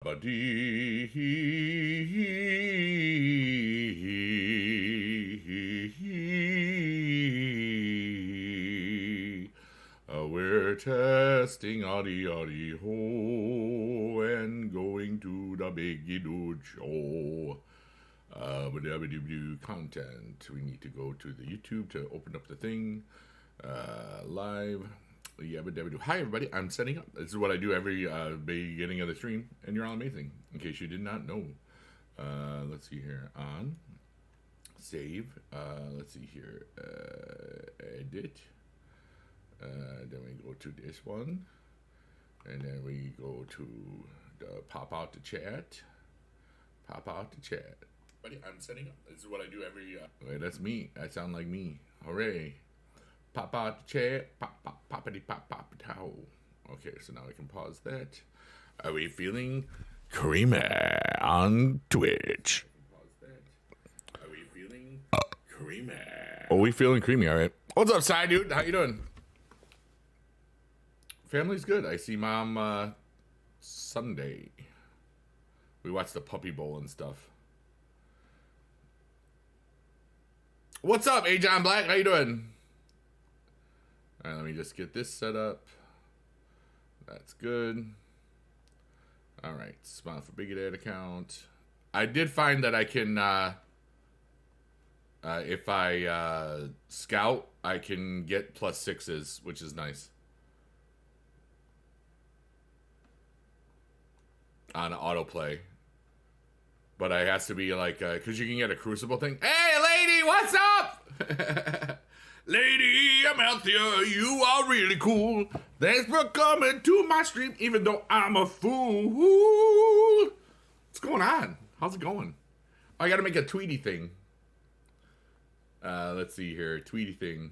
Buddy, we're testing audio and going to the Bigedad show. Content. We need to go to the YouTube to open up the thing. Live. Hi everybody, I'm setting up. This is what I do every beginning of the stream, and you're all amazing, in case you did not know. Let's see here, on, save, let's see here, edit, then we go to this one, and then we go to the pop out the chat. Buddy, I'm setting up. This is what I do every, wait, that's me, I sound like me, hooray. Pop out the chat, poppity pop tow. Okay, so now I can pause that. Are we feeling creamy on Twitch? Are we feeling creamy? Oh, we feeling creamy, all right. What's up, side dude? How you doing? Family's good. I see mom Sunday. We watched the Puppy Bowl and stuff. What's up, A. John Black? How you doing? All right, let me just get this set up. That's good. All right, Smile for Bigedad account. I did find that I can, if I scout, I can get +6s, which is nice. On autoplay. But I has to be like, because you can get a Crucible thing. Hey, lady, what's up? Lady, I'm out there, you are really cool. Thanks for coming to my stream, even though I'm a fool. What's going on? How's it going? Oh, I gotta make a Tweety thing. Let's see here, Tweety thing.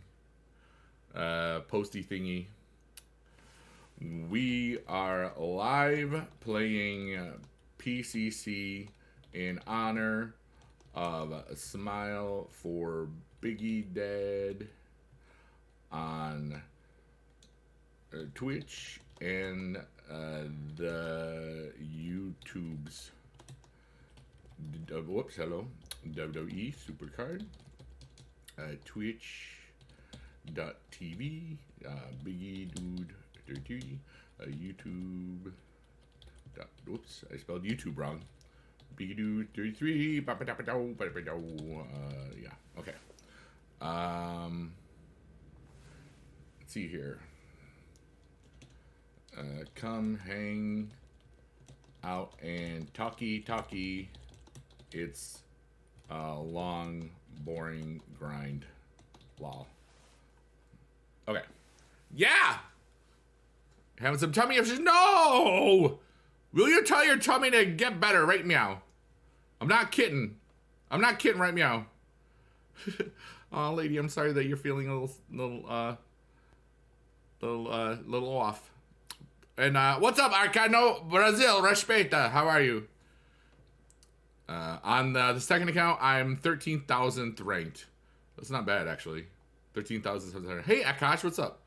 Posty thingy. We are live playing PCC in honor of Smile for Bigedad on Twitch and the YouTubes. Whoops, hello. WWE Supercard. Twitch.tv. Bigedad 30. YouTube. Whoops, I spelled YouTube wrong. Bigedad 33. Yeah, okay. Let's see here. Come hang out and talkie. It's a long, boring grind. Lol. Okay. Yeah! Having some tummy issues? No! Will you tell your tummy to get better? Right meow. I'm not kidding. I'm not kidding, right meow. Oh, lady, I'm sorry that you're feeling a little off. And what's up, Arcano Brazil Respeita? How are you? On the second account, I'm 13,000th ranked. That's not bad, actually. 13,700. Hey, Akash, what's up?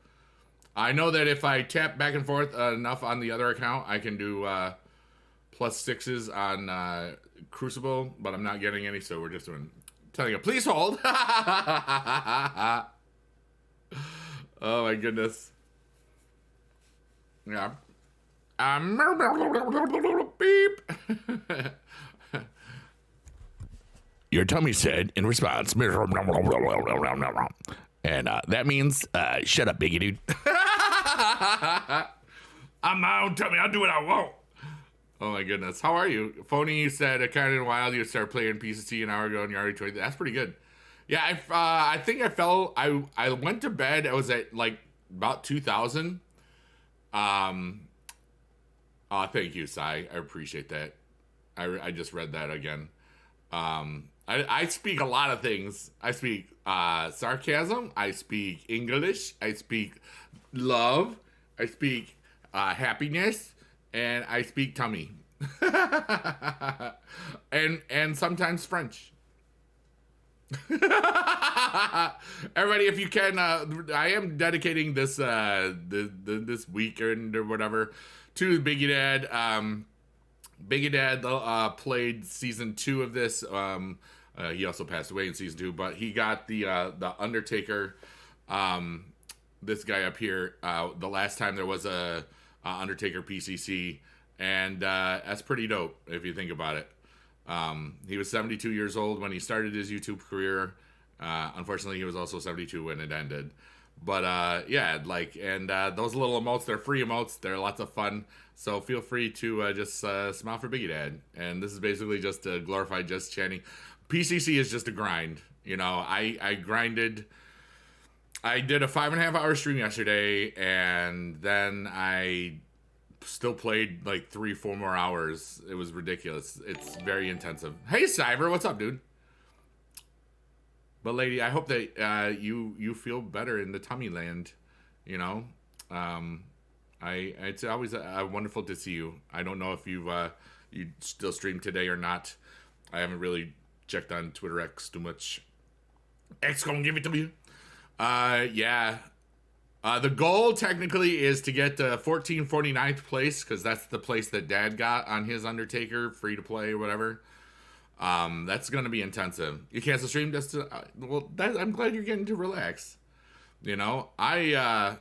I know that if I tap back and forth enough on the other account, I can do +6s on Crucible, but I'm not getting any, so we're just telling you, please hold. Oh my goodness. Yeah. Beep. Your tummy said in response, and that means shut up, Biggie dude. I'm my own tummy. I'll do what I want. Oh my goodness. How are you? Phony said kind of wild you started playing PCC an hour ago and you already joined. That's pretty good. Yeah, I think I went to bed. I was at like about 2,000. Oh, thank you, Sai. I appreciate that. I just read that again. I speak a lot of things. I speak sarcasm. I speak English. I speak love. I speak happiness. And I speak tummy. and sometimes French. Everybody, if you can, I am dedicating this this weekend or whatever to Bigedad. Bigedad played season 2 of this. He also passed away in season 2, but he got the Undertaker. This guy up here. The last time there was a Undertaker PCC, and that's pretty dope if you think about it. He was 72 years old when he started his YouTube career. Unfortunately, he was also 72 when it ended. But yeah, like, and those little emotes, they're free emotes. They're lots of fun. So feel free to just smile for Bigedad. And this is basically just a glorified just chatting. PCC is just a grind. You know, I grinded. I did a 5.5 hour stream yesterday, and then I still played like 3-4 more hours. It was ridiculous. It's very intensive. Hey, Cyber, what's up, dude? But lady, I hope that you feel better in the tummy land. You know, it's always wonderful to see you. I don't know if you still stream today or not. I haven't really checked on Twitter X too much. X gonna give it to me. Yeah. The goal technically is to get to 49th place, because that's the place that Dad got on his Undertaker free to play or whatever. That's going to be intensive. You cancel stream just to, I'm glad you're getting to relax. You know, I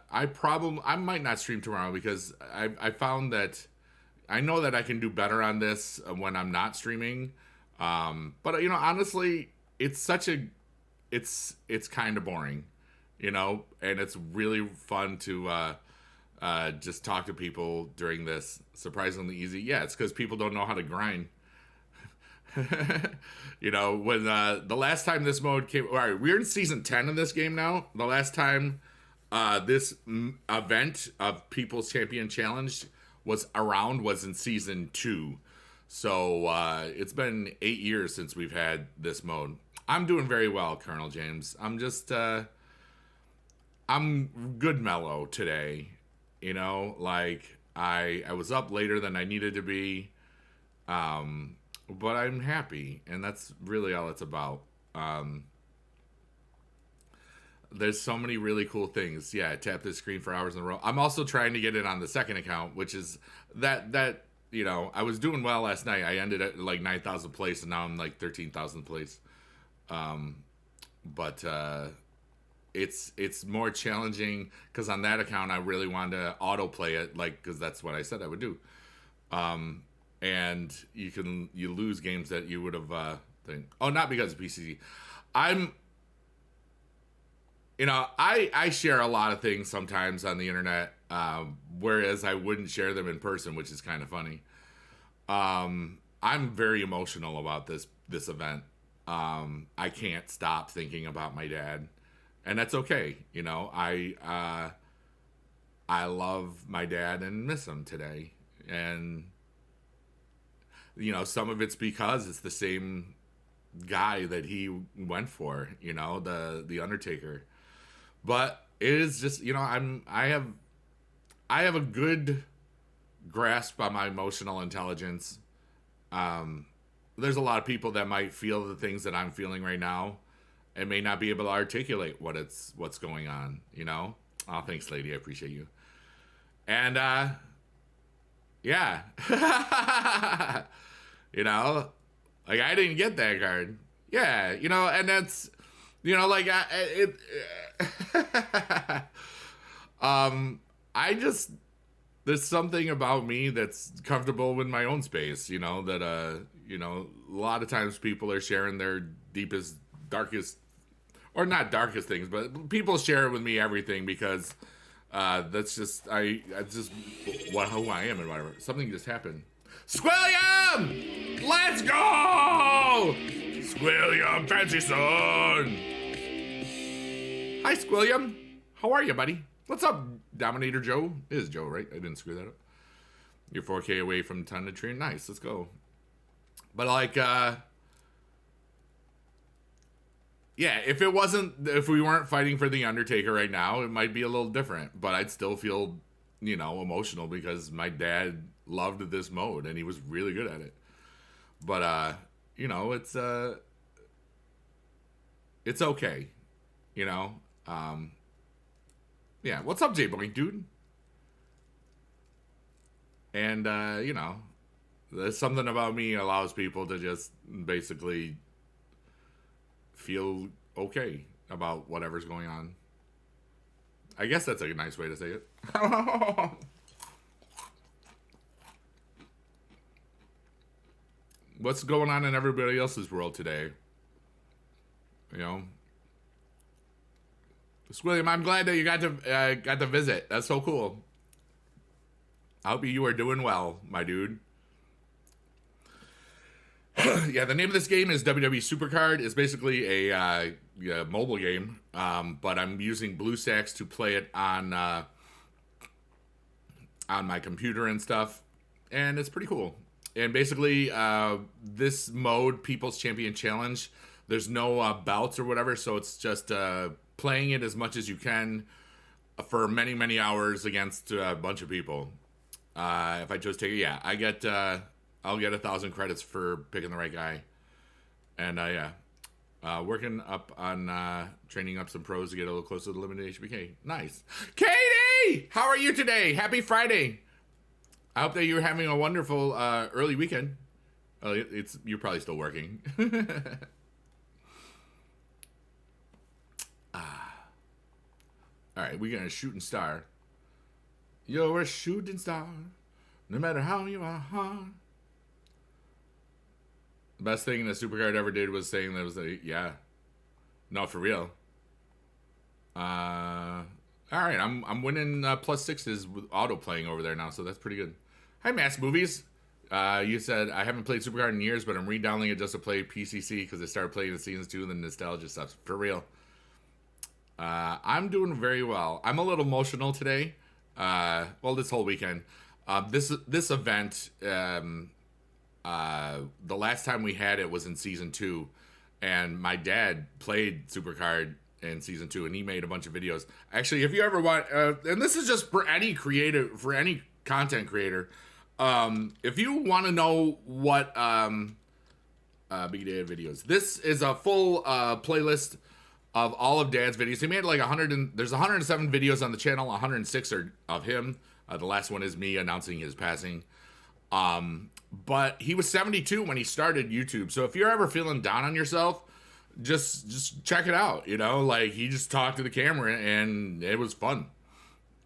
might not stream tomorrow, because I found that I know that I can do better on this when I'm not streaming. But you know, honestly, it's kind of boring, you know, and it's really fun to, just talk to people during this. Surprisingly easy. Yeah. It's because people don't know how to grind. You know, when the last time this mode came, all right, we're in season 10 of this game now. The last time this event of People's Champion Challenge was around was in season 2. So it's been 8 years since we've had this mode. I'm doing very well, Colonel James. I'm just I'm good mellow today. You know, like I was up later than I needed to be. But I'm happy, and that's really all it's about. There's so many really cool things. Yeah, I tapped the screen for hours in a row. I'm also trying to get it on the second account, which is that you know, I was doing well last night. I ended at like 9,000 place, and now I'm like 13,000 place. But it's more challenging, because on that account I really wanted to autoplay it, like, because that's what I said I would do. And you lose games that you would have not because of PCC. I share a lot of things sometimes on the internet, whereas I wouldn't share them in person, which is kind of funny. I'm very emotional about this event. I can't stop thinking about my dad, and that's okay. You know, I love my dad and miss him today, and you know, some of it's because it's the same guy that he went for, you know, the Undertaker. But it is just, you know, I have a good grasp on my emotional intelligence. There's a lot of people that might feel the things that I'm feeling right now and may not be able to articulate what's going on, you know? Oh, thanks, lady. I appreciate you. And yeah. You know, like, I didn't get that card. Yeah, you know, and that's, you know, like, I just, there's something about me that's comfortable in my own space, you know, that, you know, a lot of times people are sharing their deepest, darkest, or not darkest things, but people share with me everything, because that's just, it's just who I am and whatever. Something just happened. Squilliam! Let's go! Squilliam, fancy son! Hi, Squilliam. How are you, buddy? What's up, Dominator Joe? It is Joe, right? I didn't screw that up. You're 4K away from ton to tree. Nice, let's go. But like, yeah, if we weren't fighting for the Undertaker right now, it might be a little different. But I'd still feel, you know, emotional, because my dad loved this mode and he was really good at it. But you know, it's okay, you know. Yeah, what's up, J-Boy, dude? And you know, There's something about me allows people to just basically feel okay about whatever's going on. I guess that's a nice way to say it. What's going on in everybody else's world today? You know, William, I'm glad that you got to visit. That's so cool. I hope you are doing well, my dude. Yeah, the name of this game is WWE Supercard. It's basically a mobile game, but I'm using BlueStacks to play it on my computer and stuff, and it's pretty cool. And basically, this mode, People's Champion Challenge, there's no belts or whatever, so it's just playing it as much as you can for many, many hours against a bunch of people. If I just take it, yeah, I'll get 1,000 credits for picking the right guy. And working up on training up some pros to get a little closer to the limited HBK. Nice. Katie! How are you today? Happy Friday. I hope that you're having a wonderful early weekend. Oh, you're probably still working. All right, we're going to shooting star. You're a shooting star, no matter how you are. The best thing the Supercard ever did was saying that was yeah. No, for real. All right, I'm winning +6s with auto playing over there now, so that's pretty good. Hi, Mass Movies. You said I haven't played Supercard in years, but I'm re-downloading it just to play PCC because I started playing the seasons 2 and the nostalgia stuff. For real. I'm doing very well. I'm a little emotional today. Well, this whole weekend. This event, the last time we had it was in season 2, and my dad played Supercard in season 2, and he made a bunch of videos. Actually, if you ever want, and this is just for any creative, for any content creator, if you want to know what Bigedad videos, this is a full playlist of all of Dad's videos. He made like 100, there's 107 videos on the channel. 106 are of him. The last one is me announcing his passing. But he was 72 when he started YouTube. So if you're ever feeling down on yourself, just check it out. You know, like he just talked to the camera and it was fun.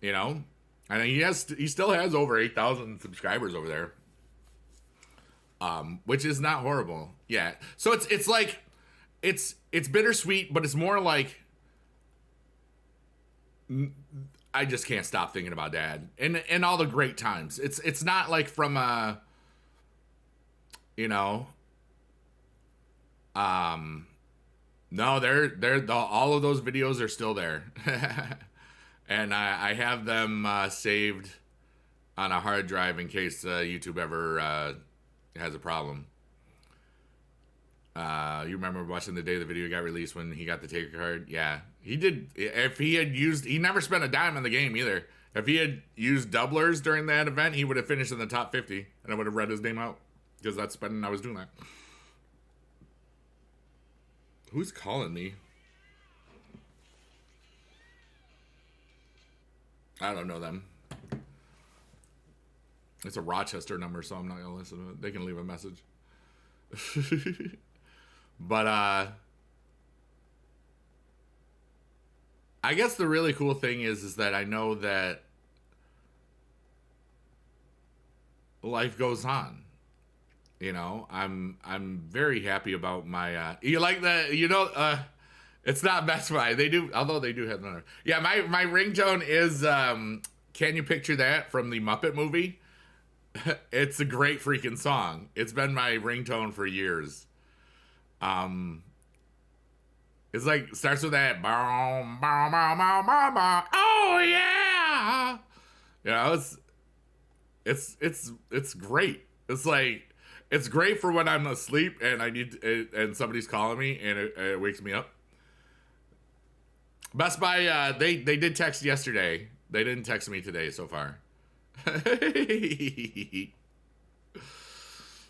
You know, and he still has over 8,000 subscribers over there. Which is not horrible. Yeah. So it's like, it's bittersweet, but it's more like I just can't stop thinking about Dad and all the great times. It's not like from no, they're all of those videos are still there. And I have them saved on a hard drive in case YouTube ever has a problem. You remember watching the day the video got released when he got the Taker card? Yeah, he did. If he had used, he never spent a dime on the game either. If he had used doublers during that event, he would have finished in the top 50, and I would have read his name out because that's when I was doing that. Who's calling me? I don't know them. It's a Rochester number, so I'm not gonna listen to it. They can leave a message. But I guess the really cool thing is that I know that life goes on. You know, I'm very happy about my you like that, you know, it's not Best Buy. They do, although they do have another. Yeah, my ringtone is Can You Picture That from the Muppet movie? It's a great freaking song. It's been my ringtone for years. It's like starts with that boom, boom, boom, boom, boom, boom. Oh yeah, you know, it's great. It's like it's great for when I'm asleep and I need to, and somebody's calling me and it wakes me up. Best Buy, they did text yesterday. They didn't text me today so far.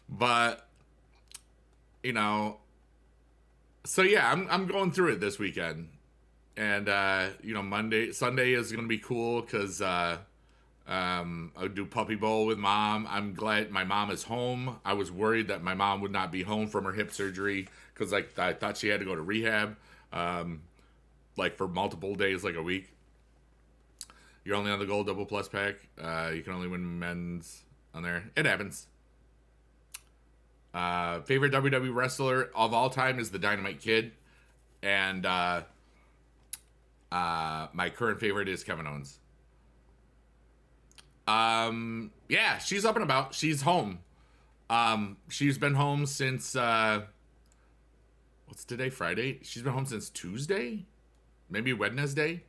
But you know. So yeah, I'm going through it this weekend, and you know, Sunday is gonna be cool because I would do Puppy Bowl with mom. I'm glad my mom is home. I was worried that my mom would not be home from her hip surgery because like I thought she had to go to rehab, like for multiple days, like a week. You're only on the gold double plus pack. You can only win men's on there. It happens. Favorite WWE wrestler of all time is the Dynamite Kid, and my current favorite is Kevin Owens. Yeah, she's up and about. She's home. She's been home since what's today? Friday. She's been home since Tuesday, maybe Wednesday.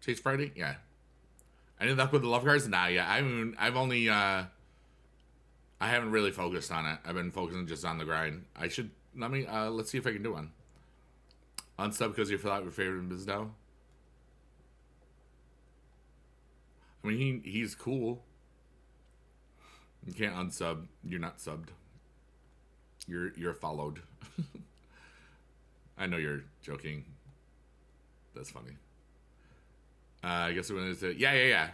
Today's Friday. Yeah. Any luck with the love cards? Nah. Yeah. I've only I haven't really focused on it. I've been focusing just on the grind. I should let's see if I can do one. Unsub because you forgot your favorite in Bizdow. I mean, he's cool. You can't unsub. You're not subbed. You're followed. I know you're joking. That's funny. I guess we're gonna say yeah.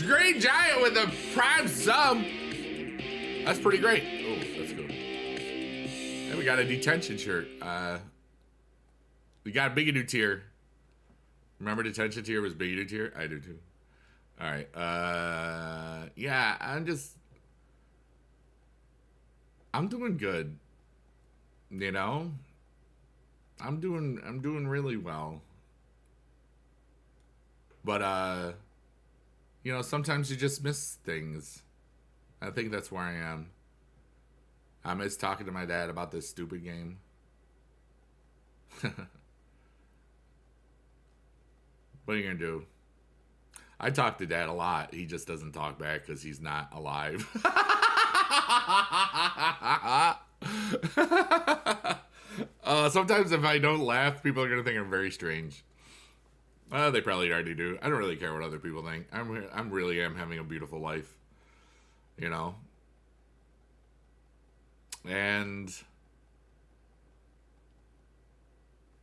Great Giant with a prime sub. That's pretty great. Oh, that's good. And we got a detention shirt. We got a Bigedad tier. Remember detention tier was Bigedad tier? I do too. All right. Yeah, I'm doing good. You know? I'm doing really well. But you know, sometimes you just miss things. I think that's where I am. I miss talking to my dad about this stupid game. What are you gonna do? I talk to Dad a lot. He just doesn't talk back because he's not alive. Sometimes if I don't laugh, people are gonna think I'm very strange. They probably already do. I don't really care what other people think. I'm really am having a beautiful life, you know. And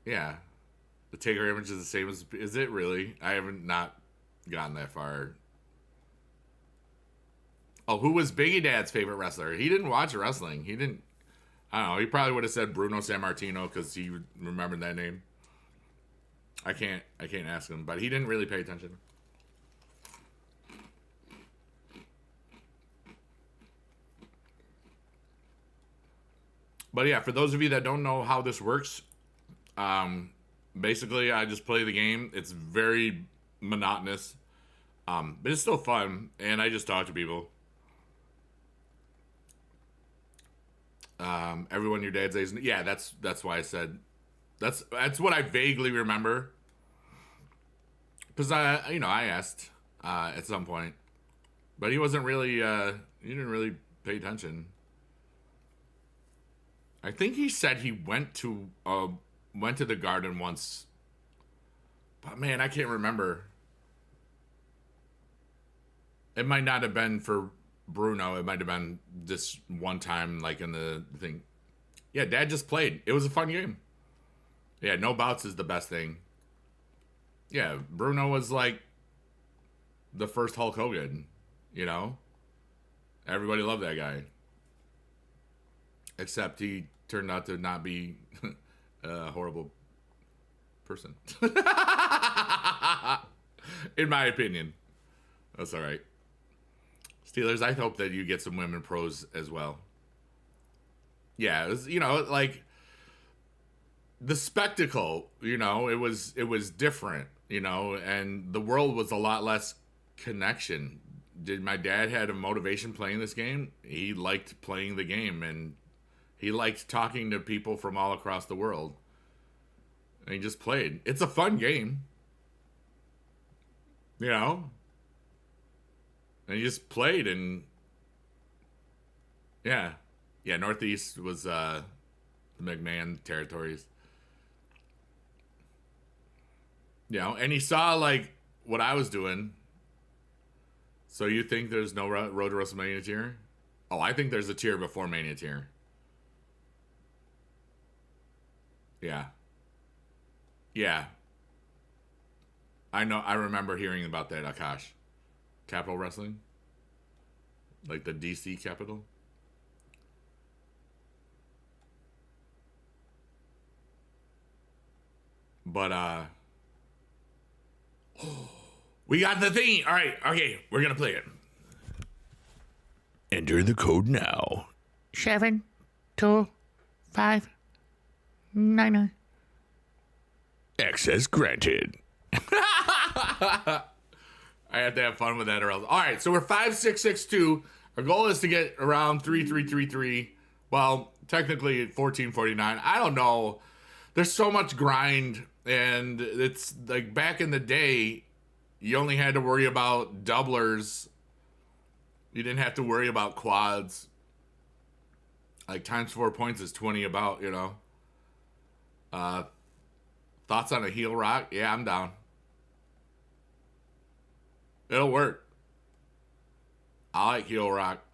yeah, the Taker image is the same as. Is it really? I haven't not gotten that far. Oh, who was Bigedad's favorite wrestler? He didn't watch wrestling. He didn't. I don't know. He probably would have said Bruno Sammartino because he remembered that name. I can't ask him, but he didn't really pay attention. But yeah, for those of you that don't know how this works, basically I just play the game. It's very monotonous, but it's still fun, and I just talk to people. Everyone your dad says, yeah, that's why I said that's what I vaguely remember. Because I asked at some point, but he wasn't really, he didn't really pay attention. I think he said he went to the garden once, but man, I can't remember. It might not have been for Bruno. It might have been just one time, like in the thing. Yeah, Dad just played. It was a fun game. Yeah, no bouts is the best thing. Yeah, Bruno was like the first Hulk Hogan, you know? Everybody loved that guy. Except he turned out to not be a horrible person. In my opinion. That's all right. Steelers, I hope that you get some women pros as well. Yeah, it was, like the spectacle, it was different, and the world was a lot less connection. Did my dad had a motivation playing this game? He liked playing the game, and he liked talking to people from all across the world. And he just played. It's a fun game. And he just played, and yeah, Northeast was the McMahon territories. And he saw like what I was doing. So you think there's no Road to WrestleMania tier? Oh, I think there's a tier before Mania tier. Yeah. I know. I remember hearing about that, Akash. Capital Wrestling, like the DC Capital. But we got the thing. All right, okay, we're gonna play it. Enter the code now. 72599. Access granted. I have to have fun with that or else. All right, so we're 5662. Our goal is to get around 3333. Well, technically 1449. I don't know. There's so much grind, and it's like back in the day, you only had to worry about doublers. You didn't have to worry about quads. Like times 4 points is 20 about, you know. Thoughts on a heel rock? Yeah, I'm down. It'll work. I like heel rock.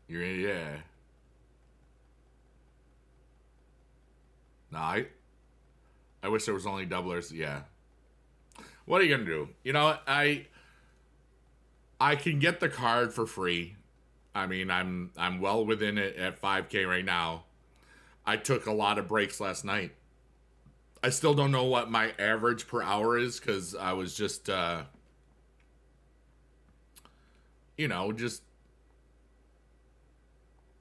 Yeah. No, I wish there was only doublers. Yeah. What are you gonna do? You know, I can get the card for free. I mean, I'm well within it at 5K right now. I took a lot of breaks last night. I still don't know what my average per hour is because I was just, just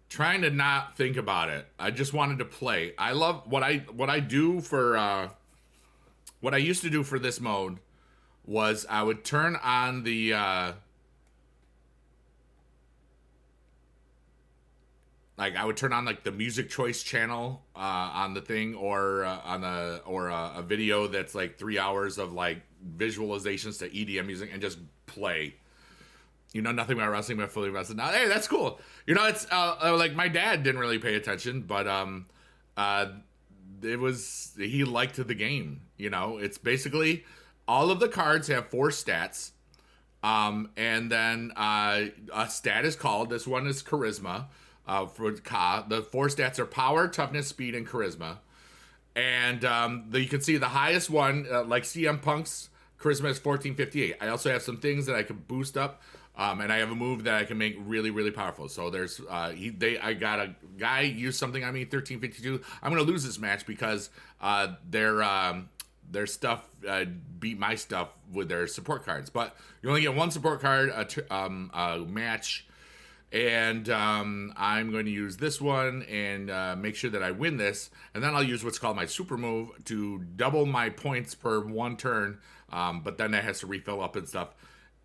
trying to not think about it. I just wanted to play. I love what I do for what I used to do for this mode was I would turn on the I would turn on like the music choice channel on the thing or a video that's like 3 hours of like visualizations to EDM music and just play. You know nothing about wrestling, but fully wrestling. Now, hey, that's cool. You know, it's like my dad didn't really pay attention, but he liked the game. You know, it's basically all of the cards have 4 stats, and then a stat is called. This one is charisma. For Ka, the 4 stats are power, toughness, speed, and charisma. And you can see the highest one, like CM Punk's charisma is 1458. I also have some things that I can boost up. And I have a move that I can make really, really powerful. So there's, I got a guy use something on me, 1352. I'm gonna lose this match because their stuff beat my stuff with their support cards. But you only get 1 support card a match, and I'm going to use this one and make sure that I win this, and then I'll use what's called my super move to double my points per 1 turn. But then that has to refill up and stuff,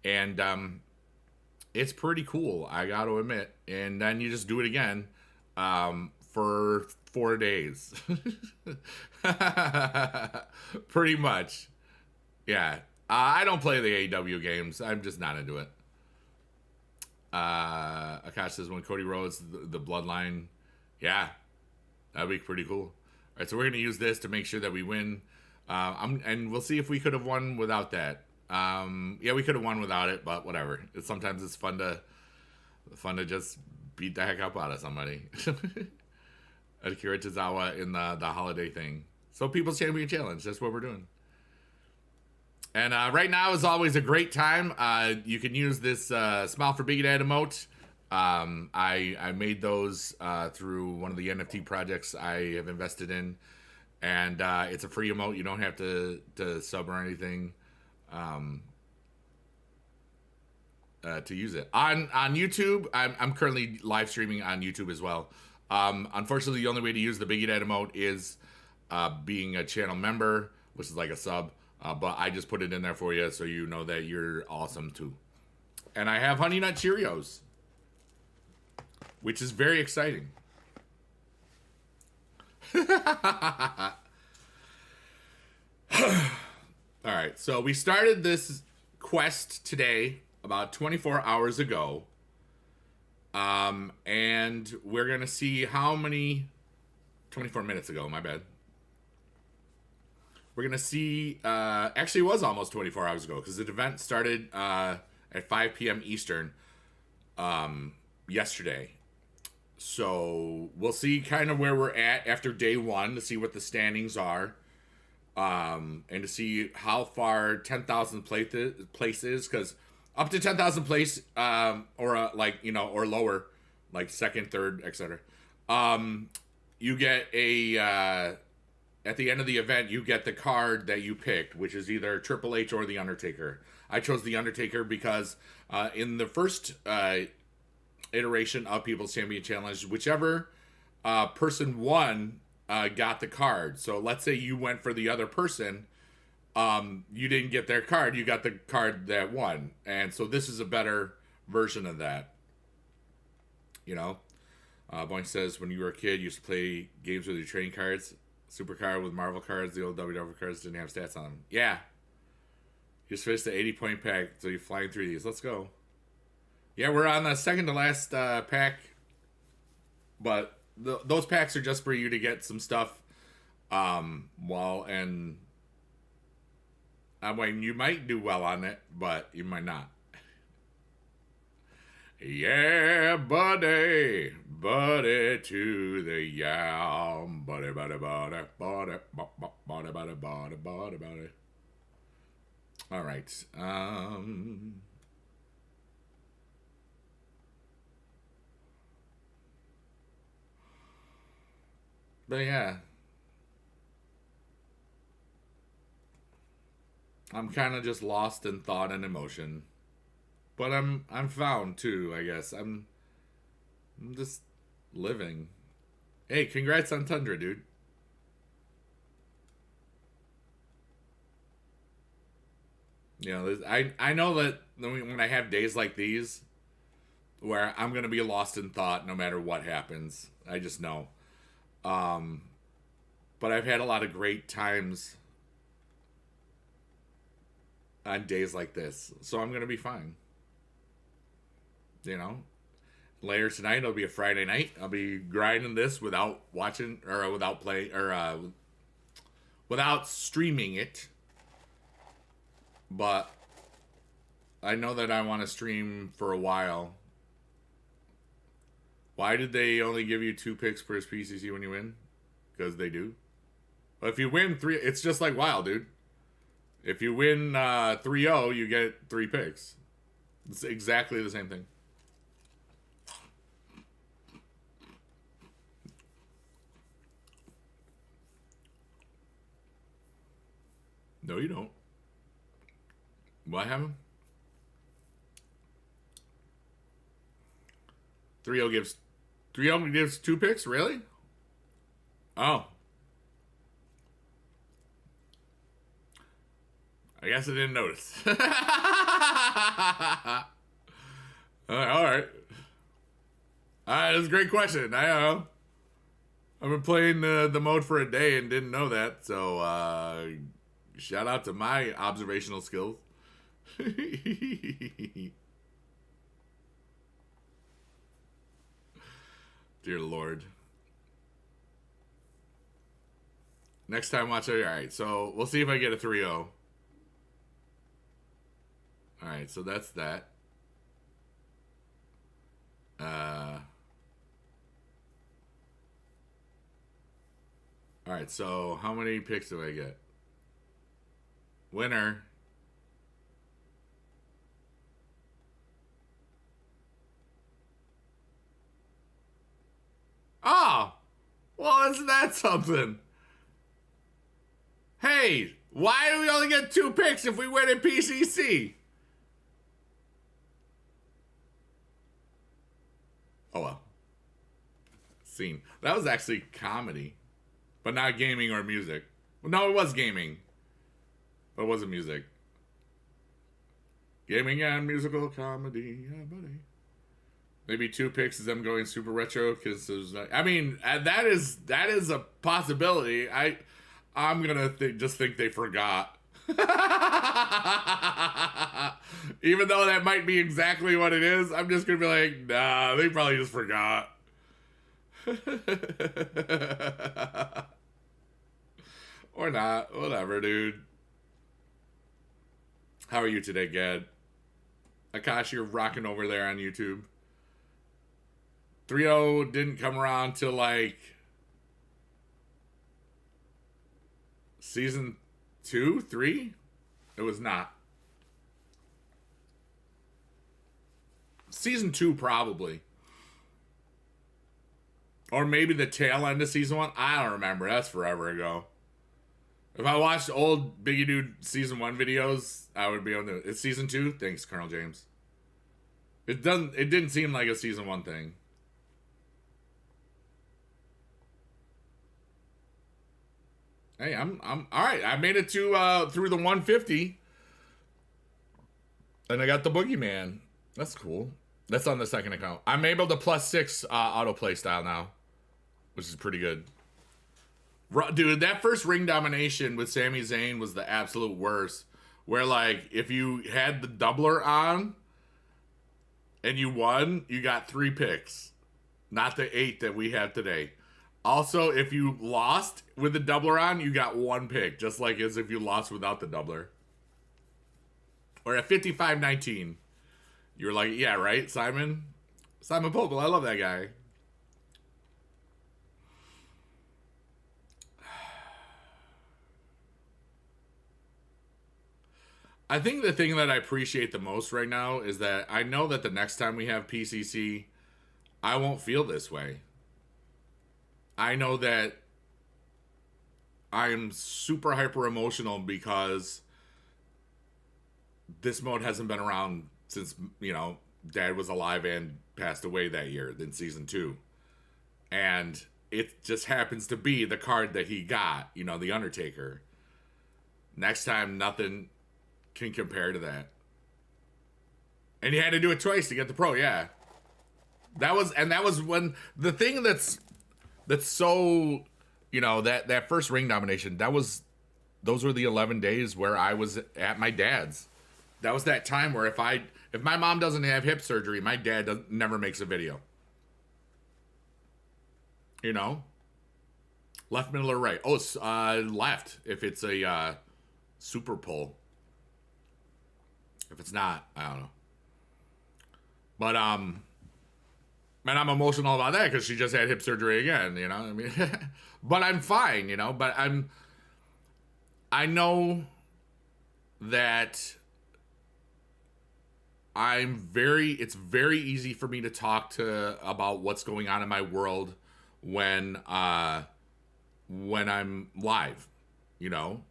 and it's pretty cool, I got to admit. And then you just do it again for 4 days. Pretty much. Yeah. I don't play the AEW games. I'm just not into it. Akash says when Cody Rhodes, the bloodline. Yeah. That'd be pretty cool. All right, so we're going to use this to make sure that we win. And we'll see if we could have won without that. Yeah, we could have won without it, but whatever. Sometimes it's fun to just beat the heck up out of somebody. Akira Tozawa in the holiday thing. So People's Champion Challenge. That's what we're doing. And right now is always a great time. You can use this Smile for Bigedad emote. I made those through one of the NFT projects I have invested in. And it's a free emote. You don't have to sub or anything. To use it on YouTube. I'm currently live streaming on YouTube as well. Unfortunately, the only way to use the Bigedad emote is being a channel member, which is like a sub. But I just put it in there for you so you know that you're awesome too. And I have Honey Nut Cheerios, which is very exciting. All right, so we started this quest today about 24 hours ago. And we're going to see how many... 24 minutes ago, my bad. We're going to see... actually, it was almost 24 hours ago because the event started at 5 p.m. Eastern yesterday. So we'll see kind of where we're at after day 1 to see what the standings are. and to see how far 10,000 place is, because up to 10,000 place, or like, you know, or lower, like second, third, etc. You get a at the end of the event, you get the card that you picked, which is either Triple H or the Undertaker. I chose the Undertaker because in the first iteration of People's Champion Challenge, whichever person won got the card. So let's say you went for the other person, you didn't get their card, you got the card that won. And so this is a better version of that. You know? Boink says, when you were a kid, you used to play games with your trading cards. Supercard with Marvel cards, the old WW cards didn't have stats on them. Yeah. You just finished the 80-point pack, so you're flying through these. Let's go. Yeah, we're on the second to last pack. But those packs are just for you to get some stuff. I mean, you might do well on it, but you might not. Yeah, buddy, buddy to the yam, buddy, buddy, buddy, buddy, buddy, buddy, buddy, buddy, buddy. All right. But yeah, I'm kind of just lost in thought and emotion. But I'm found too, I guess. I'm just living. Hey, congrats on Tundra, dude. You know, I know that when I have days like these where I'm gonna be lost in thought no matter what happens. I just know. But I've had a lot of great times on days like this, so I'm gonna be fine. You know, later tonight it'll be a Friday night. I'll be grinding this without watching or without play or without streaming it. But I know that I want to stream for a while. Why did they only give you 2 picks per PCC when you win? Because they do. But if you win 3, it's just like WoW, dude. If you win 3-0, you get 3 picks. It's exactly the same thing. No, you don't. What happened? 3-0 gives 2 picks? Really? Oh. I guess I didn't notice. All right. That's a great question. I know. I've been playing the mode for a day and didn't know that. So, shout out to my observational skills. Dear Lord. Next time, watch it. All right, so we'll see if I get a 3-0. All right, so that's that. All right, so how many picks do I get? Winner. Oh, well, isn't that something? Hey, why do we only get 2 picks if we win at PCC? Oh well. Scene. That was actually comedy, but not gaming or music. Well, no, it was gaming, but it wasn't music. Gaming and musical comedy, yeah, buddy. Maybe 2 picks is them going super retro because I mean that is a possibility. I'm gonna just think they forgot. Even though that might be exactly what it is, I'm just gonna be like, nah, they probably just forgot. Or not, whatever, dude. How are you today, Gad? Akash, you're rocking over there on YouTube. 3-0 didn't come around till like season 2, 3? It was not. Season 2, probably. Or maybe the tail end of season 1. I don't remember. That's forever ago. If I watched old Bigedad season 1 videos, I would be able to. It's season 2? Thanks, Colonel James. It didn't seem like a season 1 thing. Hey, I'm all right. I made it to through the 150. And I got the Boogeyman. That's cool. That's on the second account. I'm able to +6 autoplay style now, which is pretty good. Dude, that first ring domination with Sami Zayn was the absolute worst. Where, like, if you had the doubler on and you won, you got 3 picks. Not the 8 that we have today. Also, if you lost with the doubler on, you got 1 pick. Just like as if you lost without the doubler. Or at 55-19. You were like, yeah, right, Simon? Simon Popel, I love that guy. I think the thing that I appreciate the most right now is that I know that the next time we have PCC, I won't feel this way. I know that I am super hyper emotional because this mode hasn't been around since, you know, Dad was alive and passed away that year, then season 2. And it just happens to be the card that he got, you know, The Undertaker. Next time, nothing can compare to that. And you had to do it twice to get the pro, yeah. That was when the thing that's so, you know, that first ring nomination, those were the 11 days where I was at my dad's. That was that time where if my mom doesn't have hip surgery, my dad never makes a video. You know? Left, middle, or right? Oh, it's left if it's a super pull. If it's not, I don't know. But man, I'm emotional about that because she just had hip surgery again, you know? I mean, but I'm fine, you know? But I know that it's very easy for me to talk about what's going on in my world when I'm live, you know?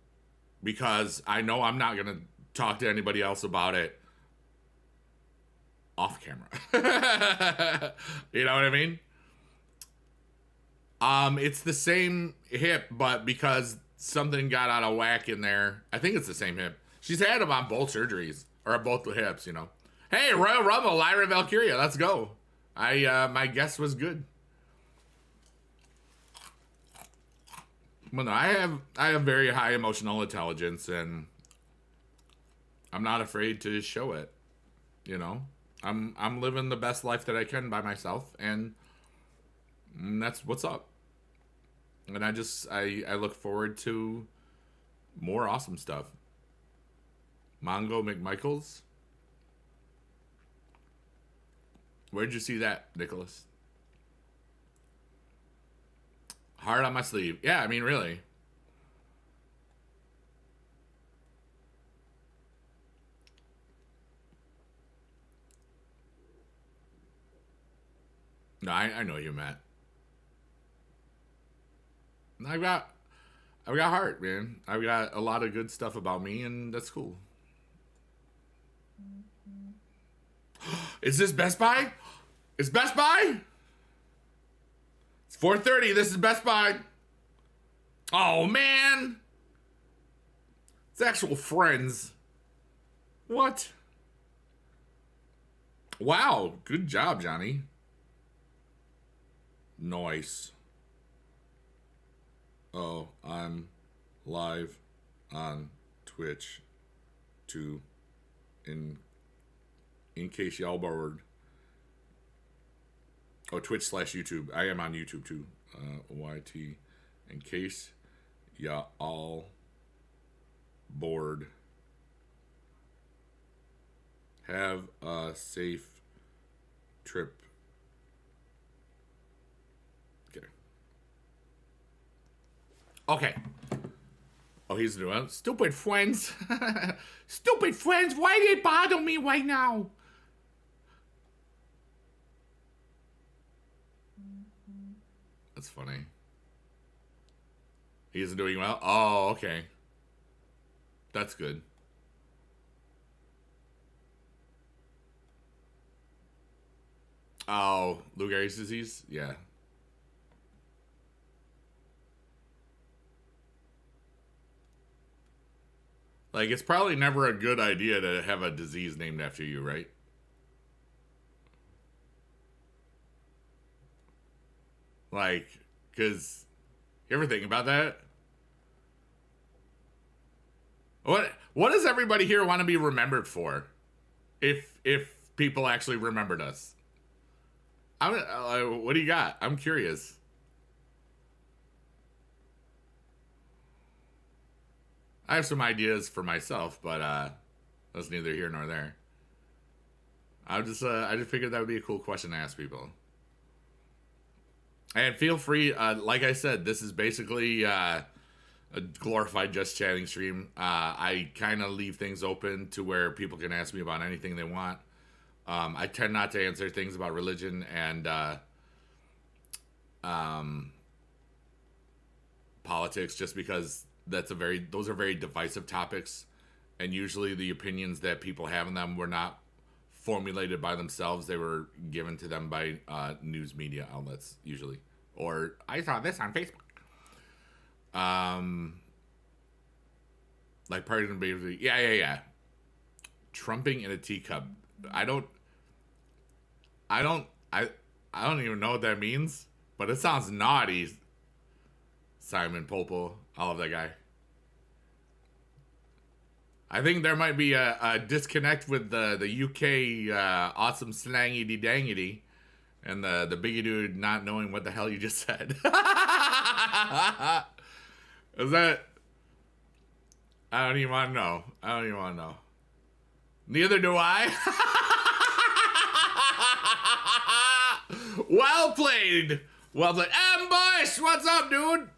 Because I know I'm not going to talk to anybody else about it off camera. You know what I mean? It's the same hip, but because something got out of whack in there, I think it's the same hip. She's had them on both surgeries, or both the hips, you know. Hey, Royal Rumble, Lyra Valkyria, let's go. My guess was good. Well, no, I have very high emotional intelligence, and I'm not afraid to show it. You know, I'm living the best life that I can by myself, and that's what's up. And I look forward to more awesome stuff. Mongo McMichaels. Where'd you see that, Nicholas? Heart on my sleeve. Yeah, I mean, really. No, I know you, Matt. I've got heart, man. I've got a lot of good stuff about me, and that's cool. Is this Best Buy? It's Best Buy? It's 4:30. This is Best Buy. Oh, man. It's actual friends. What? Wow. Good job, Johnny. Nice. Oh, I'm live on Twitch too. In case y'all bored. Oh, Twitch/YouTube. I am on YouTube too. YT. In case y'all all bored. Have a safe trip. Okay. Oh, he's doing stupid friends. Stupid friends, why they bother me right now? That's funny. He isn't doing well? Oh, okay. That's good. Oh, Lou Gehrig's disease? Yeah. Like, it's probably never a good idea to have a disease named after you, right? Like, because you ever think about that? What does everybody here want to be remembered for? If people actually remembered us, what do you got? I'm curious. I have some ideas for myself, but that's neither here nor there. I just figured that would be a cool question to ask people. And feel free, like I said, this is basically a glorified just chatting stream. I kind of leave things open to where people can ask me about anything they want. I tend not to answer things about religion and politics, just because those are very divisive topics, and usually the opinions that people have in them were not formulated by themselves. They were given to them by news media outlets usually, or I saw this on Facebook. Like President Baby, yeah. Trumping in a teacup. I don't even know what that means, but it sounds naughty. Simon Popo, I love that guy. I think there might be a disconnect with the UK awesome slangity dangity and the biggie dude not knowing what the hell you just said. Is that? I don't even want to know. Neither do I. Well played. Ambush! What's up, dude?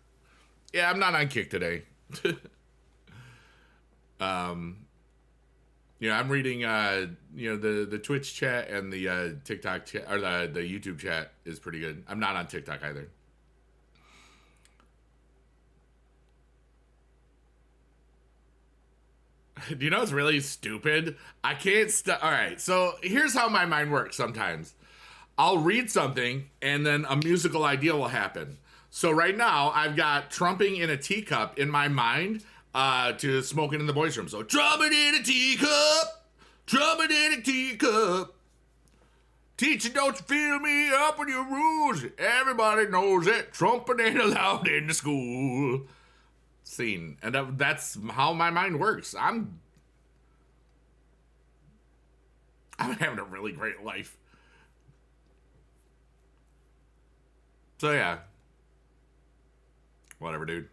Yeah, I'm not on Kick today. I'm reading the Twitch chat and the TikTok chat, or the YouTube chat is pretty good. I'm not on TikTok either. Do you know what's really stupid? I can't all right, so here's how my mind works sometimes. I'll read something and then a musical idea will happen. So right now I've got trumping in a teacup in my mind to smoking in the boys' room. So trumping in a teacup, trumping in a teacup. Teacher, don't you fill me up with your rules. Everybody knows it. Trumping ain't allowed in the school. Scene. And that's how my mind works. I'm having a really great life. So yeah. Whatever, dude.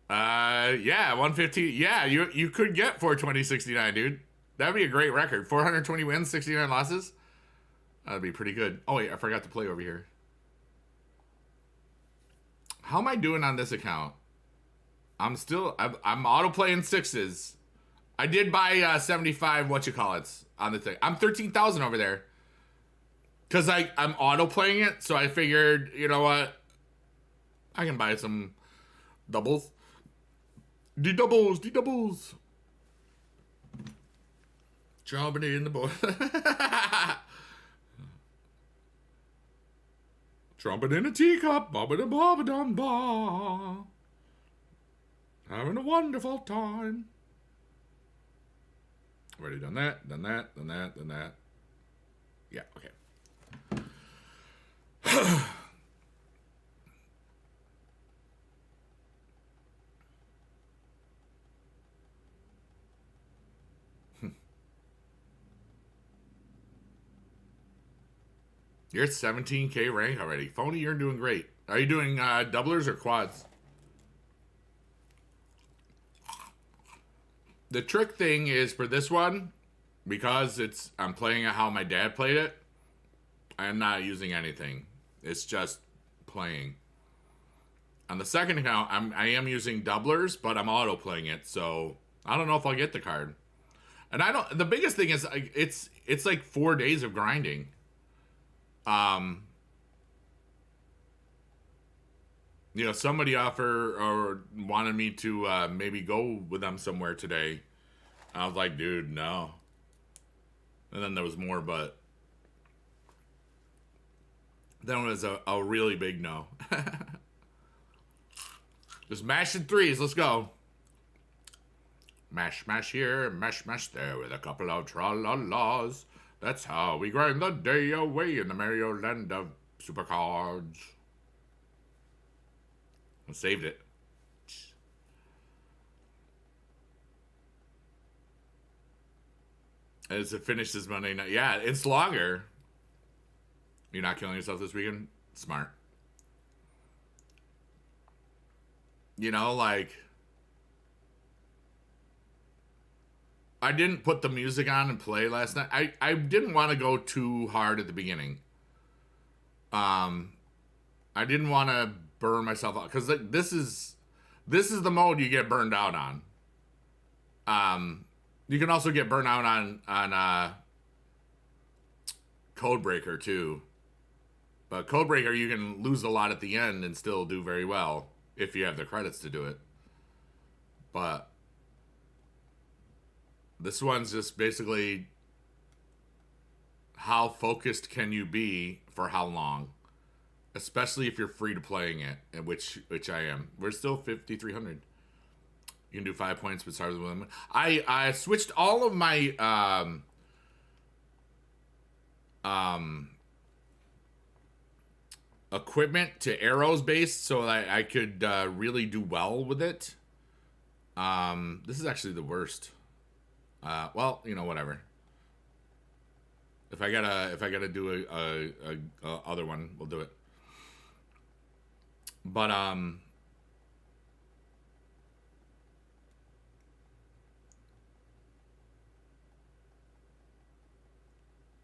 Yeah, 115. Yeah, you could get 420-69, dude. That'd be a great record. 420 wins, 69 losses. That'd be pretty good. Oh wait, I forgot to play over here. How am I doing on this account? I'm auto playing sixes. I did buy 75 on the thing. I'm 13,000 over there. Cause I'm auto playing it, so I figured, you know what? I can buy some doubles. D-doubles. Jumping in the boy. Trumping in a teacup, ba-ba-da-ba-ba-dum-ba. Having a wonderful time. Already done that. Yeah, okay. You're at 17K rank already. Phony, you're doing great. Are you doing doublers or quads? The trick thing is for this one, because I'm playing it how my dad played it, I'm not using anything. It's just playing. On the second account, I am using doublers, but I'm auto playing it, so I don't know if I'll get the card. And I don't. The biggest thing is it's like 4 days of grinding. You know, somebody offered or wanted me to maybe go with them somewhere today. I was like, dude, no. And then there was more, but then it was a really big no. Just mashing threes. Let's go. Mash, mash here, mash, mash there with a couple of tra-la-las. That's how we grind the day away in the Mario land of supercards. I saved it. As it finishes Monday night. Yeah, it's longer. You're not killing yourself this weekend? Smart. You know, like, I didn't put the music on and play last night. I didn't want to go too hard at the beginning. I didn't want to burn myself out because like, this is the mode you get burned out on. You can also get burned out on Codebreaker too. But Codebreaker, you can lose a lot at the end and still do very well if you have the credits to do it. But this one's just basically how focused can you be for how long, especially if you're free to playing it, which I am. We're still 5,300. You can do 5 points, but start with them. I switched all of my equipment to arrows based so that I could really do well with it. This is actually the worst. Well, you know, whatever. If I gotta do a other one, we'll do it. But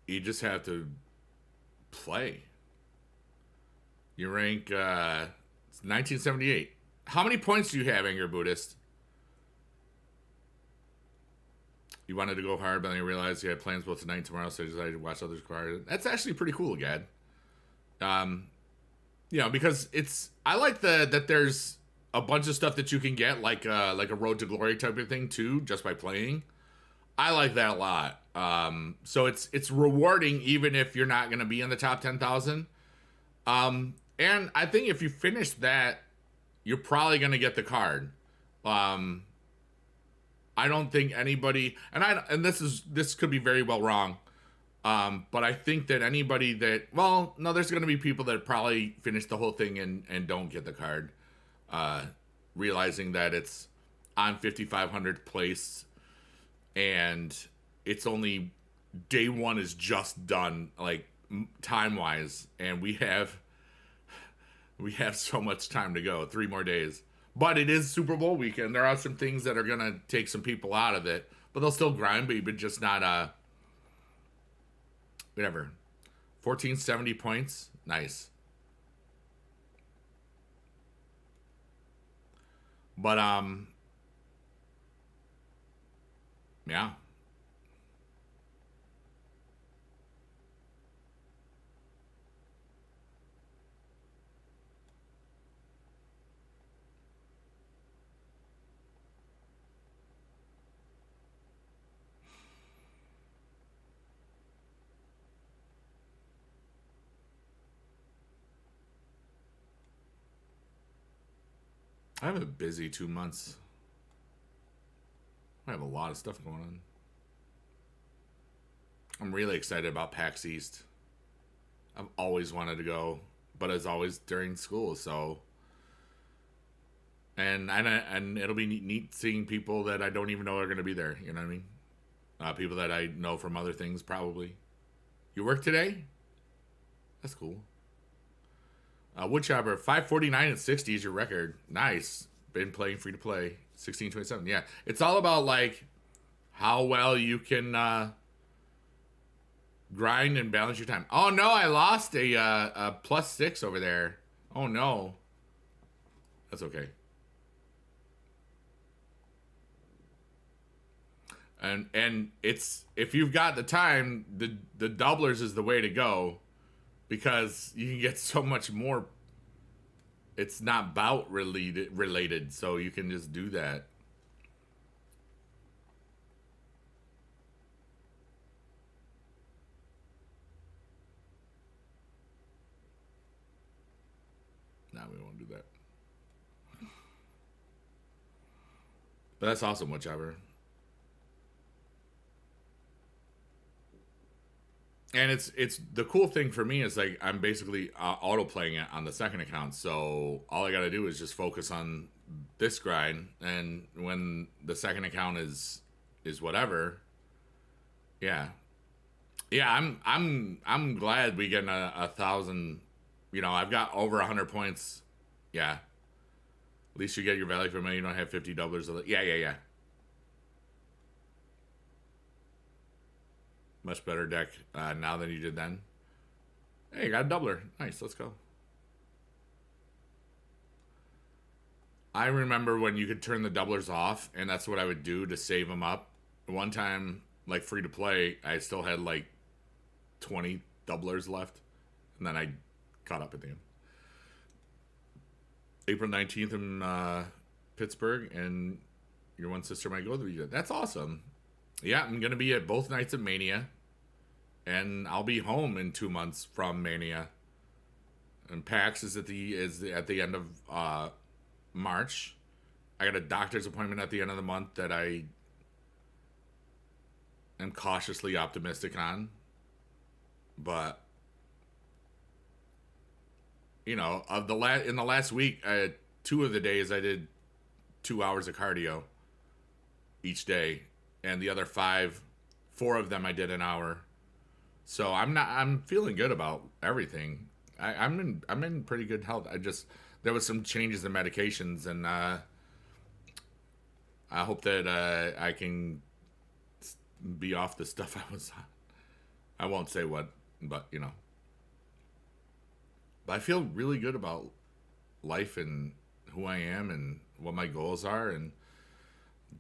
you just have to play. You rank 1978. How many points do you have, Anger Buddhist? You wanted to go hard, but then you realized you had plans both tonight and tomorrow, so you decided to watch others require. That's actually pretty cool, Gad. You know, because I like that there's a bunch of stuff that you can get, like a Road to Glory type of thing too, just by playing. I like that a lot. So it's rewarding even if you're not going to be in the top 10,000. And I think if you finish that, you're probably going to get the card. I don't think anybody, and this could be very well wrong, but I think that anybody that, well, no, there's going to be people that probably finish the whole thing and don't get the card, realizing that it's on 5,500th place, and it's only day one is just done, like time wise, and we have so much time to go, 3 more days. But it is Super Bowl weekend. There are some things that are going to take some people out of it. But they'll still grind, but just not, whatever. 1,470 points. Nice. But, yeah. I have a busy 2 months. I have a lot of stuff going on. I'm really excited about PAX East. I've always wanted to go, but it's always during school, so. And it'll be neat seeing people that I don't even know are going to be there. You know what I mean? People that I know from other things, probably. You work today? That's cool. Woodchopper, 549 and 60 is your record. Nice. Been playing free to play. 1627. Yeah. It's all about like how well you can grind and balance your time. Oh no, I lost a +6 over there. Oh no. That's okay. And it's, if you've got the time, the doublers is the way to go, because you can get so much more. It's not bout related, so you can just do that. Nah, we won't do that. But that's awesome, whichever. And it's the cool thing for me is like I'm basically auto playing it on the second account, so all I gotta do is just focus on this grind, and when the second account is whatever, yeah, yeah. I'm glad we get a thousand. You know, I've got over 100 points. Yeah, at least you get your value from it. You don't have 50 doublers. Yeah, yeah, yeah. Much better deck now than you did then. Hey, you got a doubler. Nice, let's go. I remember when you could turn the doublers off, and that's what I would do to save them up. One time, like free to play, I still had like 20 doublers left, and then I caught up at the end. April 19th in Pittsburgh, and your one sister might go there. That's awesome. Yeah, I'm going to be at both nights of Mania, and I'll be home in 2 months from Mania. And PAX is at the end of March. I got a doctor's appointment at the end of the month that I am cautiously optimistic on. But you know, in the last week, 2 of the days I did 2 hours of cardio each day, and the other 4 of them I did an hour. So I'm feeling good about everything. I'm in pretty good health. There was some changes in medications, and I hope that I can be off the stuff I was on. I won't say what, but you know. But I feel really good about life and who I am and what my goals are, and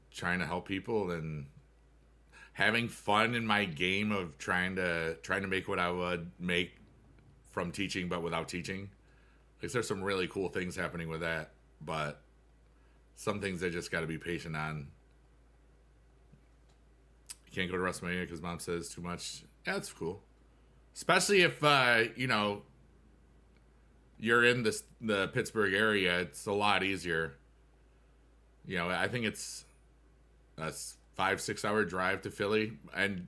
trying to help people and having fun in my game of trying to make what I would make from teaching, but without teaching. Like, there's some really cool things happening with that, but some things I just got to be patient on. You can't go to WrestleMania because mom says too much. Yeah, that's cool. Especially if you know, you're in the Pittsburgh area. It's a lot easier. You know, I think it's a 5-6 hour drive to Philly, and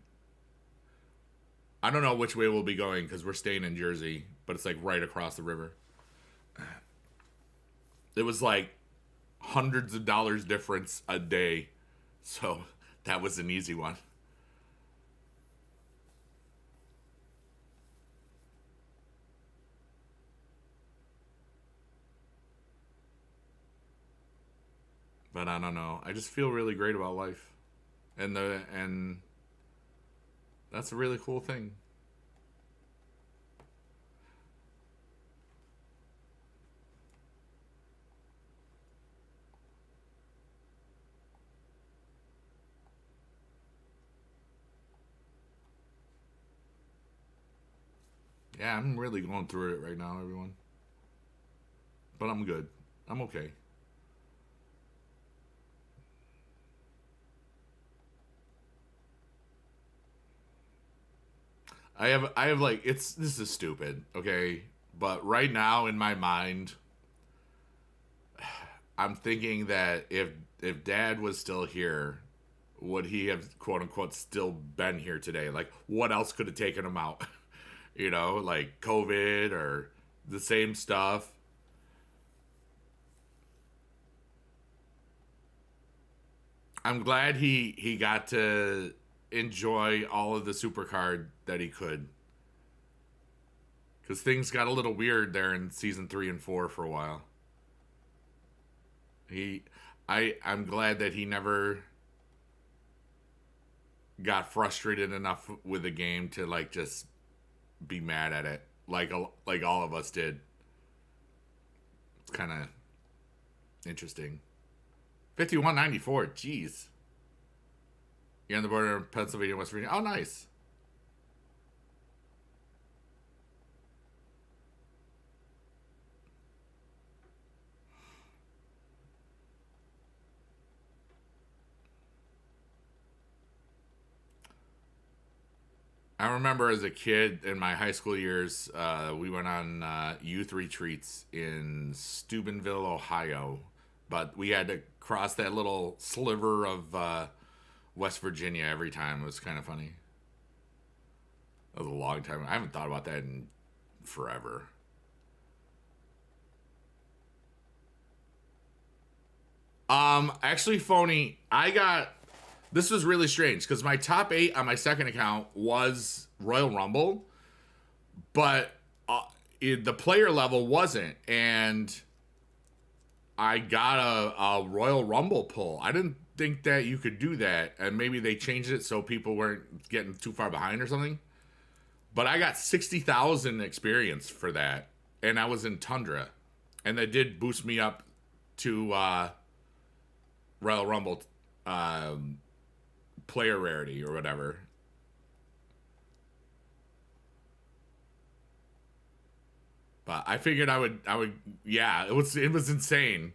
I don't know which way we'll be going because we're staying in Jersey, but it's like right across the river. It was like hundreds of dollars difference a day, so that was an easy one. But I don't know. I just feel really great about life, and that's a really cool thing. Yeah, I'm really going through it right now, everyone. But I'm good. I'm okay. I have like, this is stupid, okay? But right now in my mind, I'm thinking that if Dad was still here, would he have quote unquote still been here today? Like, what else could have taken him out? You know, like COVID or the same stuff. I'm glad he got to enjoy all of the supercard that he could, because things got a little weird there in season 3 and 4 for a while. He, I'm glad that he never got frustrated enough with the game to like just be mad at it like all of us did. It's kind of Interesting. 5194. Jeez. You're on the border of Pennsylvania and West Virginia. Oh, nice. I remember as a kid in my high school years, we went on youth retreats in Steubenville, Ohio. But we had to cross that little sliver of West Virginia every time. It was kind of funny. That was a long time. I haven't thought about that in forever. Actually, phony. This was really strange because my top 8 on my second account was Royal Rumble, but the player level wasn't, and I got a Royal Rumble pull. I didn't think that you could do that, and maybe they changed it so people weren't getting too far behind or something. But I got 60,000 experience for that, and I was in Tundra, and that did boost me up to Royal Rumble player rarity or whatever. But I figured I would yeah, it was insane.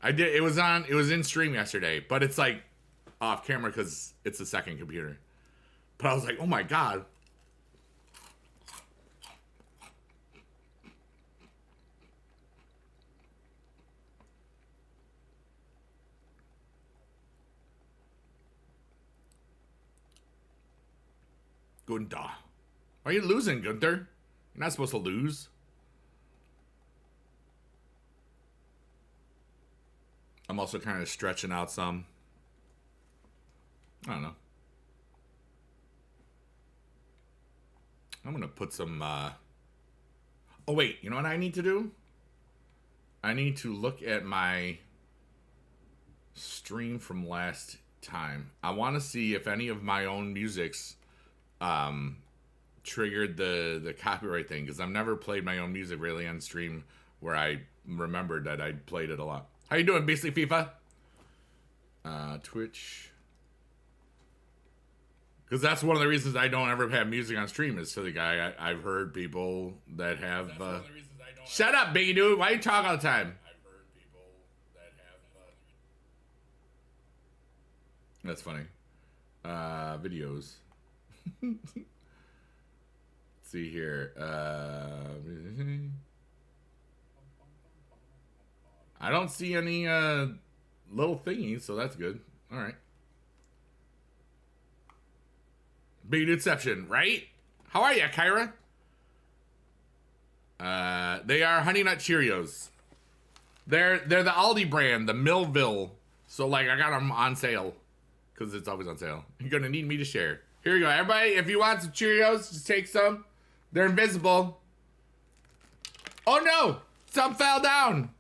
It was in stream yesterday, but it's like off camera cuz it's the second computer. But I was like, "Oh my god." Gunther. Why are you losing, Gunther? You're not supposed to lose. I'm also kind of stretching out some. I don't know. I'm going to put some... Oh, wait. You know what I need to do? I need to look at my stream from last time. I want to see if any of my own musics triggered the copyright thing, because I've never played my own music really on stream where I remembered that I played it a lot. How you doing, Beastly FIFA? Twitch. Because that's one of the reasons I don't ever have music on stream is to the guy. I've heard people that have... Shut up, biggie dude. Why you talk all the time? I've heard people that have... That's funny. Videos. Let's see here. I don't see any little thingies, so that's good. All right. Big Dudeception, right? How are you, Kyra? They are Honey Nut Cheerios. They're the Aldi brand, the Millville. So like I got them on sale because it's always on sale. You're gonna need me to share. Here you go, everybody. If you want some Cheerios, just take some. They're invisible. Oh no! Some fell down.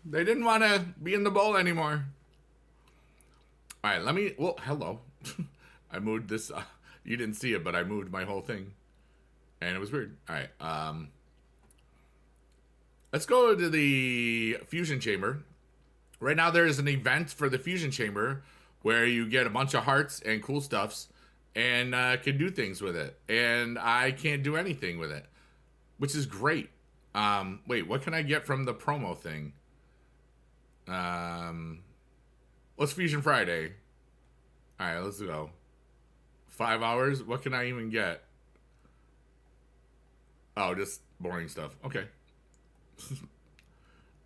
They didn't want to be in the bowl anymore. All right, let me. Well, hello. I moved this. You didn't see it, but I moved my whole thing, and it was weird. All right. Let's go to the Fusion Chamber. Right now, there is an event for the Fusion Chamber where you get a bunch of hearts and cool stuffs and can do things with it. And I can't do anything with it, which is great. Wait, what can I get from the promo thing? What's Fusion Friday? All right, let's go. 5 hours? What can I even get? Oh, just boring stuff. Okay.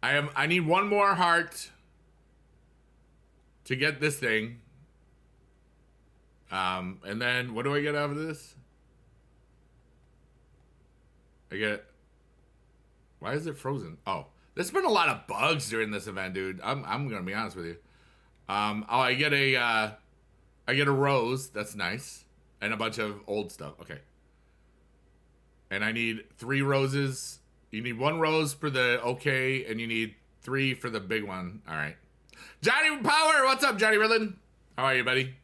I need one more heart to get this thing. And then what do I get out of this? I get... Why is it frozen? Oh, there's been a lot of bugs during this event, dude. I'm gonna be honest with you. Oh, I get a rose. That's nice. And a bunch of old stuff. Okay. And I need 3 roses. You need 1 rose for the okay, and you need 3 for the big one. All right. Johnny Power, what's up, Johnny Riddlin? How are you, buddy?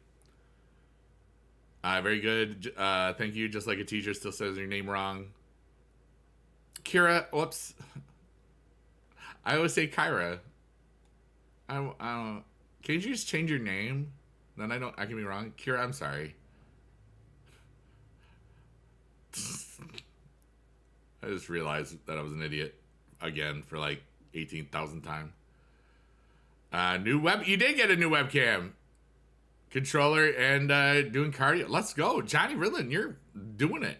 Very good. Thank you. Just like a teacher still says your name wrong. Kira, whoops. I always say Kyra. I don't. Can't you just change your name? Then I can be wrong. Kira, I'm sorry. I just realized that I was an idiot again for like 18,000 times. New web. You did get a new webcam controller and doing cardio. Let's go, Johnny Ridlin. You're doing it.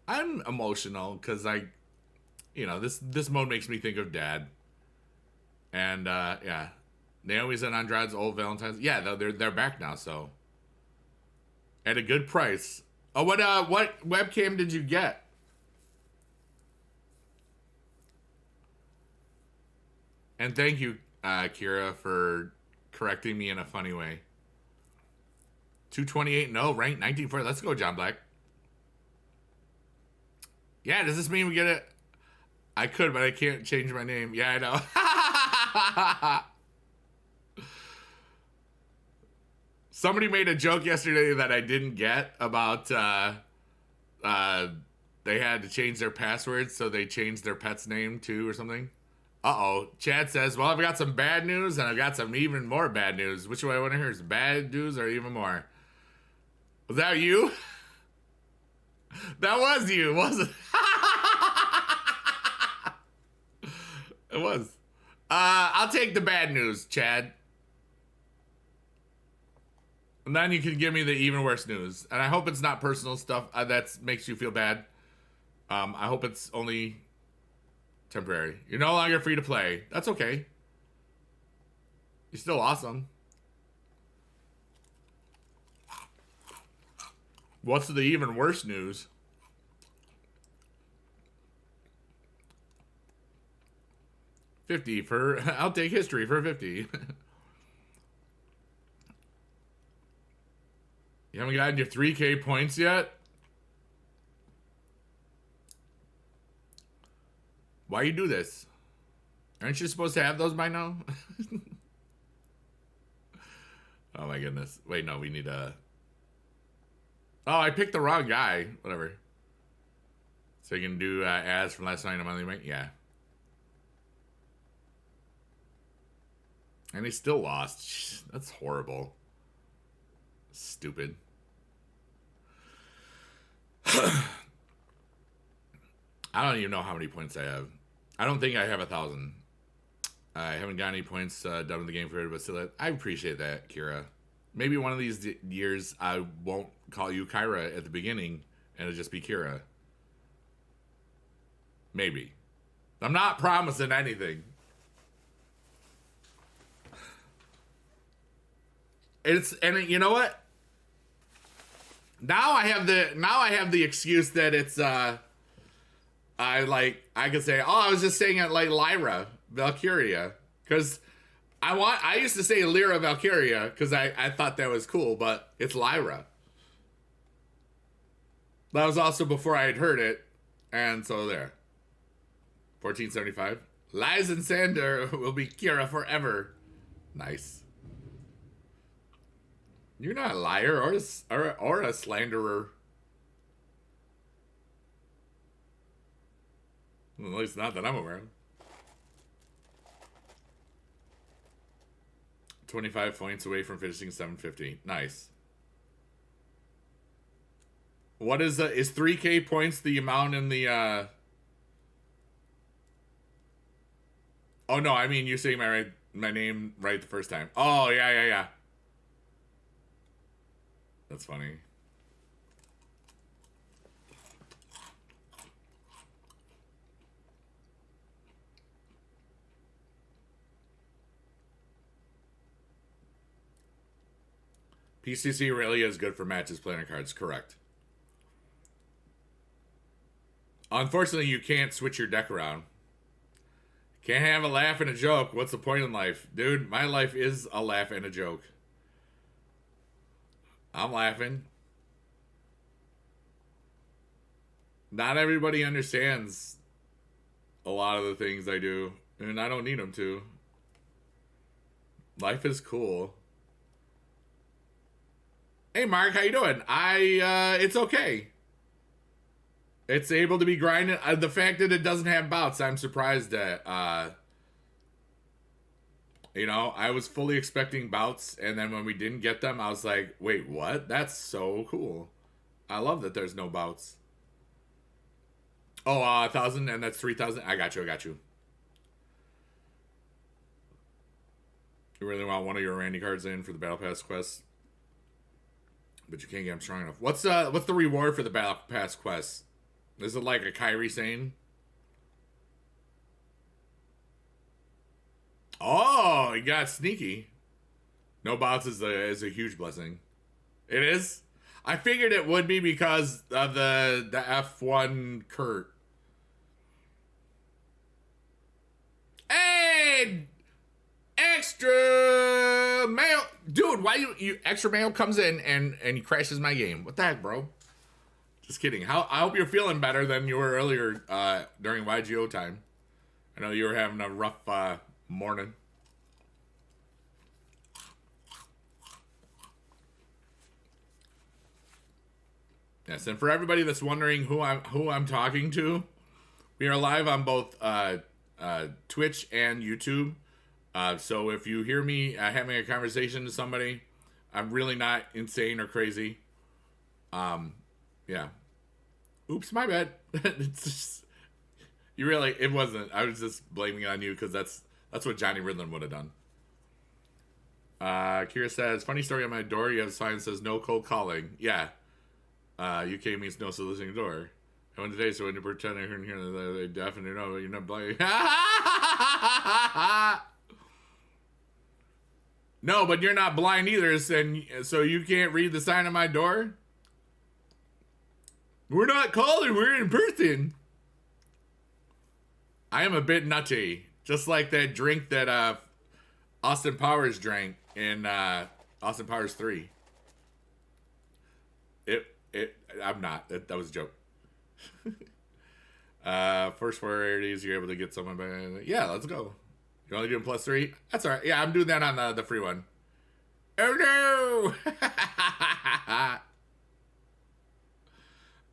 I'm emotional because this mode makes me think of Dad. And yeah, Naomi's and Andrade's old Valentine's. Yeah, they're back now. So at a good price. Oh, what webcam did you get? And thank you, Kira, for correcting me in a funny way. 228-0, ranked 1940. Let's go, John Black. Yeah, does this mean we get it? I could, but I can't change my name. Yeah, I know. Somebody made a joke yesterday that I didn't get about they had to change their passwords, so they changed their pet's name too or something. Uh-oh. Chad says, well, I've got some bad news and I've got some even more bad news. Which one I want to hear is bad news or even more? Was that you? That was you, wasn't it? It was. I'll take the bad news, Chad. And then you can give me the even worse news. And I hope it's not personal stuff that makes you feel bad. I hope it's only temporary. You're no longer free to play. That's okay. You're still awesome. What's the even worse news? $50 for... I'll take history for $50. You haven't gotten your 3K points yet? Why you do this? Aren't you supposed to have those by now? Oh my goodness. Wait, no, we need a... Oh, I picked the wrong guy. Whatever. So you can do ads from last night on Monday night? Yeah. And he still lost. That's horrible. Stupid. I don't even know how many points I have. I don't think I have 1,000. I haven't got any points done in the game for it, but still, I appreciate that, Kira. Maybe one of these years I won't call you Kyra at the beginning, and it'll just be Kira. Maybe. I'm not promising anything. And you know what? Now I have the excuse that it's I could say, oh, I was just saying it like Lyra Valkyria, because I used to say Lyra Valkyria because I thought that was cool, but it's Lyra. That was also before I had heard it, and so there. 1475. Lies and Sander will be Kira forever. Nice. You're not a liar or a slanderer. Well, at least not that I'm aware of. 25 points away from finishing 750. Nice. What is 3K points the amount in the Oh no, I mean you saying my name right the first time. Oh yeah. That's funny. PCC really is good for matches planner cards, correct. Unfortunately, you can't switch your deck around. Can't have a laugh and a joke. What's the point in life? Dude, my life is a laugh and a joke. I'm laughing. Not everybody understands a lot of the things I do, and I don't need them to. Life is cool. Hey Mark, how you doing? It's okay. It's able to be grinded. The fact that it doesn't have bouts, I'm surprised at. I was fully expecting bouts, and then when we didn't get them, I was like, wait, what? That's so cool. I love that there's no bouts. Oh, 1,000, and that's 3,000. I got you. You really want one of your Randy cards in for the Battle Pass quest, but you can't get them strong enough. What's the reward for the Battle Pass quest? Is it like a Kyrie saying? Oh, he got sneaky. No bots is a huge blessing. It is. I figured it would be because of the F1 Kurt. Hey, extra mail, dude. Why you extra mail comes in and he crashes my game? What the heck, bro? Just kidding. I hope you're feeling better than you were earlier during YGO time. I know you were having a rough morning. Yes, and for everybody that's wondering who I'm talking to, we are live on both Twitch and YouTube. So if you hear me having a conversation to somebody, I'm really not insane or crazy. Yeah. Oops, my bad. It's just, it wasn't. I was just blaming it on you because that's what Johnny Ridlin would have done. Kira says, funny story on my door. You have a sign that says no cold calling. Yeah. UK means no soliciting door. I went today, so when you pretend I heard here, they definitely know you're not blind. No, but you're not blind either, and so you can't read the sign on my door? We're not calling, we're in person. I am a bit nutty. Just like that drink that Austin Powers drank in Austin Powers 3. I'm not. That was a joke. First 4 rarities, you're able to get someone by. Yeah, let's go. You're only doing +3? That's alright. Yeah, I'm doing that on the free one. Oh no!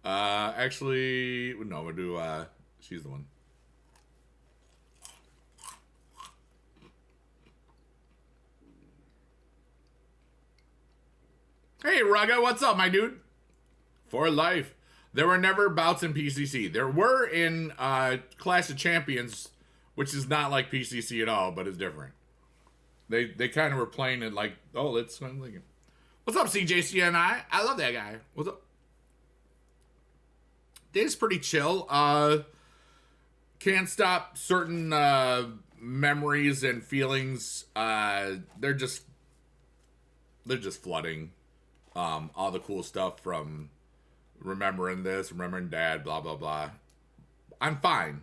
Actually, no, we'll do, she's the one. Hey, Raga, what's up, my dude? For life. There were never bouts in PCC. There were in Clash of Champions, which is not like PCC at all, but it's different. They kind of were playing it like, oh, let's... What's up, CJCNI? I love that guy. What's up? Day's pretty chill. Can't stop certain memories and feelings. They're just flooding. All the cool stuff from remembering this, remembering dad, blah, blah, blah. I'm fine.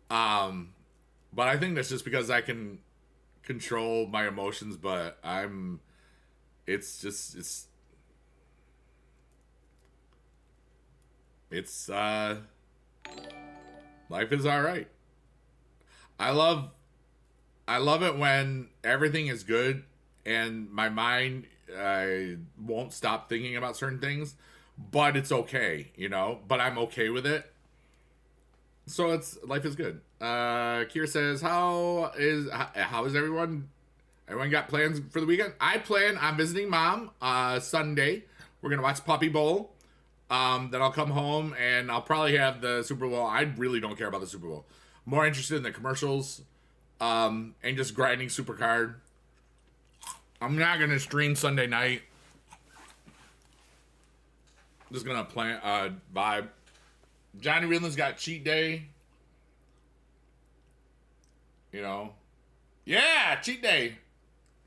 But I think that's just because I can control my emotions, but it's life is all right. I love it when everything is good and my mind won't stop thinking about certain things, but it's okay, but I'm okay with it. So life is good. Kier says, how is everyone? Everyone got plans for the weekend? I plan on visiting mom Sunday. We're gonna watch Puppy Bowl. Then I'll come home and I'll probably have the Super Bowl. I really don't care about the Super Bowl. I'm more interested in the commercials, and just grinding Supercard. I'm not gonna stream Sunday night. I'm just gonna vibe. Johnny Ridland's got cheat day. Yeah, cheat day.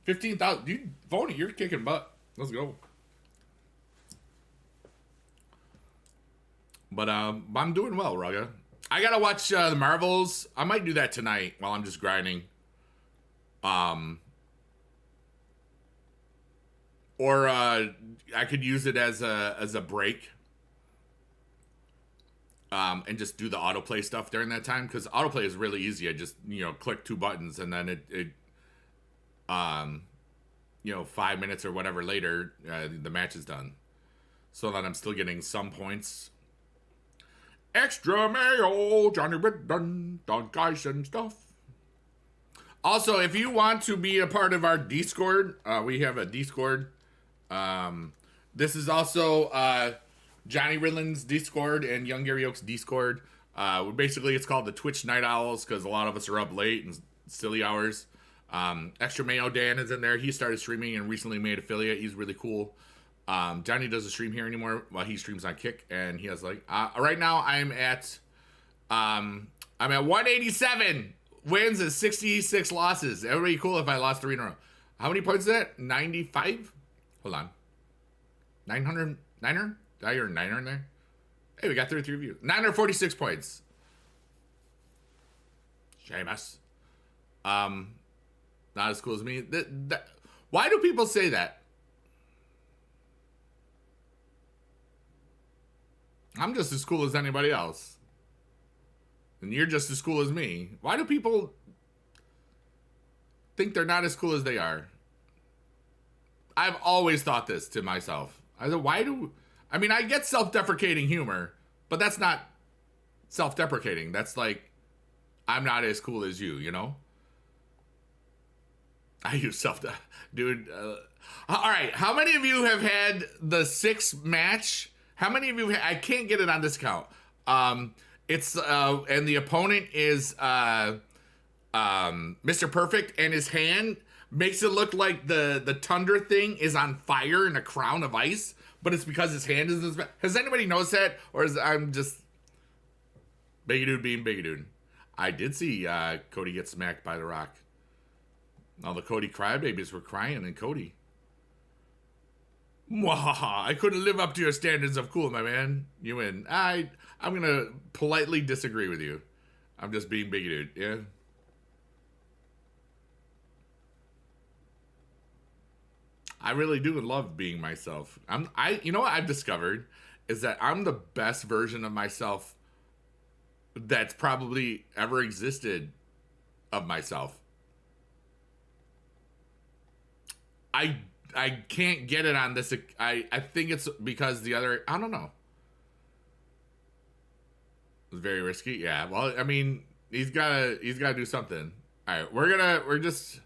15,000. Dude, Phony, you're kicking butt. Let's go. But I'm doing well, Rugga. I gotta watch the Marvels. I might do that tonight while I'm just grinding. Or I could use it as a break. And just do the autoplay stuff during that time, because autoplay is really easy. I just click 2 buttons and then it 5 minutes or whatever later the match is done, so that I'm still getting some points. Extra mayo, Johnny Britton, dog guys and stuff. Also, if you want to be a part of our Discord, we have a Discord. This is also Johnny Ridland's Discord and Young Gary Oak's Discord. Basically, it's called the Twitch Night Owls because a lot of us are up late and silly hours. Extra Mayo Dan is in there. He started streaming and recently made affiliate. He's really cool. Johnny doesn't stream here anymore. Well, he streams on Kick, and he has like right now I'm at 187 wins and 66 losses. Everybody cool if I lost 3 in a row. How many points is that? 95? Hold on. 900? 900? Did I hear 900 in there? Hey, we got 33 views. 946 points. Shameless. Not as cool as me. Why do people say that? I'm just as cool as anybody else. And you're just as cool as me. Why do people think they're not as cool as they are? I've always thought this to myself. I said, I get self-deprecating humor, but that's not self-deprecating. That's like, I'm not as cool as you, you know? I use dude. All right, how many of you have had the 6 match? How many of you, I can't get it on this count. It's, and the opponent is Mr. Perfect, and his hand makes it look like the Tundra thing is on fire in a crown of ice, but it's because his hand is in his back. Has anybody noticed that? Or I'm just Bigedad being Bigedad? I did see Cody get smacked by The Rock. All the Cody crybabies were crying and Cody. Mwahaha, I couldn't live up to your standards of cool, my man. You win. I'm going to politely disagree with you. I'm just being Bigedad, yeah? I really do love being myself. You know what I've discovered is that I'm the best version of myself that's probably ever existed of myself. I can't get it on this. I think it's because the other, I don't know. It's very risky. Yeah. Well, I mean, he's gotta do something. All right. We're just,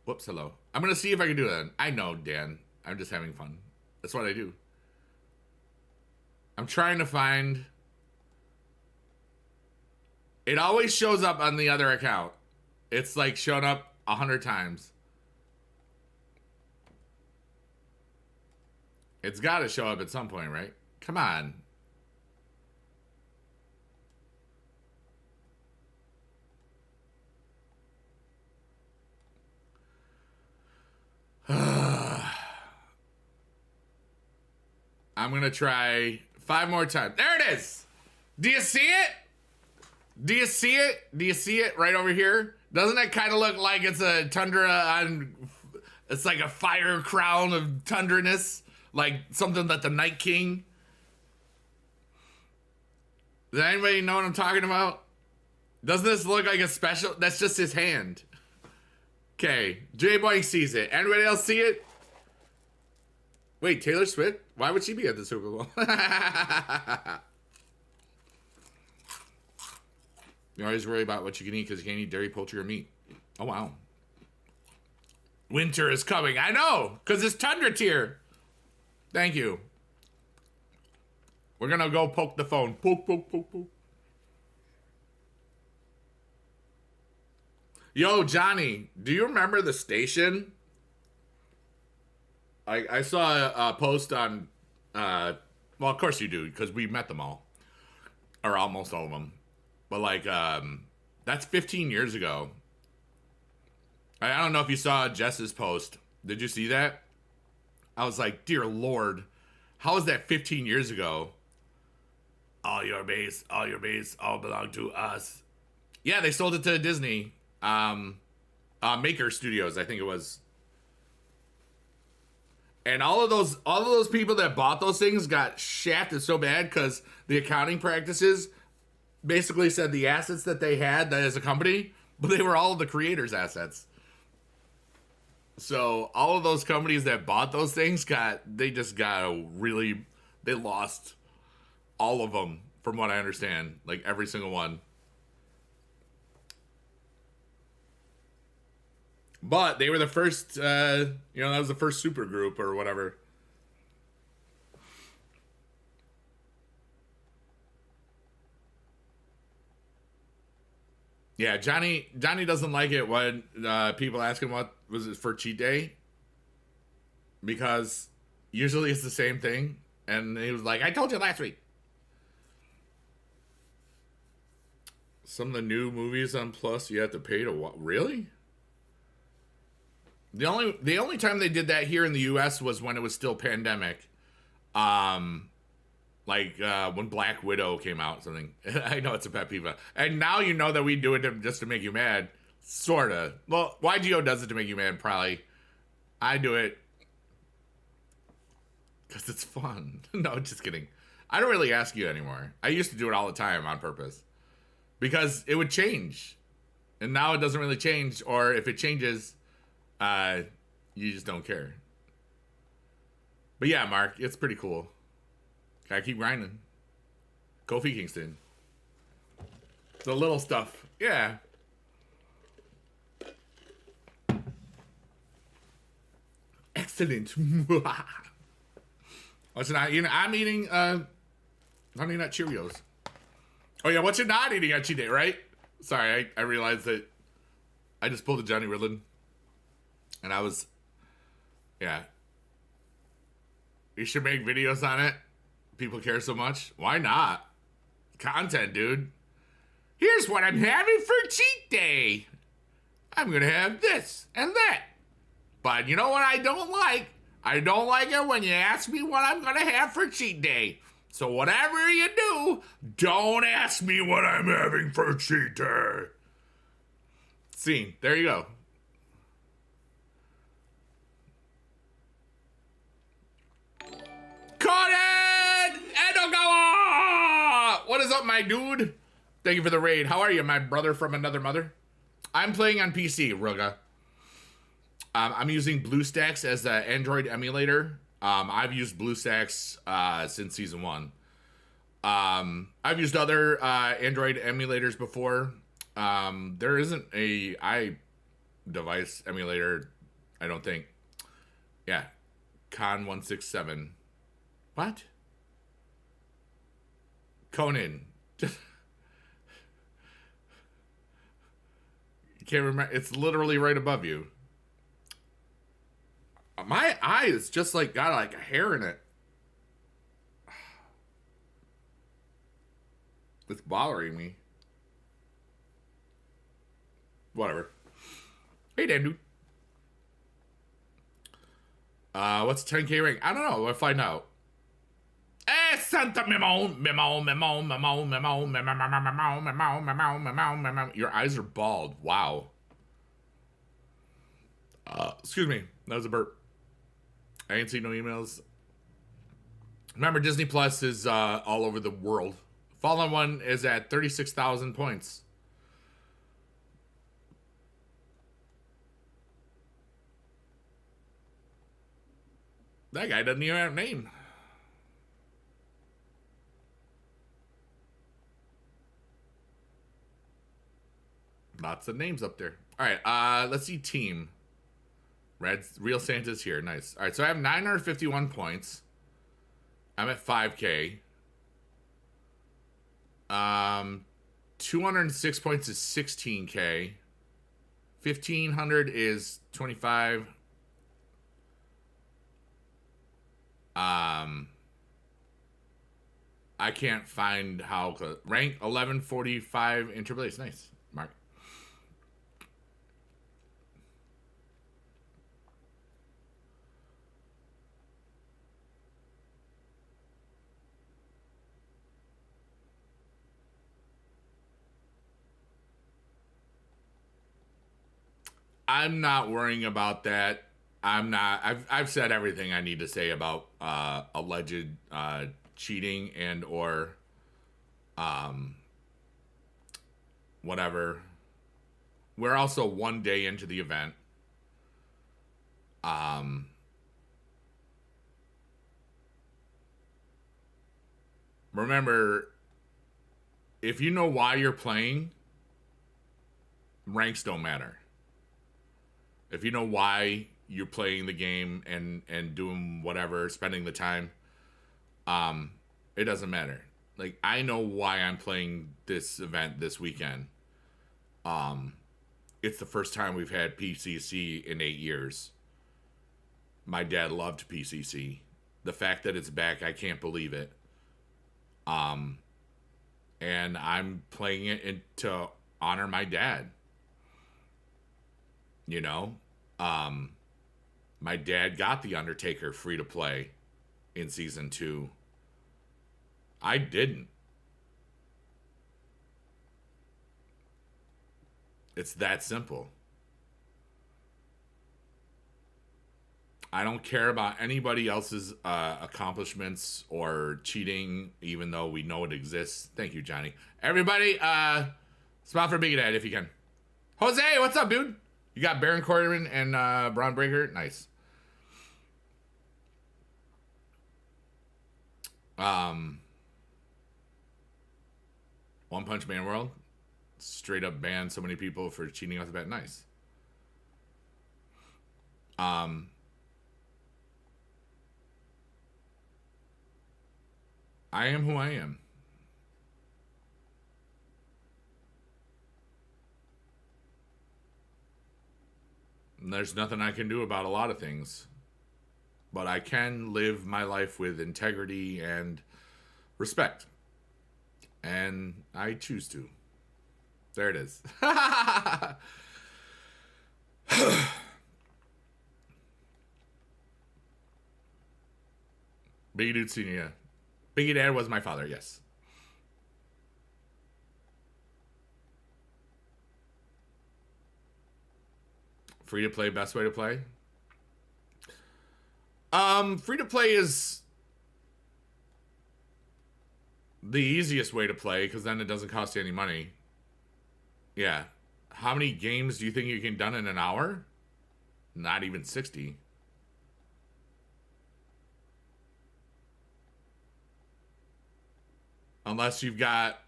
whoops. Hello. I'm going to see if I can do that. I know, Dan. I'm just having fun. That's what I do. I'm trying to find, it always shows up on the other account. It's like shown up 100 times. It's got to show up at some point, right? Come on. I'm going to try 5 more times. There it is. Do you see it? Do you see it? Do you see it right over here? Doesn't it kind of look like it's a tundra on... It's like a fire crown of tundraness? Like something that the Night King... Does anybody know what I'm talking about? Doesn't this look like a special... That's just his hand. Okay. J-Boy sees it. Anybody else see it? Wait, Taylor Swift? Why would she be at the Super Bowl? You always worry about what you can eat because you can't eat dairy, poultry, or meat. Oh, wow. Winter is coming. I know, because it's tundra tier. Thank you. We're going to go poke the phone. Poke, poke, poke, poke. Yo, Johnny, do you remember the station? I saw a post on, well, of course you do, because we met them all. Or almost all of them. But, like, that's 15 years ago. I don't know if you saw Jess's post. Did you see that? I was like, dear Lord, how is that 15 years ago? All your base, all belong to us. Yeah, they sold it to Disney. Maker Studios, I think it was. And all of those people that bought those things got shafted so bad because the accounting practices basically said the assets that they had as a company, but they were all the creators' assets. So all of those companies that bought those things they lost all of them from what I understand. Like every single one. But they were the first, that was the first super group or whatever. Yeah, Johnny doesn't like it when people ask him what was it for cheat day, because usually it's the same thing, and he was like, "I told you last week." Some of the new movies on Plus you have to pay to watch. Really? The only time they did that here in the U.S. was when it was still pandemic. When Black Widow came out, something. I know it's a pet peeve, and now you know that we do it just to make you mad, sorta. Well, YGO does it to make you mad, probably. I do it because it's fun. No, just kidding. I don't really ask you anymore. I used to do it all the time on purpose because it would change, and now it doesn't really change. Or if it changes, you just don't care. But yeah, Mark, it's pretty cool. Gotta keep grinding. Kofi Kingston. The little stuff. Yeah. Excellent. What's not? I'm eating Honey Nut Cheerios. Oh yeah, what you're not eating on cheat day, right? Sorry, I realized that I just pulled a Johnny Riddlin. And I was, yeah. You should make videos on it. People care so much. Why not? Content, dude. Here's what I'm having for cheat day. I'm gonna have this and that. But you know what I don't like? I don't like it when you ask me what I'm gonna have for cheat day. So whatever you do, don't ask me what I'm having for cheat day. Scene. There you go. Conan Edogawa! What is up, my dude? Thank you for the raid. How are you, my brother from another mother? I'm playing on PC, Ruga. I'm using BlueStacks as an Android emulator. I've used BlueStacks since season 1. I've used other Android emulators before. There isn't a iDevice emulator, I don't think. Yeah, Con167. What? Conan. You can't remember. It's literally right above you. My eye is just like got like a hair in it. It's bothering me. Whatever. Hey, Dan, dude. What's 10K rank? I don't know. We'll find out. Santa Memo. Your eyes are bald. Wow. Excuse me. That was a burp. I ain't seen no emails. Remember, Disney Plus is all over the world. Fallen One is at 36,000 points. That guy doesn't even have a name. Lots of names up there. All right, let's see team. Real Santa's here. Nice. All right, so I have 951 points. I'm at 5K. 206 points is 16K. 1,500 is 25. I can't find how. Rank 1145 in Triple A's. Nice, Mark. I'm not worrying about that. I'm not. I've said everything I need to say about alleged cheating and or whatever. We're also one day into the event. Remember, if you know why you're playing, ranks don't matter. If you know why you're playing the game and doing whatever, spending the time, it doesn't matter. Like, I know why I'm playing this event this weekend. It's the first time we've had PCC in 8 years. My dad loved PCC. The fact that it's back, I can't believe it. And I'm playing it to honor my dad. You know, my dad got the Undertaker free to play in season 2. I didn't. It's that simple. I don't care about anybody else's accomplishments or cheating, even though we know it exists. Thank you, Johnny. Everybody, smile for Bigedad if you can. Jose, what's up, dude? You got Baron Corbin and Braun Breaker? Nice. One Punch Man World. Straight up banned so many people for cheating off the bat. Nice. I am who I am. And there's nothing I can do about a lot of things. But I can live my life with integrity and respect. And I choose to. There it is. Big Dude Senior. Bigedad was my father, yes. Free to play, best way to play? Free to play is the easiest way to play because then it doesn't cost you any money. Yeah. How many games do you think you can done in an hour? Not even 60. Unless you've got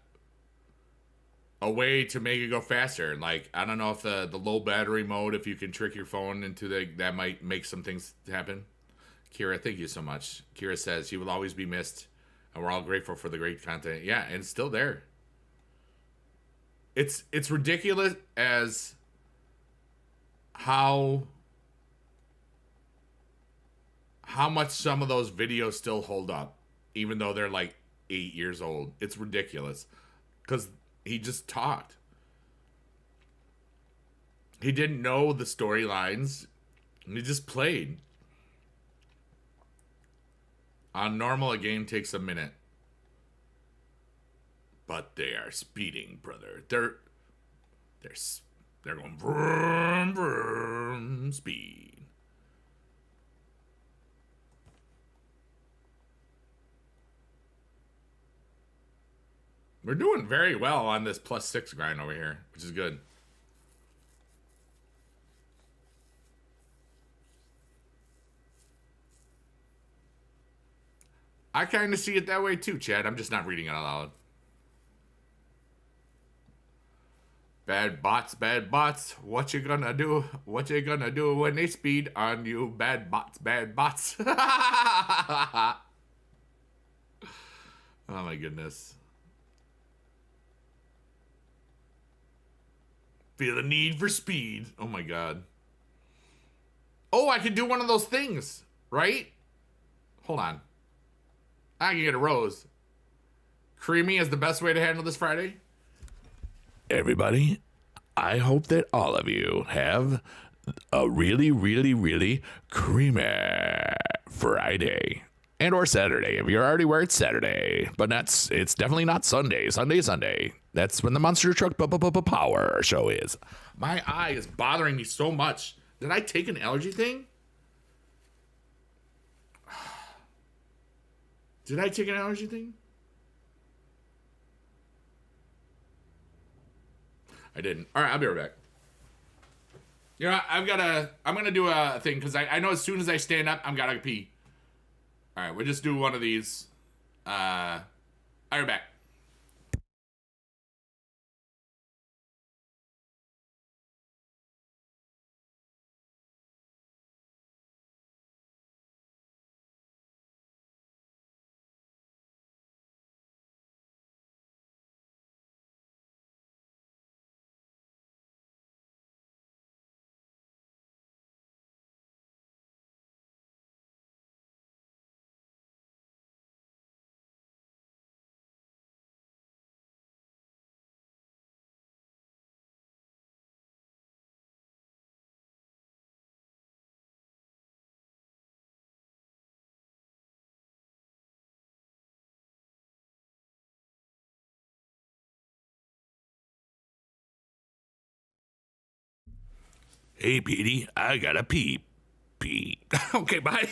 a way to make it go faster. Like, I don't know if the low battery mode, if you can trick your phone into that might make some things happen. Kira, thank you so much. Kira says, he will always be missed, and we're all grateful for the great content. Yeah, and it's still there. It's ridiculous as how much some of those videos still hold up, even though they're like 8 years old. It's ridiculous. Because he just talked. He didn't know the storylines. He just played. On normal, a game takes a minute. But they are speeding, brother. They're going vroom, vroom, speed. We're doing very well on this +6 grind over here, which is good. I kind of see it that way too, Chad. I'm just not reading it out loud. Bad bots, bad bots. What you gonna do? What you gonna do when they speed on you? Bad bots, bad bots. Oh my goodness. Feel the need for speed. Oh my god. Oh, I can do one of those things, right? Hold on. I can get a rose. Creamy is the best way to handle this Friday. Everybody, I hope that all of you have a really, really, really creamy Friday. And or Saturday, if you're already where it's Saturday. But it's definitely not Sunday. Sunday. That's when the Monster Truck Power Show is. My eye is bothering me so much. Did I take an allergy thing? Did I take an allergy thing? I didn't. All right, I'll be right back. You know, I'm gonna do a thing because I know as soon as I stand up, I'm gonna pee. All right, we'll just do one of these. I'll be back. Hey, Petey, I gotta pee. Okay, bye.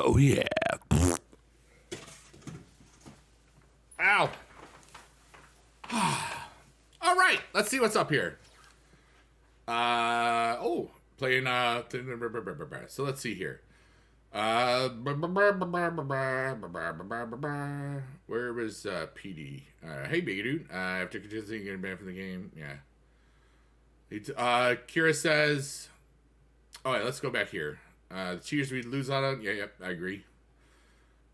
Oh, yeah. Ow. All right, let's see what's up here. Playing, so let's see here. Where was PD? Hey, big dude. After continuing getting banned from the game, yeah. Kira says, "All right, let's go back here. Cheers, we lose out on. Yeah, yep, I agree.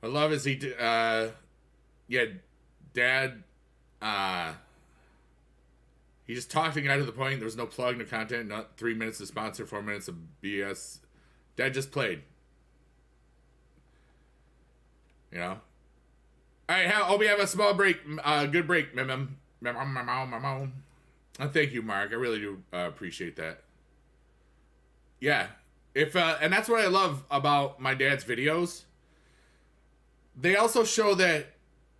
I love is yeah, Dad. He just talked and got to the point. There was no plug, no content, not 3 minutes of sponsor, 4 minutes of BS. Dad just played. You know. All right, hope you have a small break, good break, mom. Thank you, Mark. I really do appreciate that. Yeah, if and that's what I love about my dad's videos. They also show that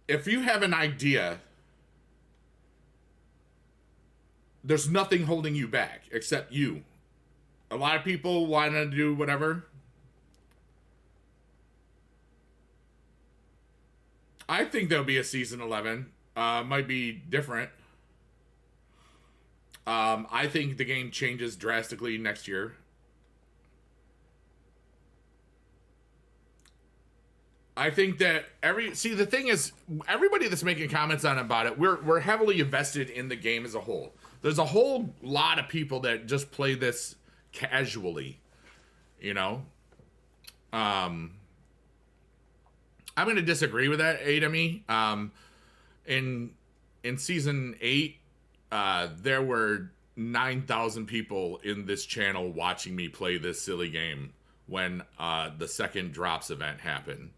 if you have an idea, there's nothing holding you back except you. A lot of people want to do whatever. I think there'll be a season 11. Might be different. I think the game changes drastically next year. I think that the thing is, everybody that's making comments on about it, we're heavily invested in the game as a whole. There's a whole lot of people that just play this casually, you know. I'm going to disagree with that, Adami. In season 8, there were 9,000 people in this channel watching me play this silly game when the second drops event happened.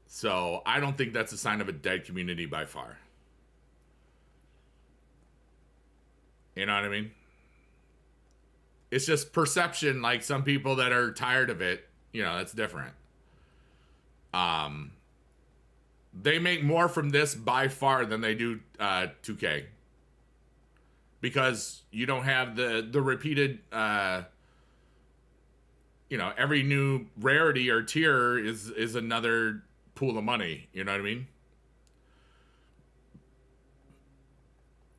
So I don't think that's a sign of a dead community by far. You know what I mean? It's just perception. Like some people that are tired of it, you know, that's different. They make more from this by far than they do 2K, because you don't have the repeated you know, every new rarity or tier is another pool of money. You know what I mean?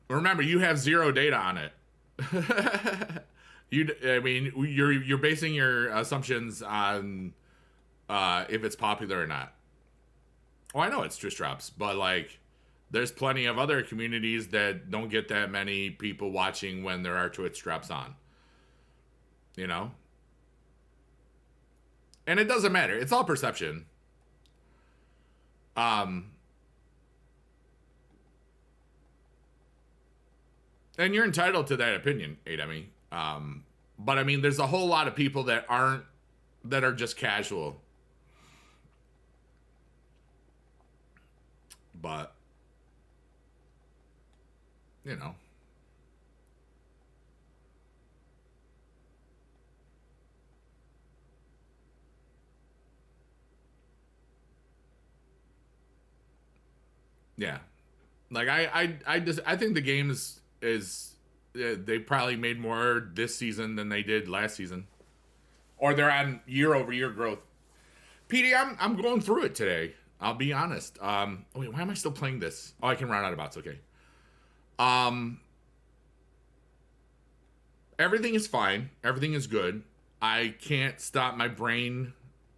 Remember, you have zero data on it. I mean, you're basing your assumptions on if it's popular or not. Well, I know it's Twitch drops, but like, there's plenty of other communities that don't get that many people watching when there are Twitch drops on. You know? And it doesn't matter. It's all perception. And you're entitled to that opinion, Ademi. But I mean, there's a whole lot of people that are just casual. But, you know. Yeah. Like, I think the game is they probably made more this season than they did last season. Or they're on year-over-year growth. PD, I'm going through it today. I'll be honest. Wait, why am I still playing this? Oh, I can run out of bots. Okay. Everything is fine. Everything is good. I can't stop my brain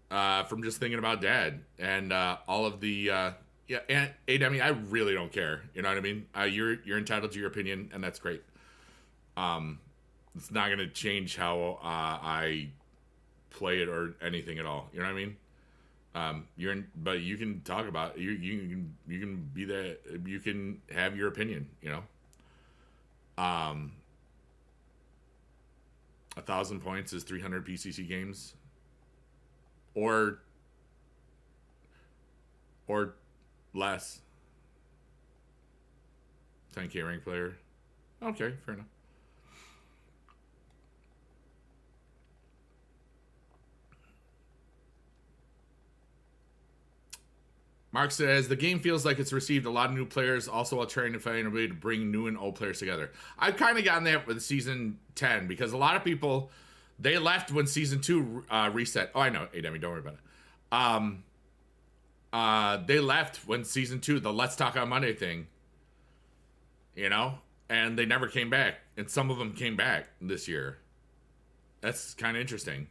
from just thinking about Dad and all of the yeah. And I really don't care. You know what I mean? You're entitled to your opinion, and that's great. It's not gonna change how I play it or anything at all. You know what I mean? But you can talk about you can be that, you can have your opinion, you know. 1,000 points is 300 PCC games, or less. 10K rank player. Okay, fair enough. Mark says, the game feels like it's received a lot of new players, also while trying to find a way to bring new and old players together. I've kind of gotten that with Season 10, because a lot of people, they left when Season 2 reset. Oh, I know, Ademi, don't worry about it. They left when Season 2, the Let's Talk on Monday thing, you know? And they never came back. And some of them came back this year. That's kind of interesting.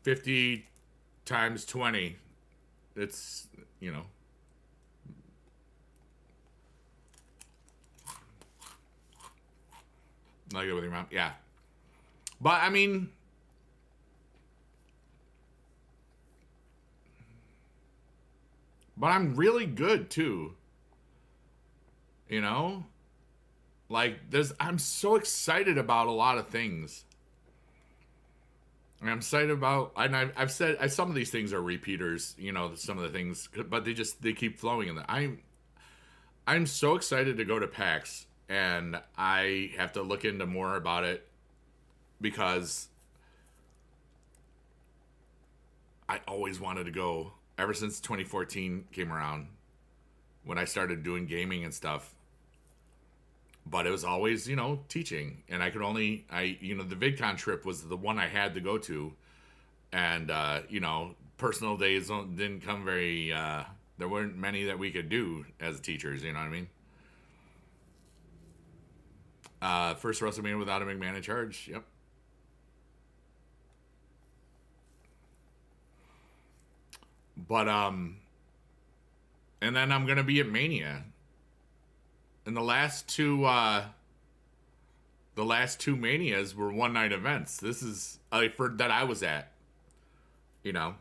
50 times 20. It's, you know. Like it with your mom. Yeah. But, I mean, but I'm really good, too. You know? Like, I'm so excited about a lot of things. I'm excited about, and I've said some of these things are repeaters, you know, some of the things, but they keep flowing in that. I'm so excited to go to PAX, and I have to look into more about it because I always wanted to go ever since 2014 came around when I started doing gaming and stuff. But it was always, you know, teaching. And the VidCon trip was the one I had to go to. And, you know, personal days didn't come very, there weren't many that we could do as teachers, you know what I mean? First WrestleMania without a McMahon in charge, yep. But, and then I'm going to be at Mania. And the last two Manias were one-night events. This is that I was at. You know.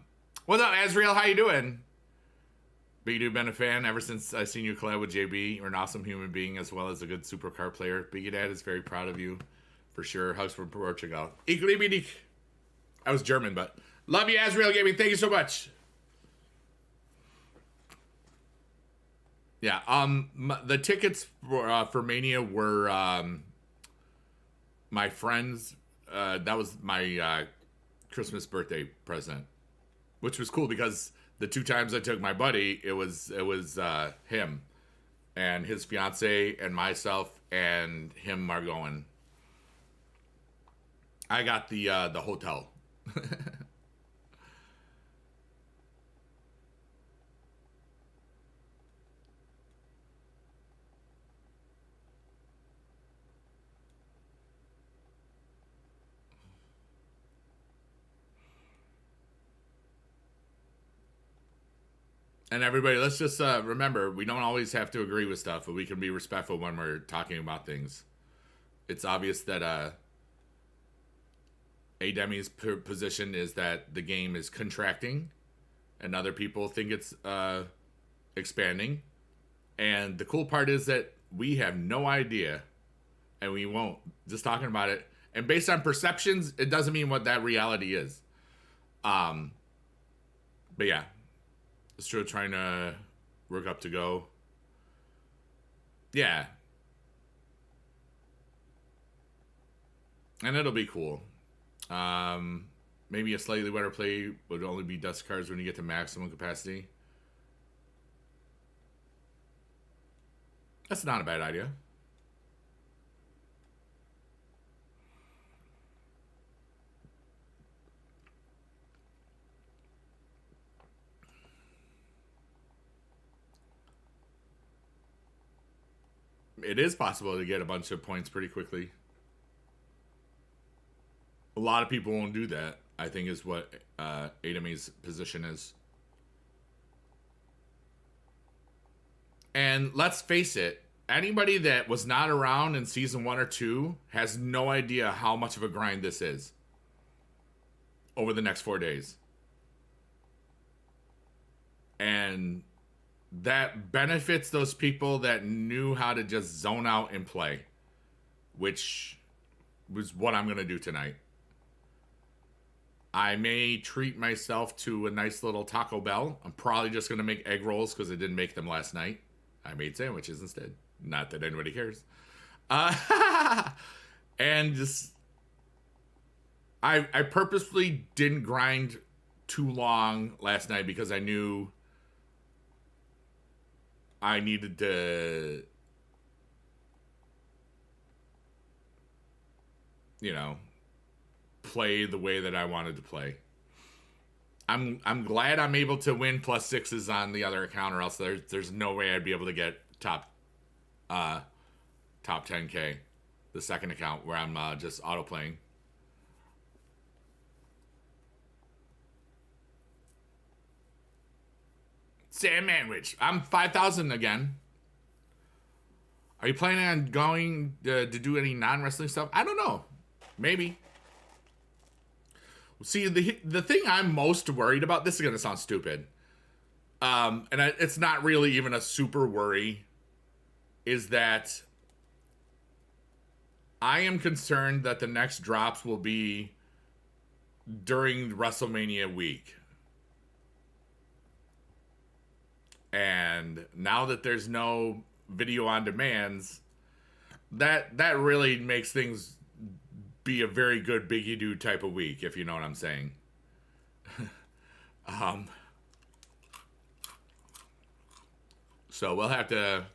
What's up, Azriel? How you doing? Bigedad, been a fan ever since I seen you collab with JB. You're an awesome human being as well as a good supercar player. Bigedad is very proud of you. For sure. Hugs from Portugal. I was German, but love you, Azriel Gaming. Thank you so much. Yeah, the tickets for Mania were my friend's. That was my Christmas birthday present, which was cool because the two times I took my buddy, it was him and his fiance and myself and him are going. I got the hotel. And everybody, let's just remember, we don't always have to agree with stuff, but we can be respectful when we're talking about things. It's obvious that Ademi's position is that the game is contracting, and other people think it's expanding. And the cool part is that we have no idea, and we won't. Just talking about it, and based on perceptions, it doesn't mean what that reality is. But yeah, still trying to work up to go. Yeah, and it'll be cool. Maybe a slightly better play would only be dust cards when you get to maximum capacity. That's not a bad idea. It is possible to get a bunch of points pretty quickly. A lot of people won't do that, I think, is what Ademi's position is. And let's face it, anybody that was not around in season 1 or 2 has no idea how much of a grind this is over the next 4 days. And that benefits those people that knew how to just zone out and play, which was what I'm going to do tonight. I may treat myself to a nice little Taco Bell. I'm probably just going to make egg rolls because I didn't make them last night. I made sandwiches instead. Not that anybody cares. And just, I purposefully didn't grind too long last night because I knew I needed to, play the way that I wanted to play. I'm glad I'm able to win +6s on the other account, or else there's no way I'd be able to get top 10K, the second account where I'm just auto playing. Sam Manwich, I'm 5,000 again. Are you planning on going to do any non-wrestling stuff? I don't know. Maybe. See, the thing I'm most worried about, this is going to sound stupid, it's not really even a super worry, is that I am concerned that the next drops will be during WrestleMania week. And now that there's no video on demands, that really makes things be a very good Biggie Dude type of week, if you know what I'm saying. So we'll have to,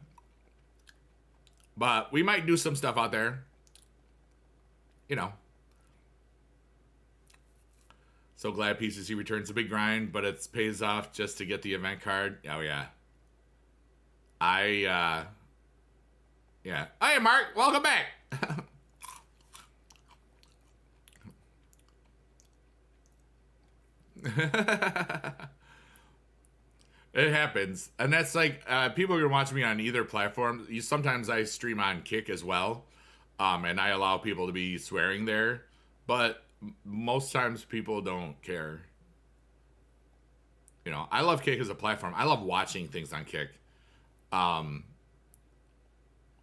but we might do some stuff out there, So glad PCC returns a big grind, but it pays off just to get the event card. Oh yeah. Yeah. Hey Mark, welcome back. It happens, and that's like people are gonna watch me on either platform. Sometimes I stream on Kick as well, and I allow people to be swearing there, but most times people don't care. I love Kick as a platform. I love watching things on Kick.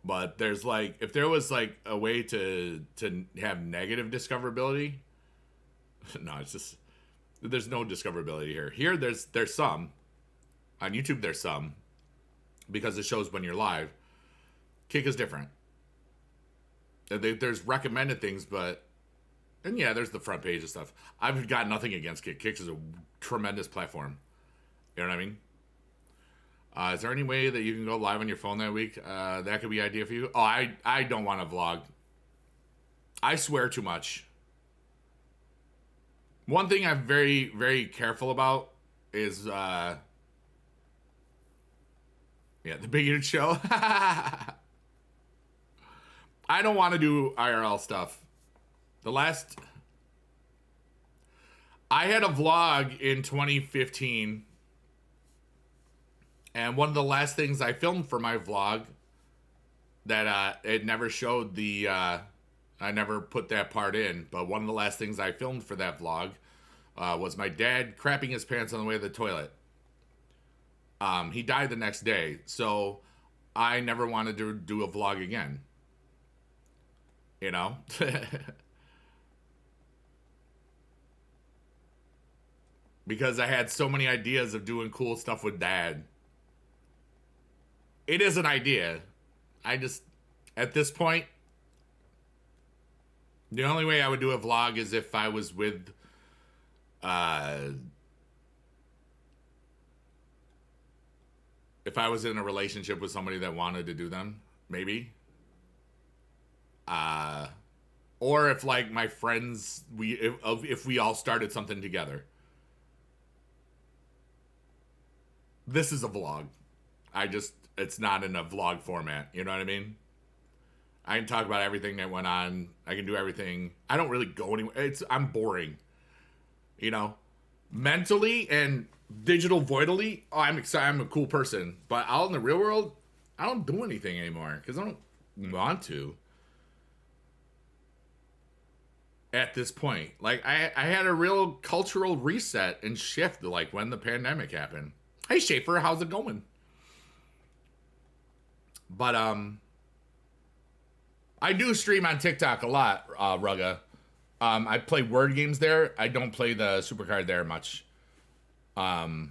But there's if there was a way to have negative discoverability, no, it's just there's no discoverability here. Here there's some. On YouTube there's some, because it shows when you're live. Kick is different. There's recommended things, and yeah, there's the front page and stuff. I've got nothing against Kick. Kick is a tremendous platform. You know what I mean? Is there any way that you can go live on your phone that week? That could be an idea for you. Oh, I don't want to vlog. I swear too much. One thing I'm very, very careful about is, the Bigedad show. I don't want to do IRL stuff. I had a vlog in 2015 And one of the last things I filmed for my vlog that it never showed the I never put that part in, but one of the last things I filmed for that vlog was my dad crapping his pants on the way to the toilet. He died the next day, so I never wanted to do a vlog again. You know? Because I had so many ideas of doing cool stuff with dad. It is an idea. I just, at this point, the only way I would do a vlog is if I was with, if I was in a relationship with somebody that wanted to do them, maybe. Or if like my friends, if we all started something together. This is a vlog. It's not in a vlog format. You know what I mean? I can talk about everything that went on. I can do everything. I don't really go anywhere. I'm boring. You know? Mentally and digital voidally, I'm excited. I'm a cool person. But out in the real world, I don't do anything anymore. Because I don't want to. At this point. Like, I had a real cultural reset and shift, like, when the pandemic happened. Hey, Schaefer, how's it going? But, I do stream on TikTok a lot, Rugga. I play word games there. I don't play the Supercard there much. But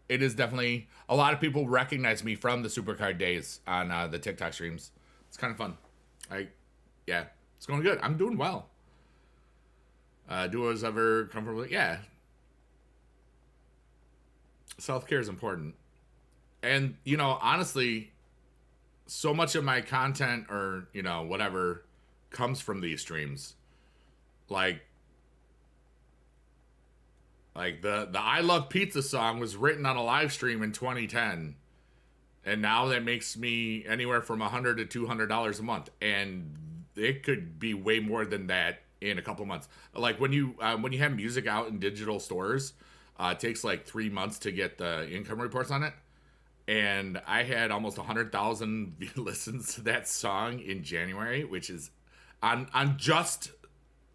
it is definitely... A lot of people recognize me from the Supercard days on the TikTok streams. It's kind of fun. Yeah, it's going good. I'm doing well. Duos ever comfortable? Yeah. Self-care is important. And, you know, honestly, so much of my content or, you know, whatever comes from these streams. Like the I Love Pizza song was written on a live stream in 2010. And now that makes me anywhere from $100 to $200 a month. And it could be way more than that in a couple months. Like when you have music out in digital stores, it takes like 3 months to get the income reports on it. And I had almost 100,000 listens to that song in January, which is on just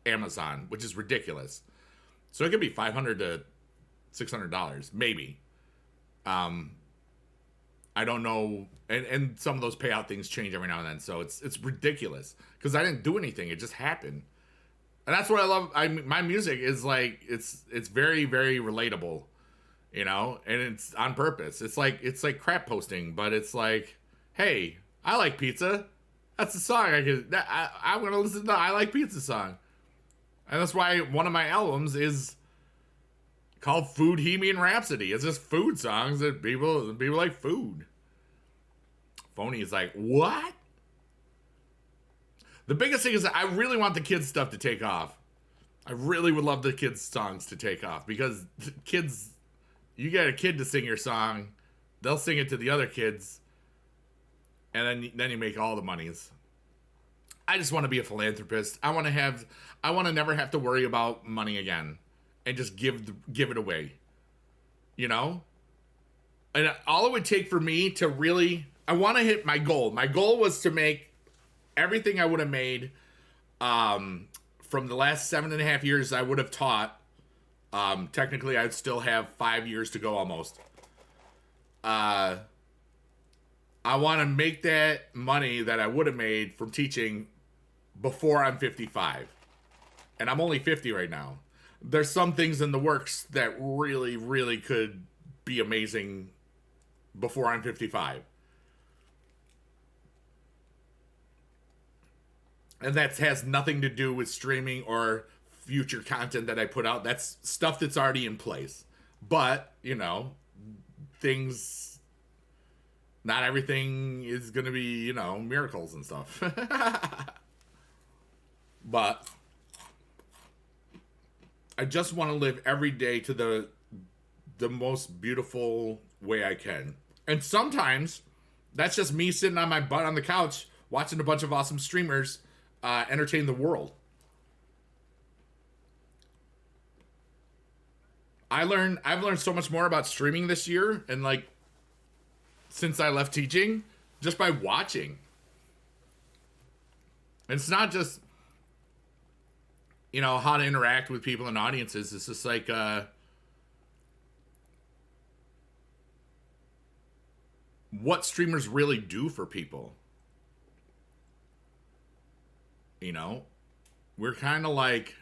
Amazon, which is ridiculous. So it could be $500 to $600, maybe. I don't know, and some of those payout things change every now and then, so it's ridiculous because I didn't do anything; it just happened, and that's what I love. My music is like it's very very relatable, you know, and it's on purpose. It's like crap posting, but it's like, hey, I like pizza. That's the song I'm gonna listen to the I Like Pizza song, and that's why one of my albums is called Food Bohemian Rhapsody. It's just food songs that people like food. Phony is like, what? The biggest thing is that I really want the kids' stuff to take off. I really would love the kids' songs to take off because kids, you get a kid to sing your song, they'll sing it to the other kids, and then you make all the monies. I just want to be a philanthropist. I want to never have to worry about money again. And just give it away, you know? And all it would take for me to really... I want to hit my goal. My goal was to make everything I would have made from the last 7.5 years I would have taught. Technically, I'd still have 5 years to go almost. I want to make that money that I would have made from teaching before I'm 55. And I'm only 50 right now. There's some things in the works that really, really could be amazing before I'm 55. And that has nothing to do with streaming or future content that I put out. That's stuff that's already in place. But, you know, things... Not everything is going to be, you know, miracles and stuff. But... I just want to live every day to the most beautiful way I can. And sometimes that's just me sitting on my butt on the couch watching a bunch of awesome streamers entertain the world. I've learned so much more about streaming this year, and like since I left teaching, just by watching. And it's not just, how to interact with people and audiences. It's just like what streamers really do for people. We're kind of like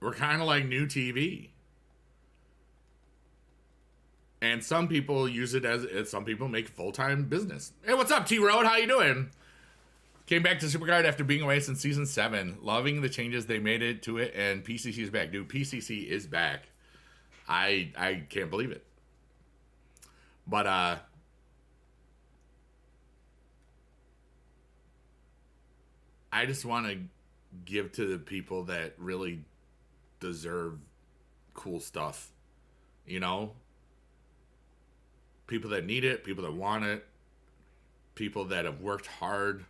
new TV. And some people use it as some people make full-time business. Hey, what's up, T-Road? How you doing? Came back to Supercard after being away since season 7. Loving the changes they made it to it, and PCC is back. Dude, PCC is back. I can't believe it. But I just want to give to the people that really deserve cool stuff. People that need it, people that want it, people that have worked hard,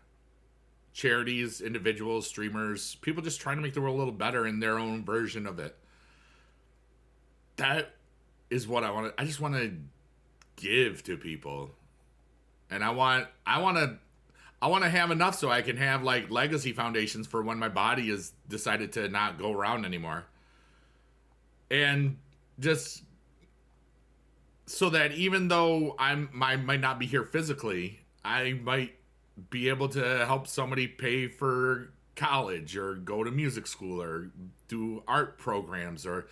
charities, individuals, streamers, people just trying to make the world a little better in their own version of it. That is what I want to, I just want to give to people. And I want to have enough so I can have like legacy foundations for when my body is decided to not go around anymore. And just so that even though I might not be here physically, I might be able to help somebody pay for college or go to music school or do art programs or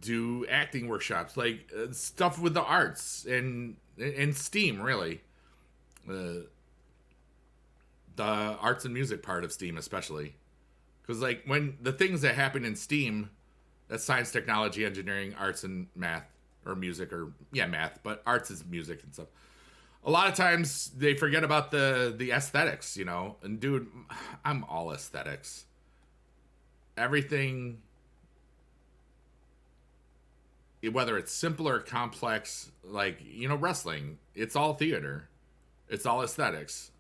do acting workshops, like stuff with the arts and STEAM, really. The arts and music part of STEAM especially. Because like when the things that happen in STEAM, that's science, technology, engineering, arts, and math. Or music, or math, but arts is music and stuff. A lot of times they forget about the aesthetics, And dude, I'm all aesthetics. Everything, whether it's simple or complex, like wrestling, it's all theater. It's all aesthetics.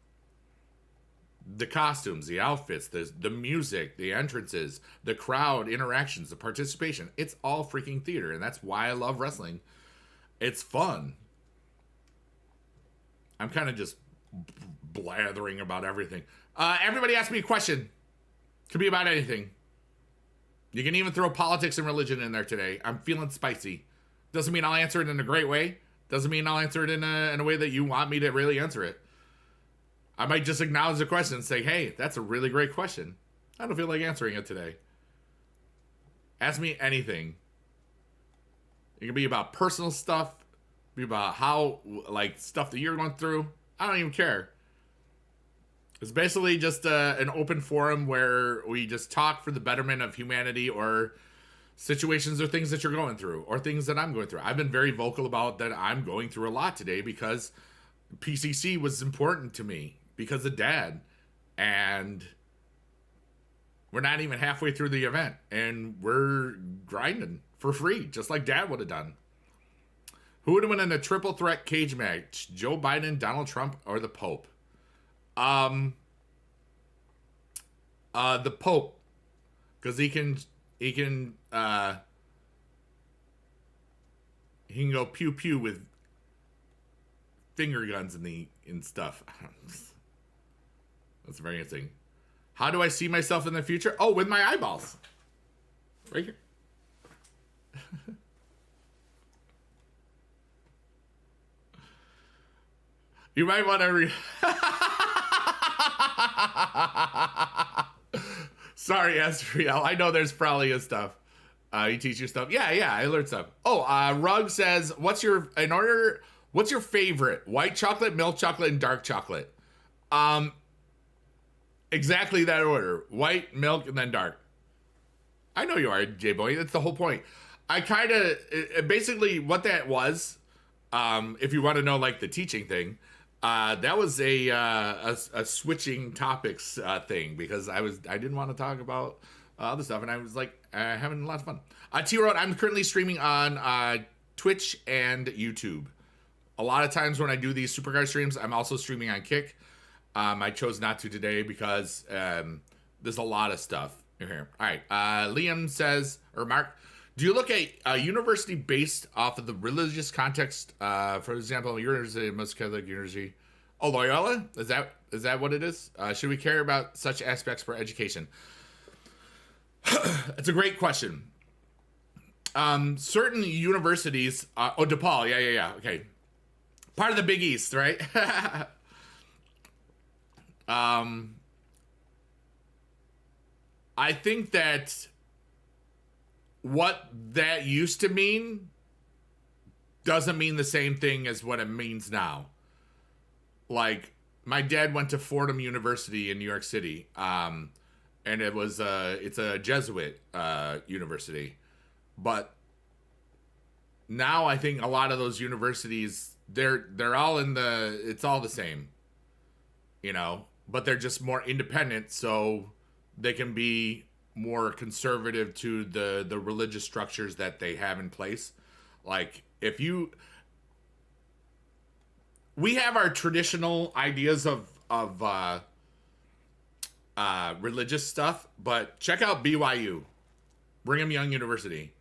The costumes, the outfits, the music, the entrances, the crowd interactions, the participation. It's all freaking theater, and that's why I love wrestling. It's fun. I'm kind of just blathering about everything. Everybody ask me a question. Could be about anything. You can even throw politics and religion in there today. I'm feeling spicy. Doesn't mean I'll answer it in a great way. Doesn't mean I'll answer it in a way that you want me to really answer it. I might just acknowledge the question and say, hey, that's a really great question. I don't feel like answering it today. Ask me anything. It can be about personal stuff, be about how, like, stuff that you're going through. I don't even care. It's basically just an open forum where we just talk for the betterment of humanity or situations or things that you're going through or things that I'm going through. I've been very vocal about that I'm going through a lot today because PCC was important to me. Because of Dad, and we're not even halfway through the event, and we're grinding for free, just like Dad would have done. Who would have won in a triple threat cage match? Joe Biden, Donald Trump, or the Pope? The Pope, because he can go pew pew with finger guns and stuff. That's very interesting. How do I see myself in the future? Oh, with my eyeballs. Right here. You might want to Sorry, Asriel. I know there's probably a stuff. You teach your stuff. Yeah, I learned stuff. Oh, Rug says, what's your favorite? White chocolate, milk chocolate, and dark chocolate? Exactly that order. White, milk, and then dark. I know you are, J-Boy. That's the whole point. I kind of, basically what that was, if you want to know like the teaching thing, that was a switching topics thing because I didn't want to talk about other stuff and I was like having a lot of fun. T-Road, I'm currently streaming on Twitch and YouTube. A lot of times when I do these Supercar streams, I'm also streaming on Kick. I chose not to today because there's a lot of stuff in here. All right. Liam says, or Mark, Do you look at a university based off of the religious context? For example, University, most Catholic University. Oh, Loyola? Is that what it is? Should we care about such aspects for education? It's a great question. Certain universities. Oh, DePaul. Yeah. Okay, part of the Big East, right? um, I think that what that used to mean doesn't mean the same thing as what it means now. Like, my dad went to Fordham University in New York City, and it's a Jesuit university, but now I think a lot of those universities they're all it's all the same, but they're just more independent, so they can be more conservative to the religious structures that they have in place. Like, we have our traditional ideas of religious stuff, but check out BYU, Brigham Young University.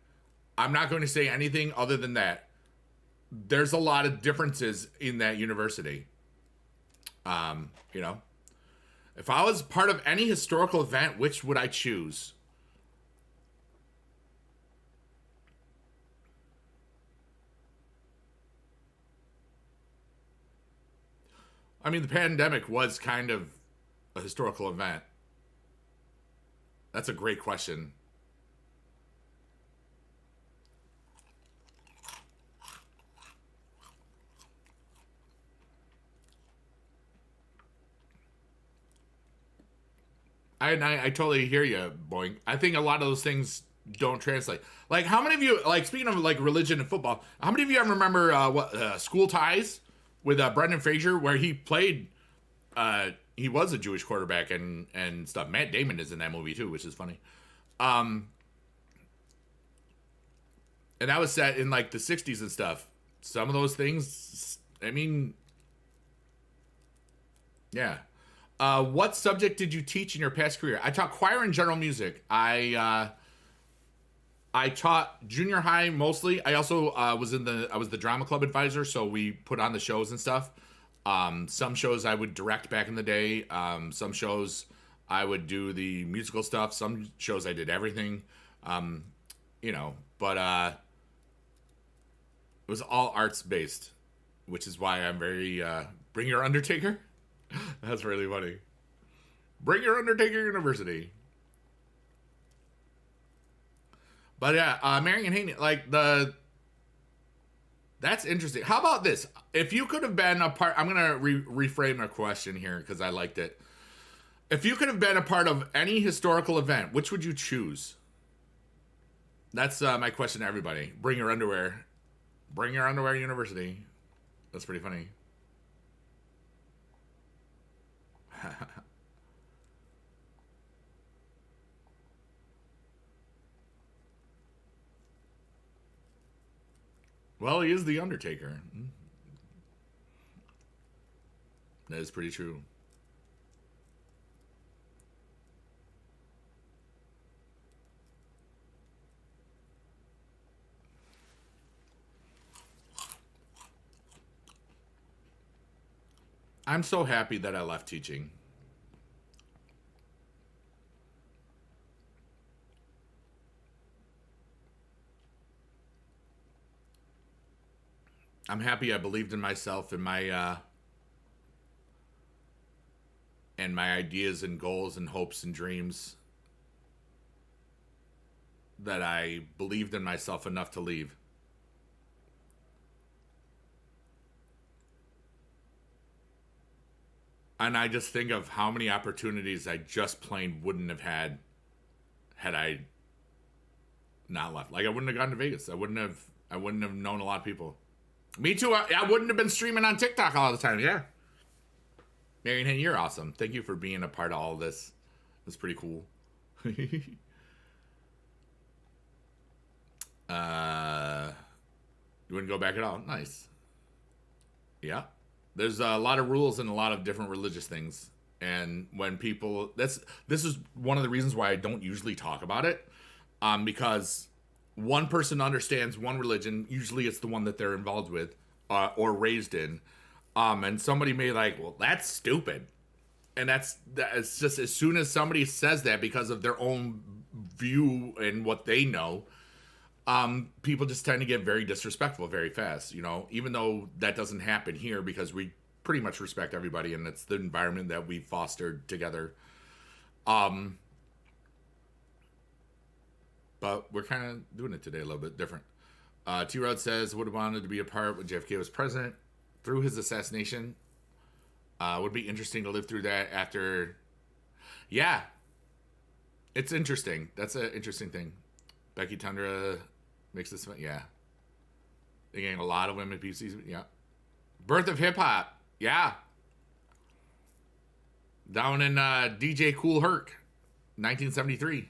I'm not going to say anything other than that. There's a lot of differences in that university. If I was part of any historical event, which would I choose? I mean, the pandemic was kind of a historical event. That's a great question. I totally hear you, Boing. I think a lot of those things don't translate. Like, how many of you, like, speaking of like religion and football, how many of you ever remember School Ties with Brendan Fraser, where he played, he was a Jewish quarterback and stuff. Matt Damon is in that movie too, which is funny. Um, and that was set in like the '60s and stuff. Some of those things, I mean, yeah. What subject did you teach in your past career? I taught choir and general music. I taught junior high mostly. I also I was the drama club advisor, so we put on the shows and stuff. Some shows I would direct back in the day. Some shows I would do the musical stuff. Some shows I did everything. But it was all arts based, which is why I'm very Bring Your Undertaker. That's really funny. Bring Your Undertaker University. But yeah, Marion Haney, that's interesting. How about this? If you could have been a part, I'm gonna reframe a question here because I liked it. If you could have been a part of any historical event, which would you choose? That's my question to everybody. Bring your underwear. Bring Your Underwear University. That's pretty funny. Well, he is the Undertaker. That is pretty true. I'm so happy that I left teaching. I'm happy I believed in myself and my ideas and goals and hopes and dreams, that I believed in myself enough to leave. And I just think of how many opportunities I just plain wouldn't have had I not left. Like, I wouldn't have gone to Vegas. I wouldn't have known a lot of people. Me too. I wouldn't have been streaming on TikTok all the time. Yeah. Marion Henry, you're awesome. Thank you for being a part of all of this. It's pretty cool. You wouldn't go back at all. Nice. Yeah. There's a lot of rules in a lot of different religious things. And when this is one of the reasons why I don't usually talk about it. Because one person understands one religion. Usually, it's the one that they're involved with or raised in. And somebody may like, well, that's stupid. And that's just as soon as somebody says that because of their own view and what they know, people just tend to get very disrespectful very fast, you know, even though that doesn't happen here because we pretty much respect everybody and it's the environment that we fostered together. But we're kind of doing it today a little bit different. T-Rod says, would have wanted to be a part when JFK was president through his assassination. Would be interesting to live through that after. Yeah. It's interesting. That's an interesting thing. Becky Tundra makes this. Yeah. They're getting a lot of women PCs. Yeah. Birth of Hip Hop. Yeah. Down in DJ Kool Herc, 1973.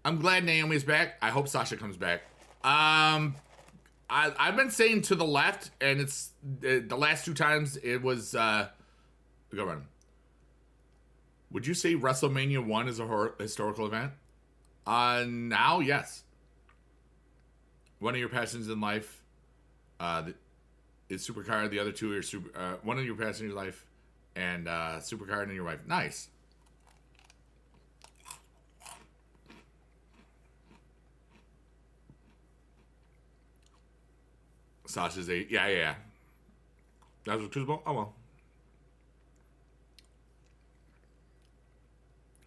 I'm glad Naomi's back. I hope Sasha comes back. I've been saying to the left, and it's the last two times it was. Go on. Would you say WrestleMania 1 is a historical event? Now, yes. One of your passions in life is Supercard. The other two are one of your passions in your life and Supercard and your wife. Nice. Sasha's 8. Yeah. That's what Tuesday. Oh well.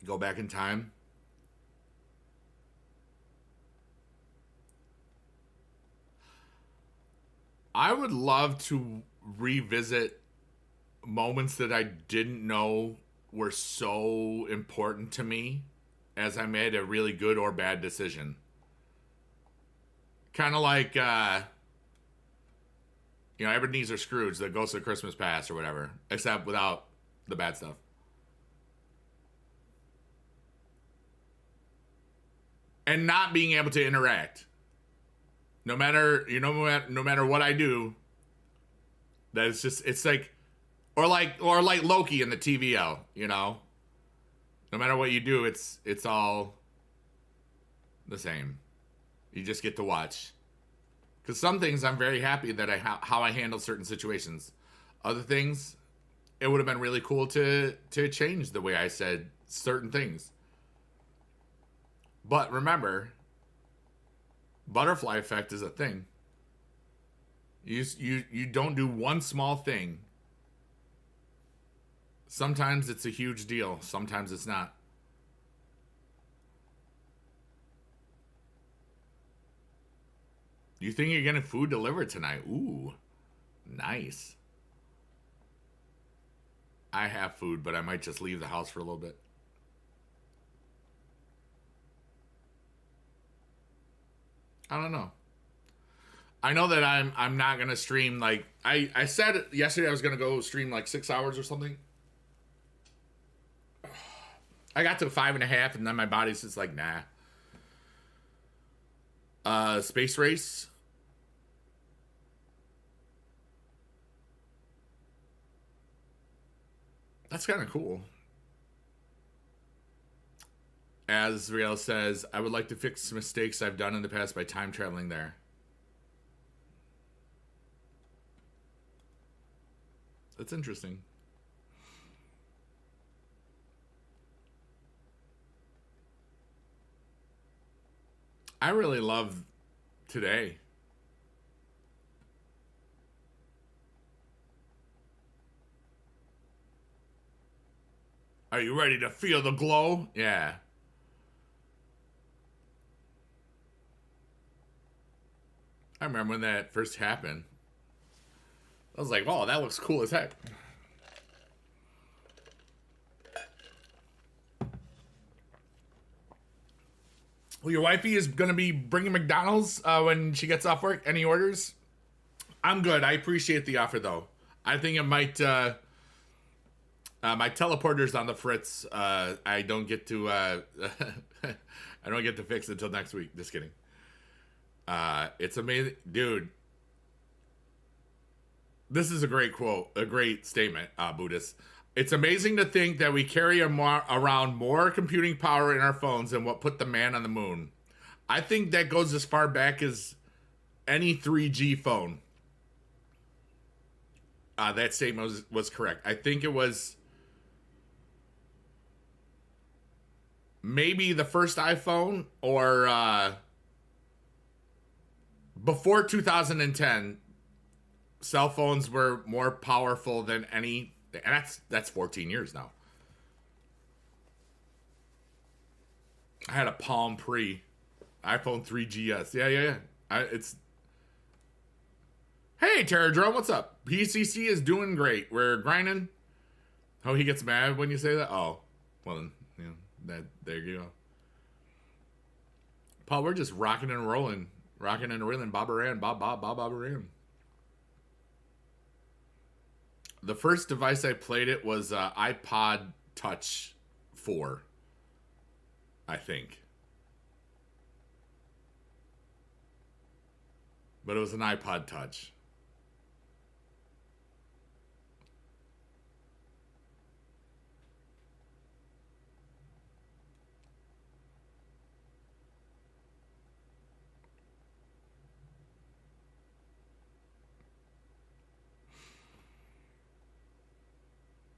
Go back in time. I would love to revisit moments that I didn't know were so important to me as I made a really good or bad decision. Kind of like Ebenezer Scrooge, the Ghost of Christmas Past or whatever, except without the bad stuff. And not being able to interact. No matter what I do, that it's like, or like Loki in the TVO, you know? No matter what you do, it's all the same. You just get to watch. Because some things I'm very happy that how I handle certain situations. Other things, it would have been really cool to change the way I said certain things. But remember, butterfly effect is a thing. You don't do one small thing. Sometimes it's a huge deal. Sometimes it's not. You think you're getting food delivered tonight? Ooh, nice. I have food, but I might just leave the house for a little bit. I don't know. I know that I'm not gonna stream like I said yesterday I was gonna go stream like 6 hours or something. I got to 5.5 and then my body's just like nah. Space Race. That's kind of cool. As Riel says, I would like to fix mistakes I've done in the past by time traveling there. That's interesting. I really love today. Are you ready to feel the glow? Yeah. I remember when that first happened. I was like, "Oh, that looks cool as heck." Well, your wifey is going to be bringing McDonald's when she gets off work. Any orders? I'm good. I appreciate the offer, though. I think it might... my teleporter's on the fritz. I don't get to... I don't get to fix it until next week. Just kidding. It's amazing. Dude. This is a great quote. A great statement, Buddhist. It's amazing to think that we carry around more computing power in our phones than what put the man on the moon. I think that goes as far back as any 3G phone. That statement was correct. I think it was maybe the first iPhone or before 2010. Cell phones were more powerful than any, and that's 14 years now. I had a Palm Pre, iPhone 3GS. Yeah. It's hey, Terradrome, what's up? PCC is doing great. We're grinding. Oh, he gets mad when you say that? Oh, well, then, there you go. Paul, we're just rocking and rolling. Rocking and rolling. Bob Ran. The first device I played it was iPod Touch 4, I think. But it was an iPod Touch.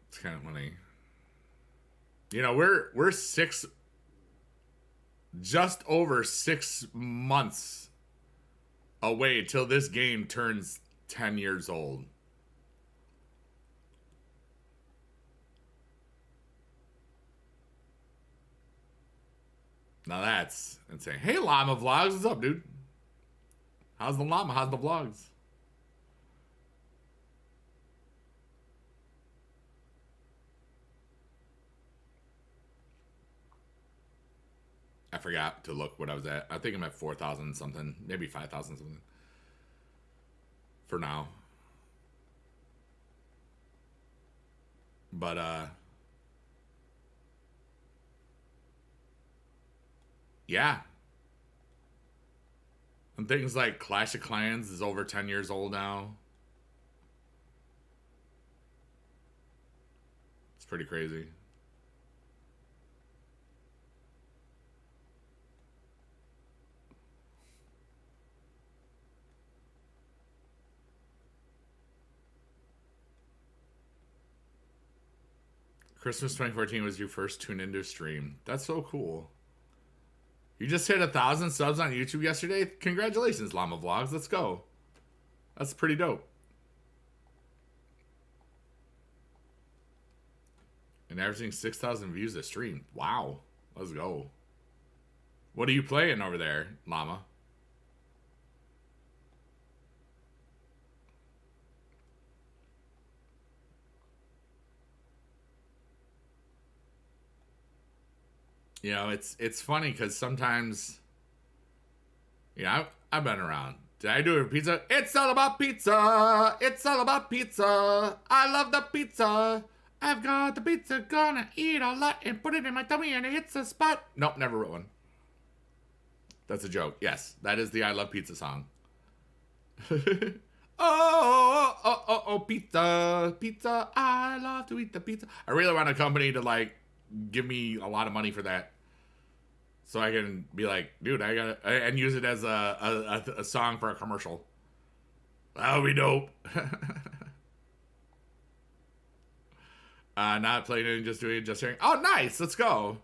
It's kind of funny. We're just over 6 months away till this game turns 10 years old. Now that's insane. Hey, Llama Vlogs, what's up, dude? How's the llama? How's the vlogs? I forgot to look what I was at. I think I'm at 4,000 something, maybe 5,000 something. For now. But yeah. And things like Clash of Clans is over 10 years old now. It's pretty crazy. Christmas 2014 was your first tune into stream. That's so cool. You just hit 1,000 subs on YouTube yesterday? Congratulations, Llama Vlogs. Let's go. That's pretty dope. And averaging 6,000 views a stream. Wow. Let's go. What are you playing over there, Llama? It's funny because sometimes, I've been around. Did I do it for pizza? It's all about pizza. It's all about pizza. I love the pizza. I've got the pizza, gonna eat a lot and put it in my tummy and it hits a spot. Nope, never wrote one. That's a joke. Yes, that is the I Love Pizza song. Oh, pizza, pizza. I love to eat the pizza. I really want a company to give me a lot of money for that, so I can be like, dude, I got and use it as a song for a commercial. That would be dope. Not playing it and just doing it, just hearing. Oh, nice. Let's go.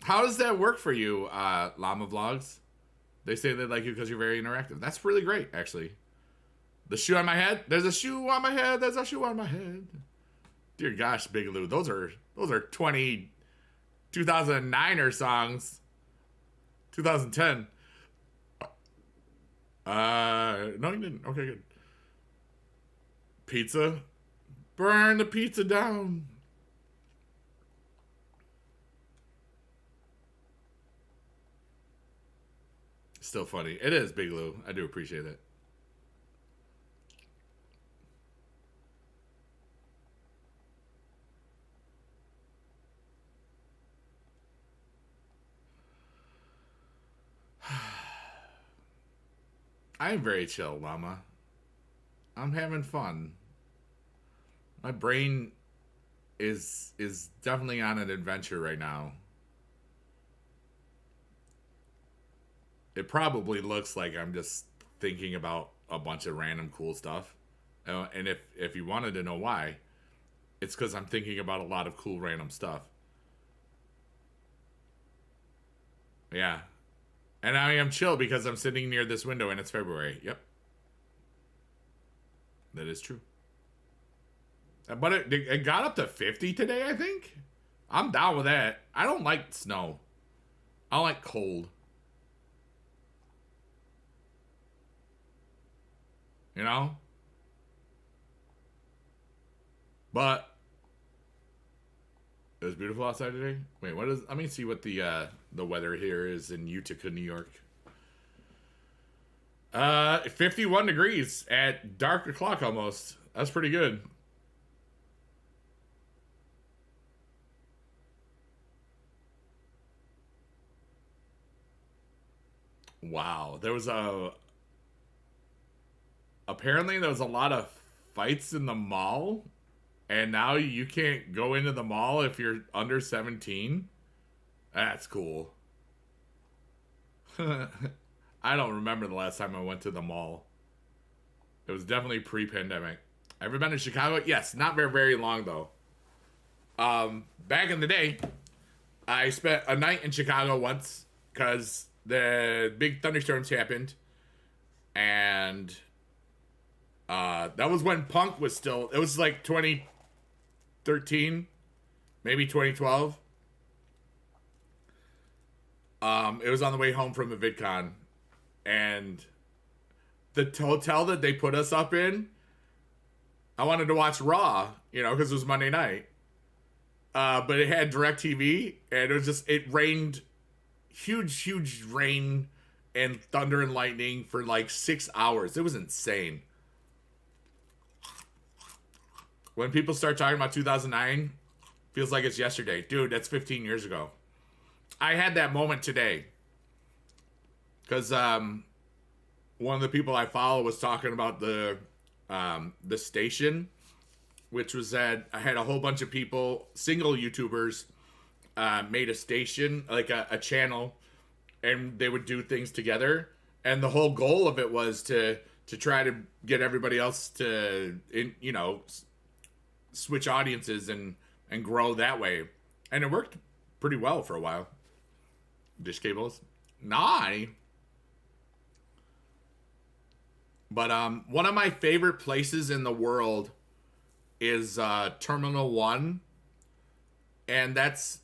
How does that work for you, Llama Vlogs? They say they like you because you're very interactive. That's really great, actually. The shoe on my head. There's a shoe on my head. There's a shoe on my head. Dear gosh, Bigaloo. Those are 2009er songs. 2010. No, you didn't. Okay, good. Pizza. Burn the pizza down. Still funny. It is, Bigaloo. I do appreciate it. I am very chill, Llama. I'm having fun. My brain is definitely on an adventure right now. It probably looks like I'm just thinking about a bunch of random cool stuff. And if you wanted to know why, it's because I'm thinking about a lot of cool random stuff. Yeah. And I am chill because I'm sitting near this window and it's February. Yep. That is true. But it got up to 50 today, I think. I'm down with that. I don't like snow. I like cold. You know? But it was beautiful outside today. Wait, what is? Let me see what the weather here is in Utica, New York. 51 degrees at dark o'clock almost. That's pretty good. Wow, there was a apparently there was a lot of fights in the mall, and now you can't go into the mall if you're under 17. That's cool. I don't remember the last time I went to the mall. It was definitely pre-pandemic. Ever been to Chicago? Yes, not very long though. Back in the day, I spent a night in Chicago once because the big thunderstorms happened, and that was when punk was still. It was like 2013, maybe 2012. It was on the way home from a VidCon, and the hotel that they put us up in, I wanted to watch Raw, because it was Monday night. But it had DirecTV, and it rained, huge rain and thunder and lightning for like 6 hours. It was insane. When people start talking about 2009, feels like it's yesterday. Dude, that's 15 years ago. I had that moment today. Because one of the people I follow was talking about the station, which was that I had a whole bunch of people, single YouTubers, made a station, like a channel, and they would do things together. And the whole goal of it was to try to get everybody else to, switch audiences and grow that way. And it worked pretty well for a while. Dish cables? Nah. But one of my favorite places in the world is Terminal 1. And that's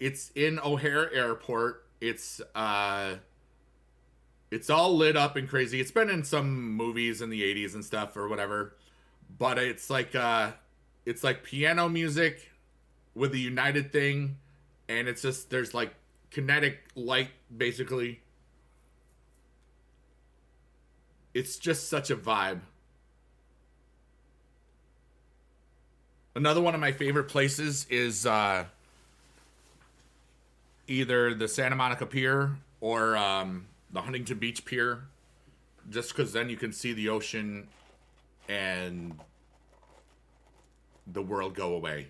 it's in O'Hare Airport. It's all lit up and crazy. It's been in some movies in the 80s and stuff or whatever. But it's like piano music with a United thing, and it's just there's like kinetic light basically. It's just such a vibe. Another one of my favorite places is either the Santa Monica Pier or the Huntington Beach Pier, just because then you can see the ocean and the world go away.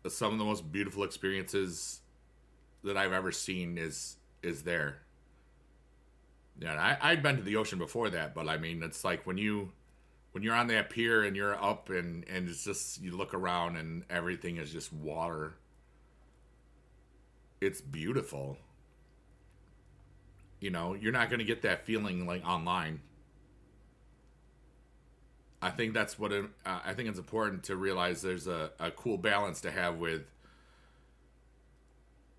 Some of the most beautiful experiences that I've ever seen is there. Yeah, I'd been to the ocean before that, but I mean, it's like when you're on that pier and you're up and it's just, you look around and everything is just water. It's beautiful. You're not going to get that feeling like online. I think that's what I think it's important to realize there's a cool balance to have with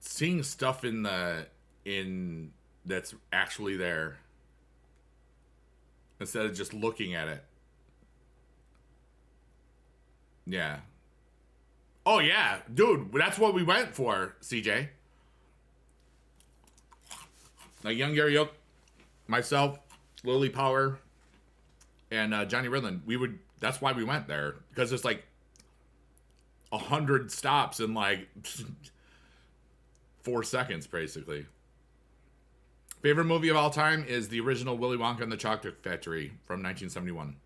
seeing stuff in that's actually there instead of just looking at it. Yeah. Oh yeah, dude, that's what we went for, CJ. Like Young Gary Yoke, myself, Lily Power, and Johnny Ridland. That's why we went there, because there's like 100 stops in like 4 seconds basically. Favorite movie of all time is the original Willy Wonka and the Chocolate Factory from 1971.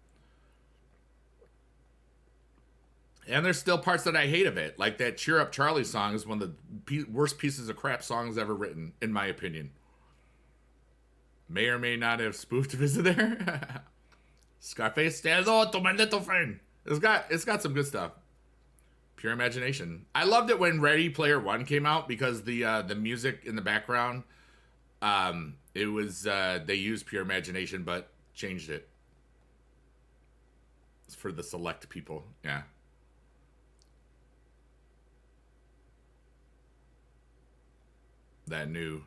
And there's still parts that I hate of it. Like that Cheer Up Charlie song is one of the worst pieces of crap songs ever written, in my opinion. May or may not have spoofed Visit there. Scarface, say hello to my little friend. It's got some good stuff. Pure Imagination. I loved it when Ready Player One came out because the music in the background, it was they used Pure Imagination but changed it. It's for the select people. Yeah. That new.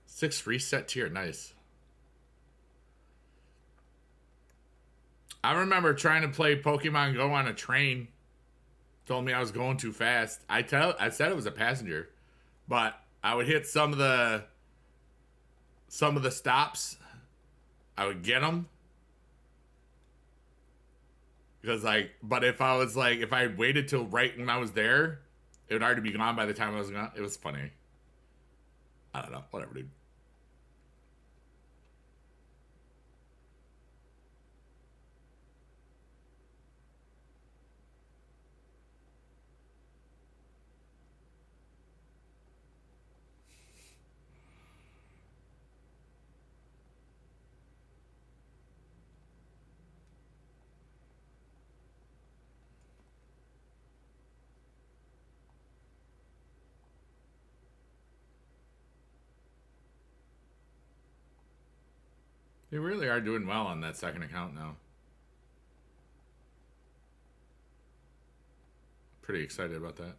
Six reset tier, nice. I remember trying to play Pokemon Go on a train. Told me I was going too fast. I said it was a passenger, but I would hit some of the stops. I would get them because but if I waited till right when I was there, it would already be gone by the time I was gone. It was funny. I don't know, whatever, dude. They really are doing well on that second account now. Pretty excited about that.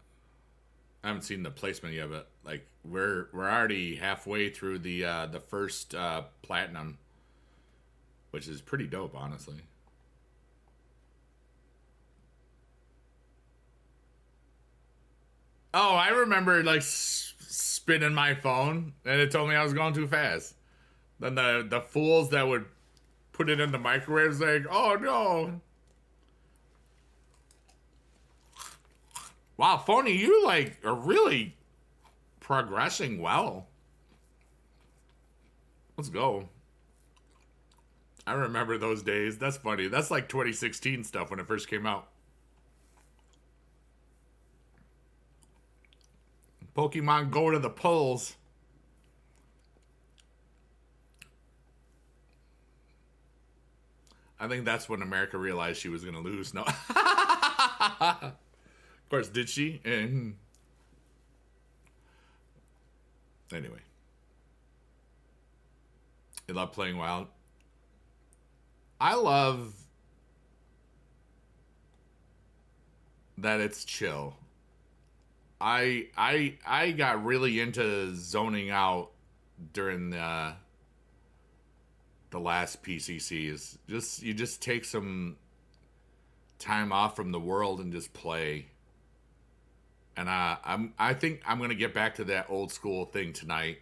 I haven't seen the placement yet, but like we're already halfway through the first platinum, which is pretty dope, honestly. Oh, I remember like spinning my phone, and it told me I was going too fast. Then the fools that would put it in the microwave like, oh no. Wow, Phony, you like are really progressing well. Let's go. I remember those days. That's funny. That's like 2016 stuff when it first came out. Pokemon Go to the polls. I think that's when America realized she was going to lose. No. Of course, did she? And anyway. I love playing Wild. I love that it's chill. I got really into zoning out during the last PCCs. You just take some time off from the world and just play. And I think I'm gonna get back to that old school thing tonight.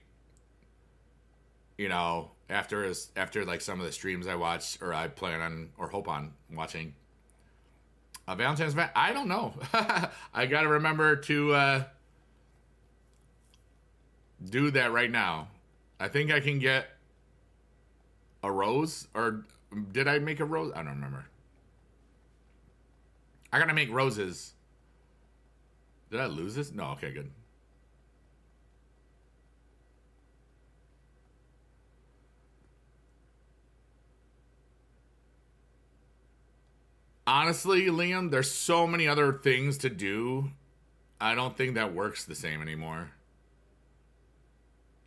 You know, after like some of the streams I watch or I plan on or hope on watching. Valentine's event? I don't know. I gotta remember to do that right now. I think I can get a rose, or did I make a rose? I don't remember. I gotta make roses. Did I lose this? No, okay, good. Honestly, Liam, there's so many other things to do. I don't think that works the same anymore.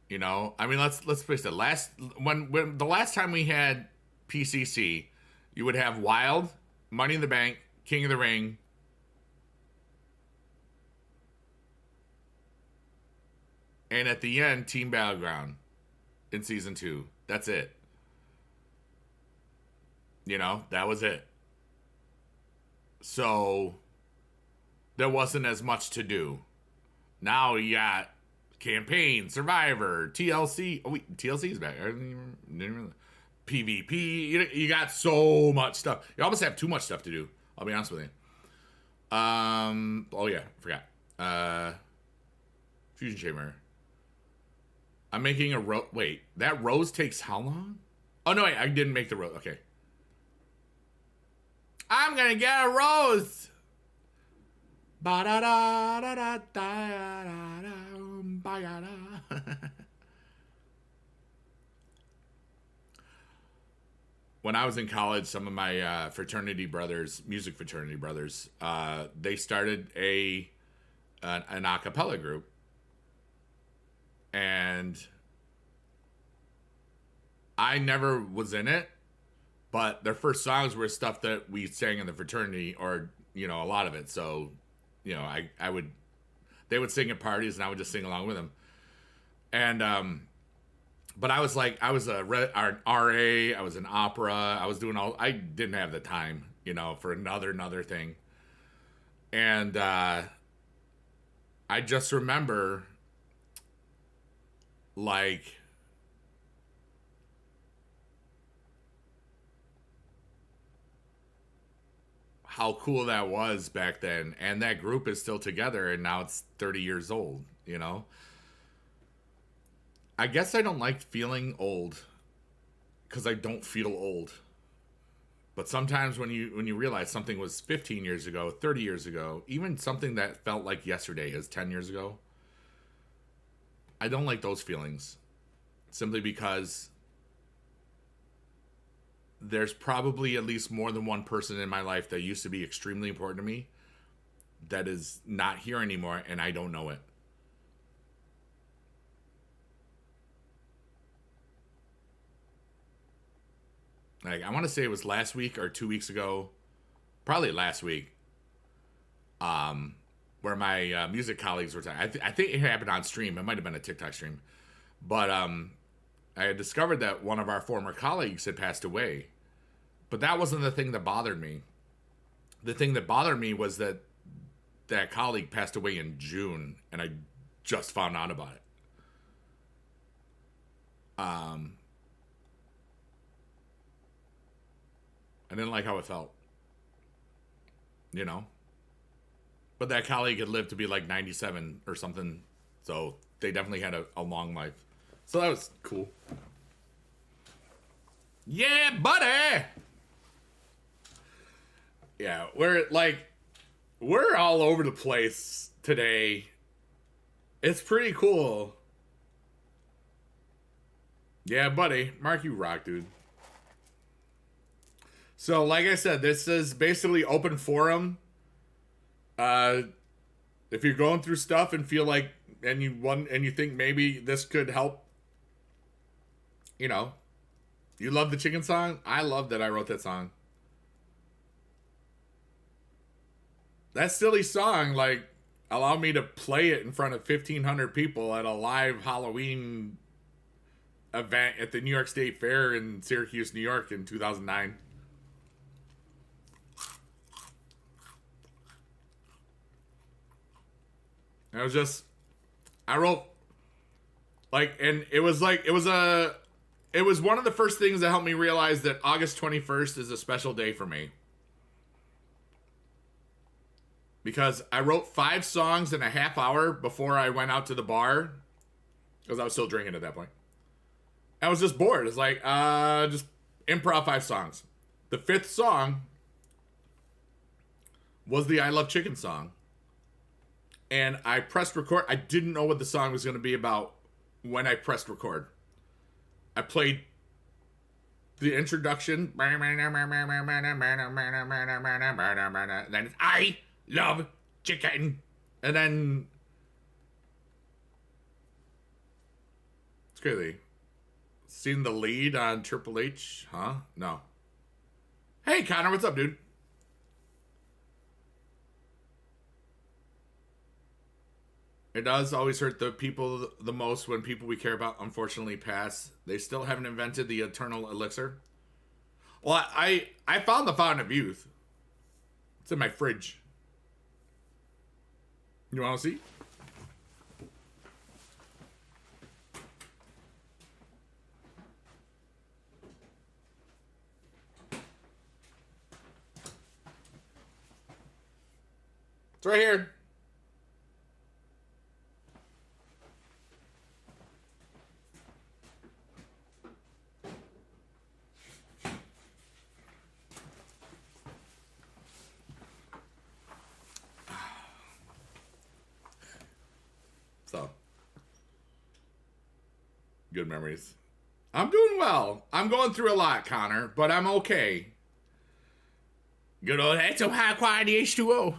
You know, I mean, let's face it. When the last time we had PCC, you would have Wild, Money in the Bank, King of the Ring, and at the end, Team Battleground in season 2. That's it. You know, that was it. So there wasn't as much to do. Now you got campaign, Survivor, TLC. Oh wait, TLC is back. I didn't even PvP. You got so much stuff. You almost have too much stuff to do. I'll be honest with you. Oh yeah, forgot. Fusion Chamber. I'm making a rose. Wait, that rose takes how long? Oh no, wait, I didn't make the rose. Okay. I'm gonna get a rose. Ba da da da da da da da. When I was in college, some of my fraternity brothers, music fraternity brothers, they started an a cappella group, and I never was in it, but their first songs were stuff that we sang in the fraternity, or a lot of it. So, I would, they would sing at parties, and I would just sing along with them. And but I was like, I was an RA, I was an opera, I was doing all. I didn't have the time, for another thing. And I just remember, like, how cool that was back then. And that group is still together, and now it's 30 years old, I guess I don't like feeling old, because I don't feel old. But sometimes when you realize something was 15 years ago, 30 years ago, even something that felt like yesterday is 10 years ago, I don't like those feelings. Simply because there's probably at least more than one person in my life that used to be extremely important to me that is not here anymore, and I don't know it. Like, I want to say it was last week or 2 weeks ago, probably last week, where my music colleagues were talking. I think it happened on stream. It might have been a TikTok stream. But I had discovered that one of our former colleagues had passed away. But that wasn't the thing that bothered me. The thing that bothered me was that that colleague passed away in June, and I just found out about it. I didn't like how it felt. But that colleague had lived to be like 97 or something. So they definitely had a long life. So that was cool. Yeah, buddy! Yeah, we're all over the place today. It's pretty cool. Yeah, buddy. Mark, you rock, dude. So, like I said, this is basically open forum. If you're going through stuff and feel like, and you think maybe this could help, you love the chicken song. I love that I wrote that song. That silly song, like, allowed me to play it in front of 1,500 people at a live Halloween event at the New York State Fair in Syracuse, New York in 2009. I wrote, like, and it was one of the first things that helped me realize that August 21st is a special day for me. Because I wrote 5 songs in a half hour before I went out to the bar, because I was still drinking at that point. I was just bored. It's like, just improv 5 songs. The 5th song was the I Love Chicken song. And I pressed record. I didn't know what the song was going to be about when I pressed record. I played the introduction. Then it's I love chicken. And then it's crazy. Seen the lead on Triple H? Huh? No. Hey, Connor, what's up, dude? It does always hurt the people the most when people we care about unfortunately pass. They still haven't invented the eternal elixir. Well, I found the fountain of youth. It's in my fridge. You want to see? It's right here. So, good memories. I'm doing well. I'm going through a lot, Connor, but I'm okay. Good old, that's some high quality H2O.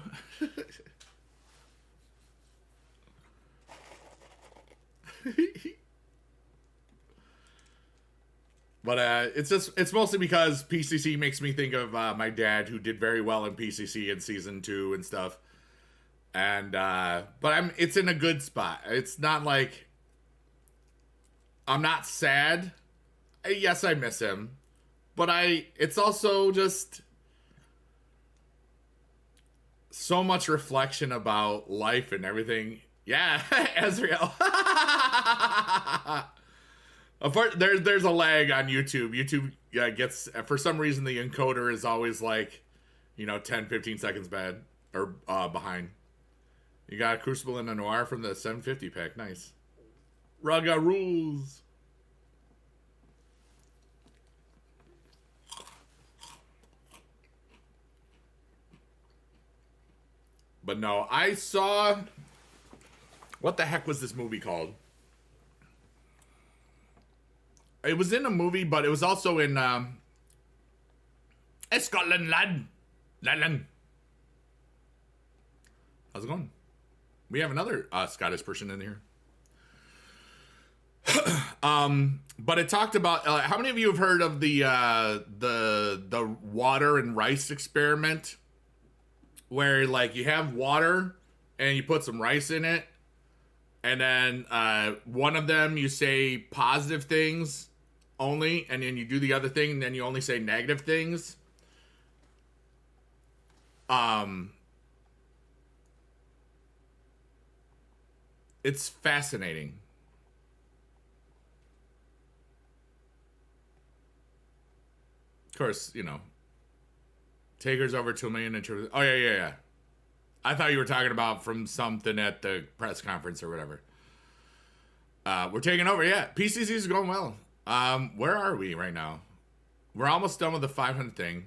But it's mostly because PCC makes me think of my dad, who did very well in PCC in season 2 and stuff. And but it's in a good spot. It's not like I'm not sad. Yes, I miss him, but it's also just so much reflection about life and everything. Yeah, Ezreal. There's a lag on YouTube. YouTube gets, for some reason, the encoder is always like, 10, 15 seconds bad or behind. You got a Crucible and a Noir from the 750 pack. Nice. Raga rules. But no, I saw... What the heck was this movie called? It was in a movie, but it was also in... Scotland, lad. Lad. How's it going? We have another Scottish person in here. But it talked about... how many of you have heard of the water and rice experiment? Where, like, you have water and you put some rice in it. And then one of them you say positive things only. And then you do the other thing and then you only say negative things. It's fascinating. Of course, Taker's over 2 million in terms. Oh, yeah. I thought you were talking about from something at the press conference or whatever. We're taking over, yeah. PCC's going well. Where are we right now? We're almost done with the 500 thing.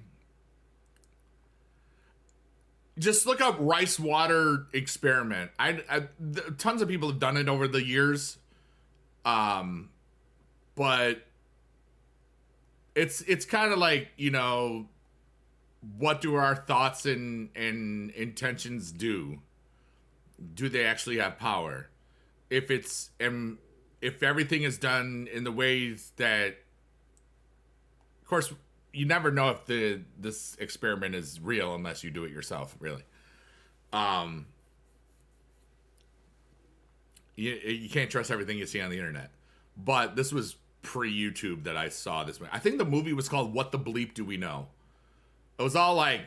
Just look up rice water experiment. Tons of people have done it over the years. But it's kind of like, what do our thoughts and intentions do? Do they actually have power? If everything is done in the ways that, of course, you never know if this experiment is real unless you do it yourself, really. You can't trust everything you see on the internet. But this was pre-YouTube that I saw this. I think the movie was called What the Bleep Do We Know? It was all like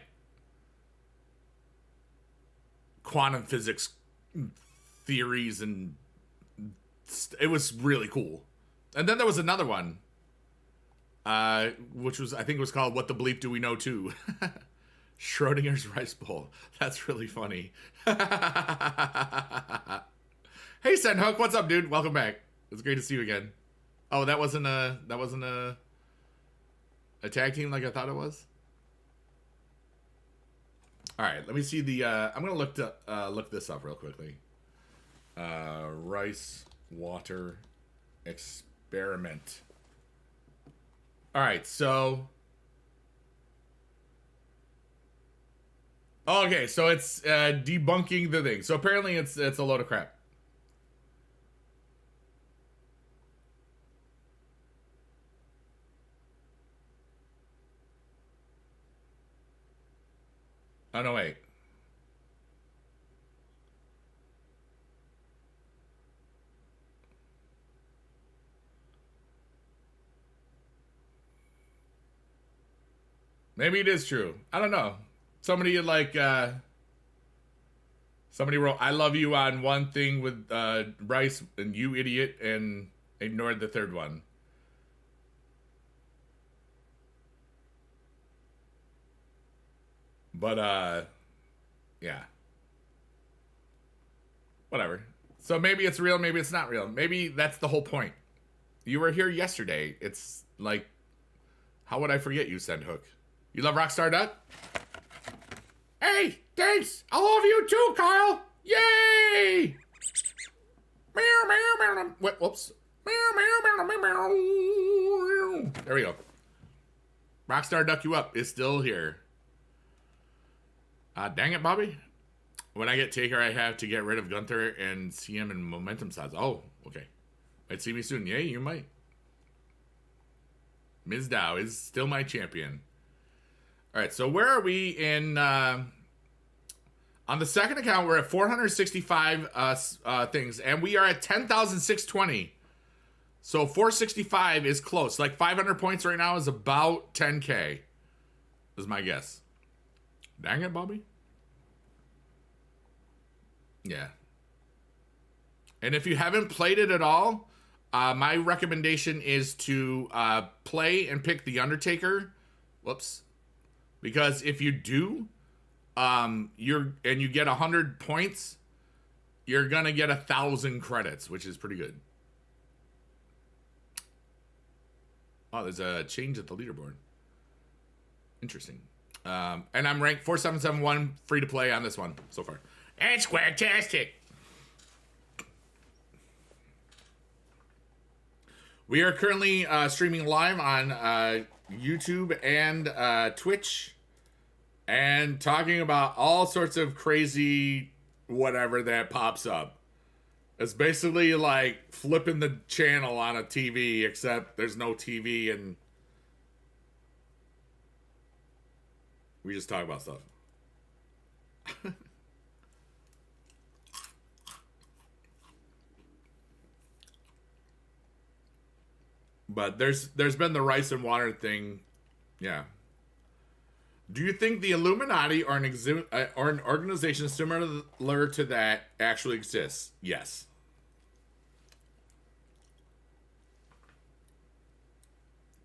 quantum physics theories, and it was really cool. And then there was another one, which was, I think it was called What the Bleep Do We Know Too? Schrodinger's Rice Bowl. That's really funny. Hey, Senhook, what's up, dude? Welcome back. It's great to see you again. Oh, that wasn't a tag team like I thought it was? All right, let me see the... I'm going to look this up real quickly. Rice water experiment. All right, so... Okay, so it's debunking the thing. So apparently it's a load of crap. Oh, no, wait. Maybe it is true. I don't know. Somebody like somebody wrote, "I love you" on one thing with Bryce and you idiot, and ignored the third one. But yeah, whatever. So maybe it's real, maybe it's not real. Maybe that's the whole point. You were here yesterday. It's like, how would I forget you, Sendhook? You love Rockstar Duck? Hey, thanks. I love you too, Kyle. Yay! Meow, meow, meow. Whoops. Meow, meow, meow, meow, meow. There we go. Rockstar Duck You Up is still here. Dang it, Bobby. When I get Taker, I have to get rid of Gunther and see him in momentum size. Oh, okay. Might see me soon. Yeah, you might. Ms. Dow is still my champion. All right, so where are we in... on the second account, we're at 465 things, and we are at 10,620. So 465 is close. Like 500 points right now is about 10K, is my guess. Dang it, Bobby. Yeah. And if you haven't played it at all, my recommendation is to play and pick the Undertaker. Whoops. Because if you do, you get 100 points, you're gonna get 1,000 credits, which is pretty good. Oh, there's a change at the leaderboard. Interesting. And I'm ranked 4771, free to play on this one so far. And Square-tastic. We are currently streaming live on YouTube and Twitch, and talking about all sorts of crazy whatever that pops up. It's basically like flipping the channel on a TV, except there's no TV and we just talk about stuff. But there's been the rice and water thing. Yeah. Do you think the Illuminati or an organization similar to that actually exists? Yes.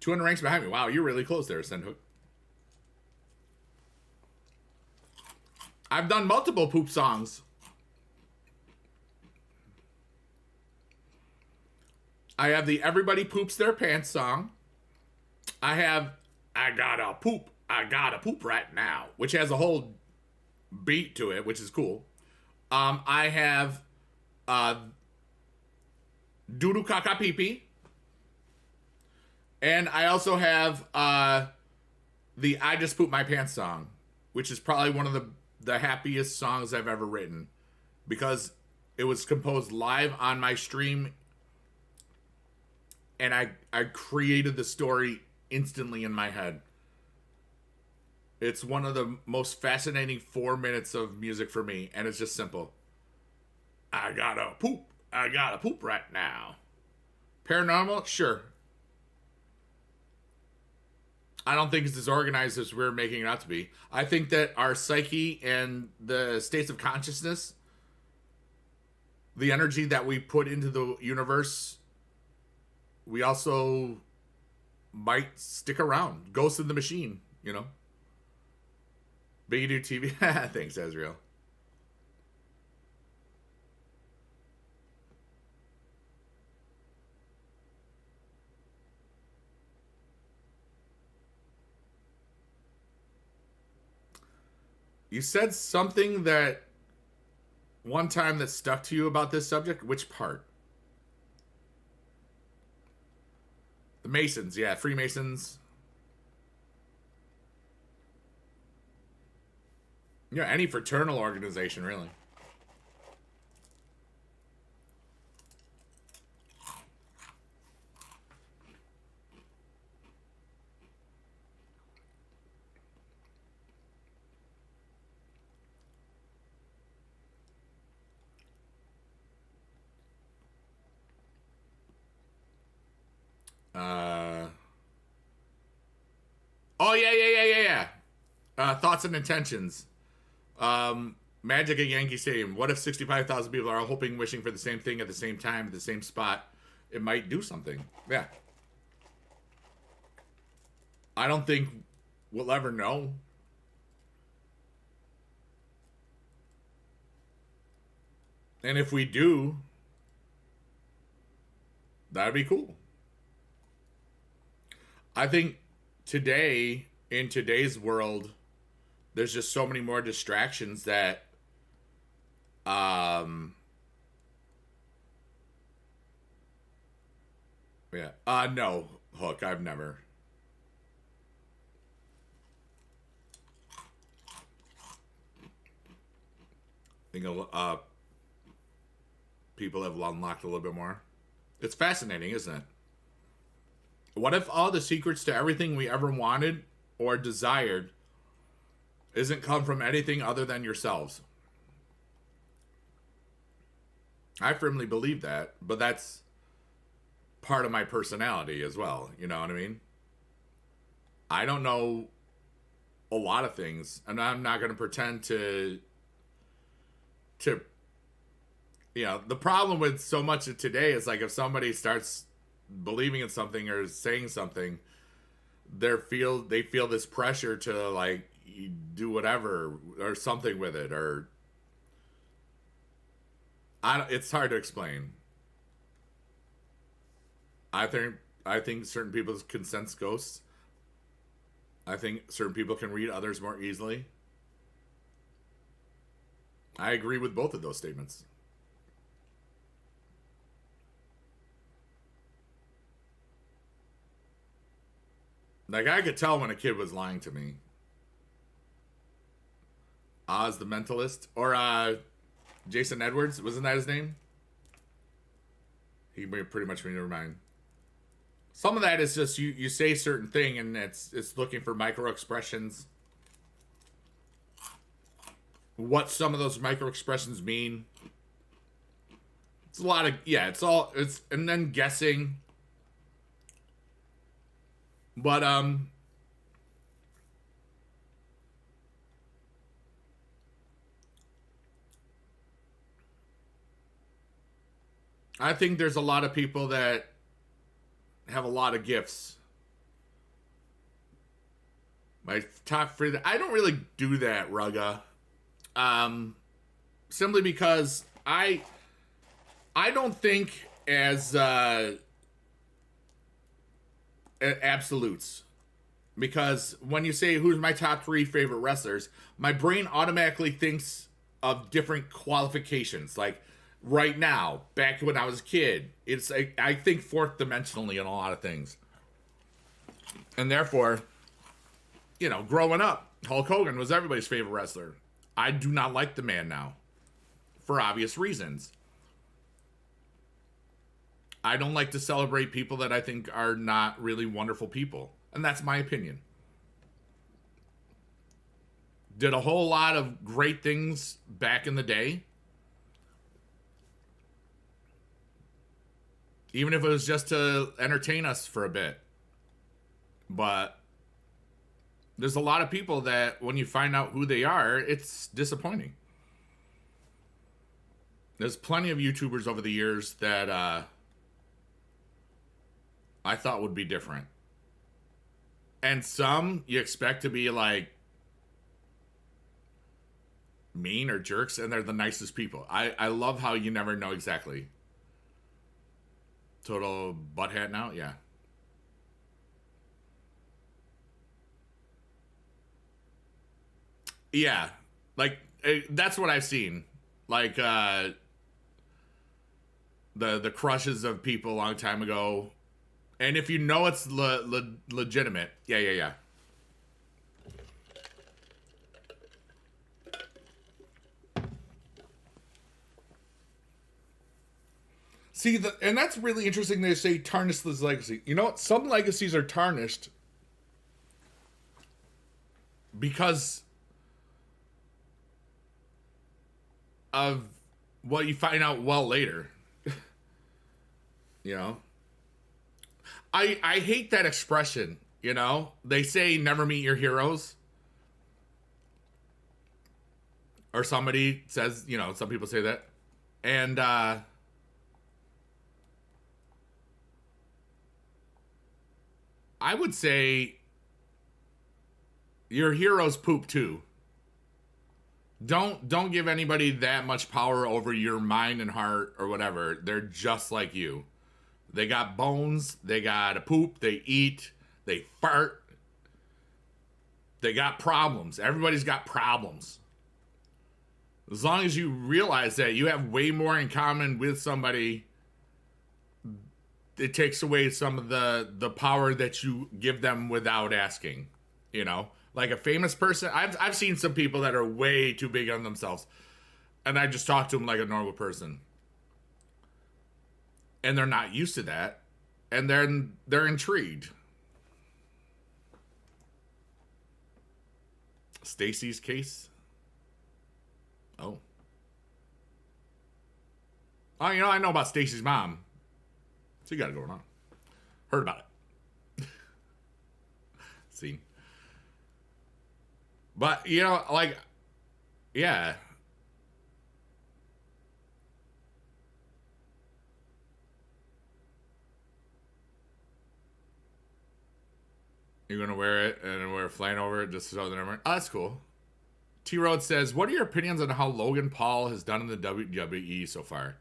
$200 ranks behind me. Wow, you're really close there, Sendhook. I've done multiple poop songs. I have the Everybody Poops Their Pants song. I have I Gotta Poop Right Now, which has a whole beat to it, which is cool. I have Doodoo Kaka Pee Pee. And I also have the I Just Poop My Pants song, which is probably one of the happiest songs I've ever written, because it was composed live on my stream, and I created the story instantly in my head. It's one of the most fascinating 4 minutes of music for me, and it's just simple. I gotta poop right now. Paranormal? Sure. I don't think it's as organized as we're making it out to be. I think that our psyche and the states of consciousness, the energy that we put into the universe, we also might stick around. Ghost in the Machine, you know? Bigedad TV. Thanks, Ezreal. You said something that one time that stuck to you about this subject. Which part? The Masons, yeah, Freemasons. Yeah, any fraternal organization, really. Oh, yeah. Thoughts and intentions. Magic at Yankee Stadium. What if 65,000 people are all hoping, wishing for the same thing at the same time, at the same spot? It might do something. Yeah. I don't think we'll ever know. And if we do, that'd be cool. I think today, in today's world, there's just so many more distractions that yeah. No, Hook, I've never. I think people have unlocked a little bit more. It's fascinating, isn't it? What if all the secrets to everything we ever wanted or desired isn't come from anything other than yourselves? I firmly believe that, but that's part of my personality as well. You know what I mean? I don't know a lot of things, and I'm not going to pretend to the problem with so much of today is like if somebody starts believing in something or saying something, they feel this pressure to like do whatever or something with it, or it's hard to explain. I think certain people's consent's ghosts. I think certain people can read others more easily. I agree with both of those statements. Like, I could tell when a kid was lying to me. Oz the Mentalist. Or Jason Edwards. Wasn't that his name? He pretty much made never mind. Some of that is just you say a certain thing and it's looking for micro expressions. What some of those micro expressions mean. It's a lot of and then guessing. But I think there's a lot of people that have a lot of gifts. My top three. I don't really do that, Rugga. Simply because I don't think as absolutes. Because when you say who's my top three favorite wrestlers, my brain automatically thinks of different qualifications. Like right now, back when I was a kid, it's I think fourth dimensionally in a lot of things. And therefore, growing up, Hulk Hogan was everybody's favorite wrestler. I do not like the man now, for obvious reasons. I don't like to celebrate people that I think are not really wonderful people. And that's my opinion. Did a whole lot of great things back in the day. Even if it was just to entertain us for a bit. But there's a lot of people that when you find out who they are, it's disappointing. There's plenty of YouTubers over the years that I thought would be different. And some you expect to be like mean or jerks, and they're the nicest people. I love how you never know exactly. Total butthead now? Yeah. Yeah. Like, that's what I've seen. Like, the crushes of people a long time ago. And if you know it's legitimate. Yeah. See, and that's really interesting. They say tarnish this legacy. You know what? Some legacies are tarnished because of what you find out well later. I hate that expression, They say never meet your heroes. or somebody says, some people say that. And I would say your heroes poop too. Don't give anybody that much power over your mind and heart or whatever. They're just like you. They got bones, they got a poop, they eat, they fart. They got problems. Everybody's got problems. As long as you realize that you have way more in common with somebody, it takes away some of the power that you give them without asking. Like a famous person. I've seen some people that are way too big on themselves, and I just talk to them like a normal person, and they're not used to that, and they're intrigued. Stacy's case. Oh, I know about Stacy's mom. She got it going on. Heard about it. See. But, like, yeah. You're going to wear it and wear a flannel over it just so they're never. Oh, that's cool. T-Road says, what are your opinions on how Logan Paul has done in the WWE so far?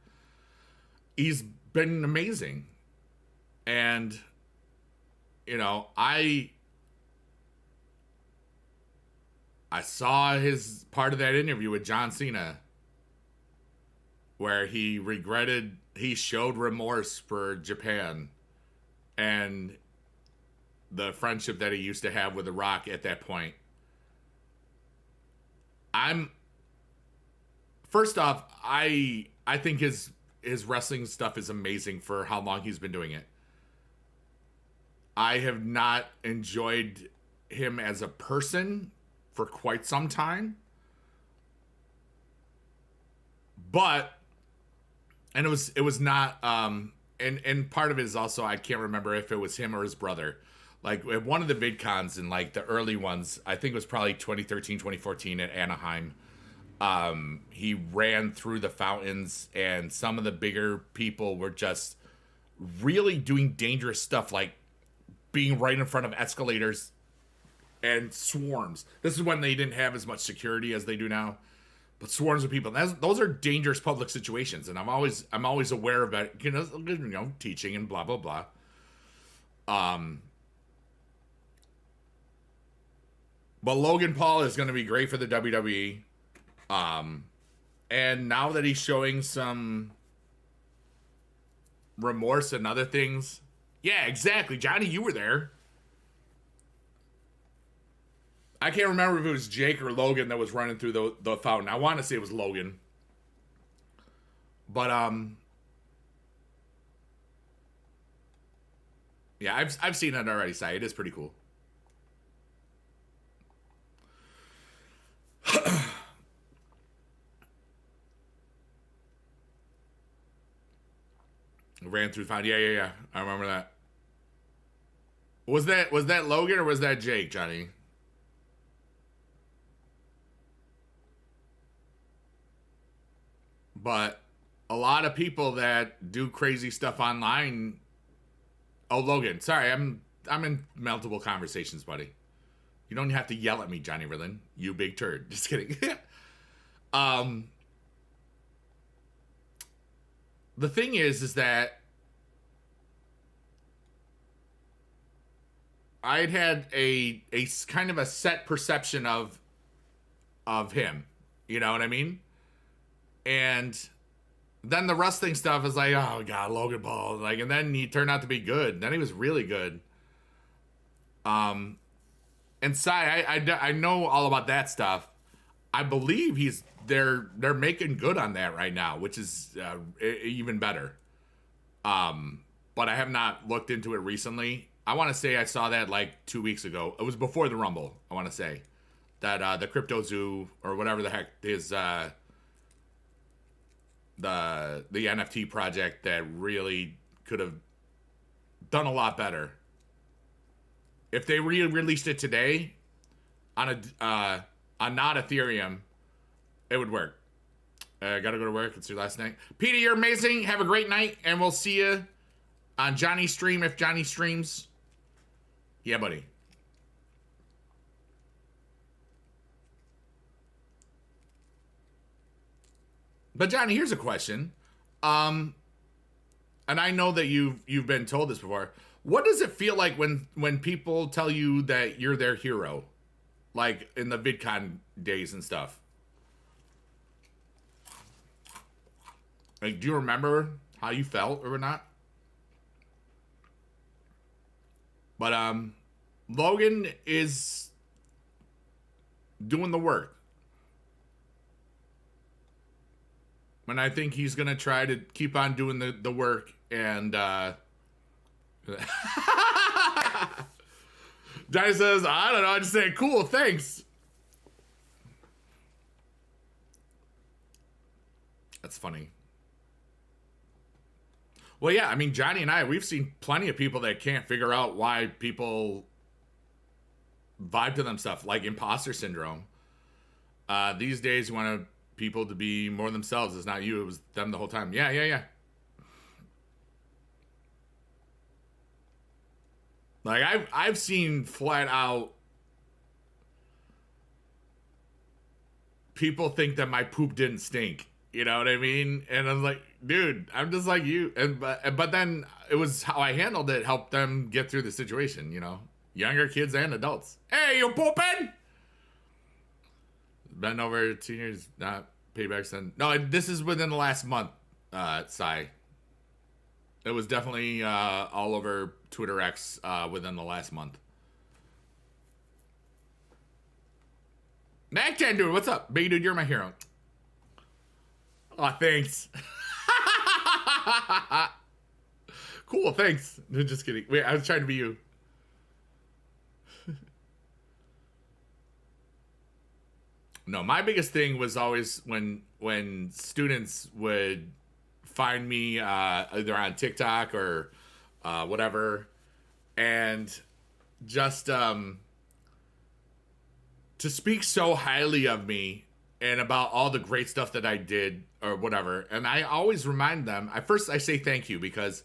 He's been amazing. And, I saw his part of that interview with John Cena where he showed remorse for Japan and the friendship that he used to have with The Rock at that point. First off, I think his wrestling stuff is amazing for how long he's been doing it. I have not enjoyed him as a person for quite some time. But, and it was not, and part of it is also, I can't remember if it was him or his brother. Like, at one of the VidCons in, like, the early ones, I think it was probably 2013, 2014 at Anaheim, he ran through the fountains, and some of the bigger people were just really doing dangerous stuff, like being right in front of escalators and swarms. This is when they didn't have as much security as they do now, but swarms of people. Those are dangerous public situations, and I'm always aware of that. Teaching and blah blah blah. But Logan Paul is going to be great for the WWE. And now that he's showing some remorse and other things. Yeah, exactly. Johnny, you were there. I can't remember if it was Jake or Logan that was running through the fountain. I want to say it was Logan. But, yeah, I've seen it already, Si. It is pretty cool. Ran through the fountain. Yeah. I remember that. Was that Logan or was that Jake, Johnny? But a lot of people that do crazy stuff online. Oh, Logan. Sorry, I'm in multiple conversations, buddy. You don't have to yell at me, Johnny Verlin. You big turd. Just kidding. The thing is that I'd had a kind of a set perception of him. You know what I mean? And then the wrestling stuff is like, oh god, Logan Paul. Like, and then he turned out to be good. Then he was really good. And Si, I know all about that stuff. I believe they're making good on that right now, which is even better. But I have not looked into it recently. I want to say I saw that like 2 weeks ago. It was before the Rumble. I want to say that the Crypto Zoo or whatever the heck is the NFT project that really could have done a lot better. If they re-released it today on not Ethereum, it would work. I gotta go to work. It's your last night. Peter, you're amazing. Have a great night, and we'll see you on Johnny's stream if Johnny streams. Yeah, buddy. But Johnny, here's a question. And I know that you've been told this before. What does it feel like when people tell you that you're their hero, like in the VidCon days and stuff? Like, do you remember how you felt or not? But Logan is doing the work. And I think he's going to try to keep on doing the work. And Johnny says, I don't know. I just say, cool, thanks. That's funny. Well, yeah, I mean, Johnny and I, we've seen plenty of people that can't figure out why people vibe to them stuff, like imposter syndrome. These days, you want people to be more themselves. It's not you, it was them the whole time. Yeah. Like, I've seen flat out people think that my poop didn't stink. You know what I mean? And I'm like, dude, I'm just like you. But then it was how I handled it helped them get through the situation, you know? Younger kids and adults. Hey, you pooping? Been over 2 years, not paybacks. No, this is within the last month, Sai. It was definitely all over Twitter X within the last month. Mac10 dude, what's up? Big dude, you're my hero. Oh, thanks. Cool, thanks. Just kidding. Wait, I was trying to be you. No, my biggest thing was always when students would find me either on TikTok or whatever, and just to speak so highly of me and about all the great stuff that I did or whatever. And I always remind them, at first I say thank you, because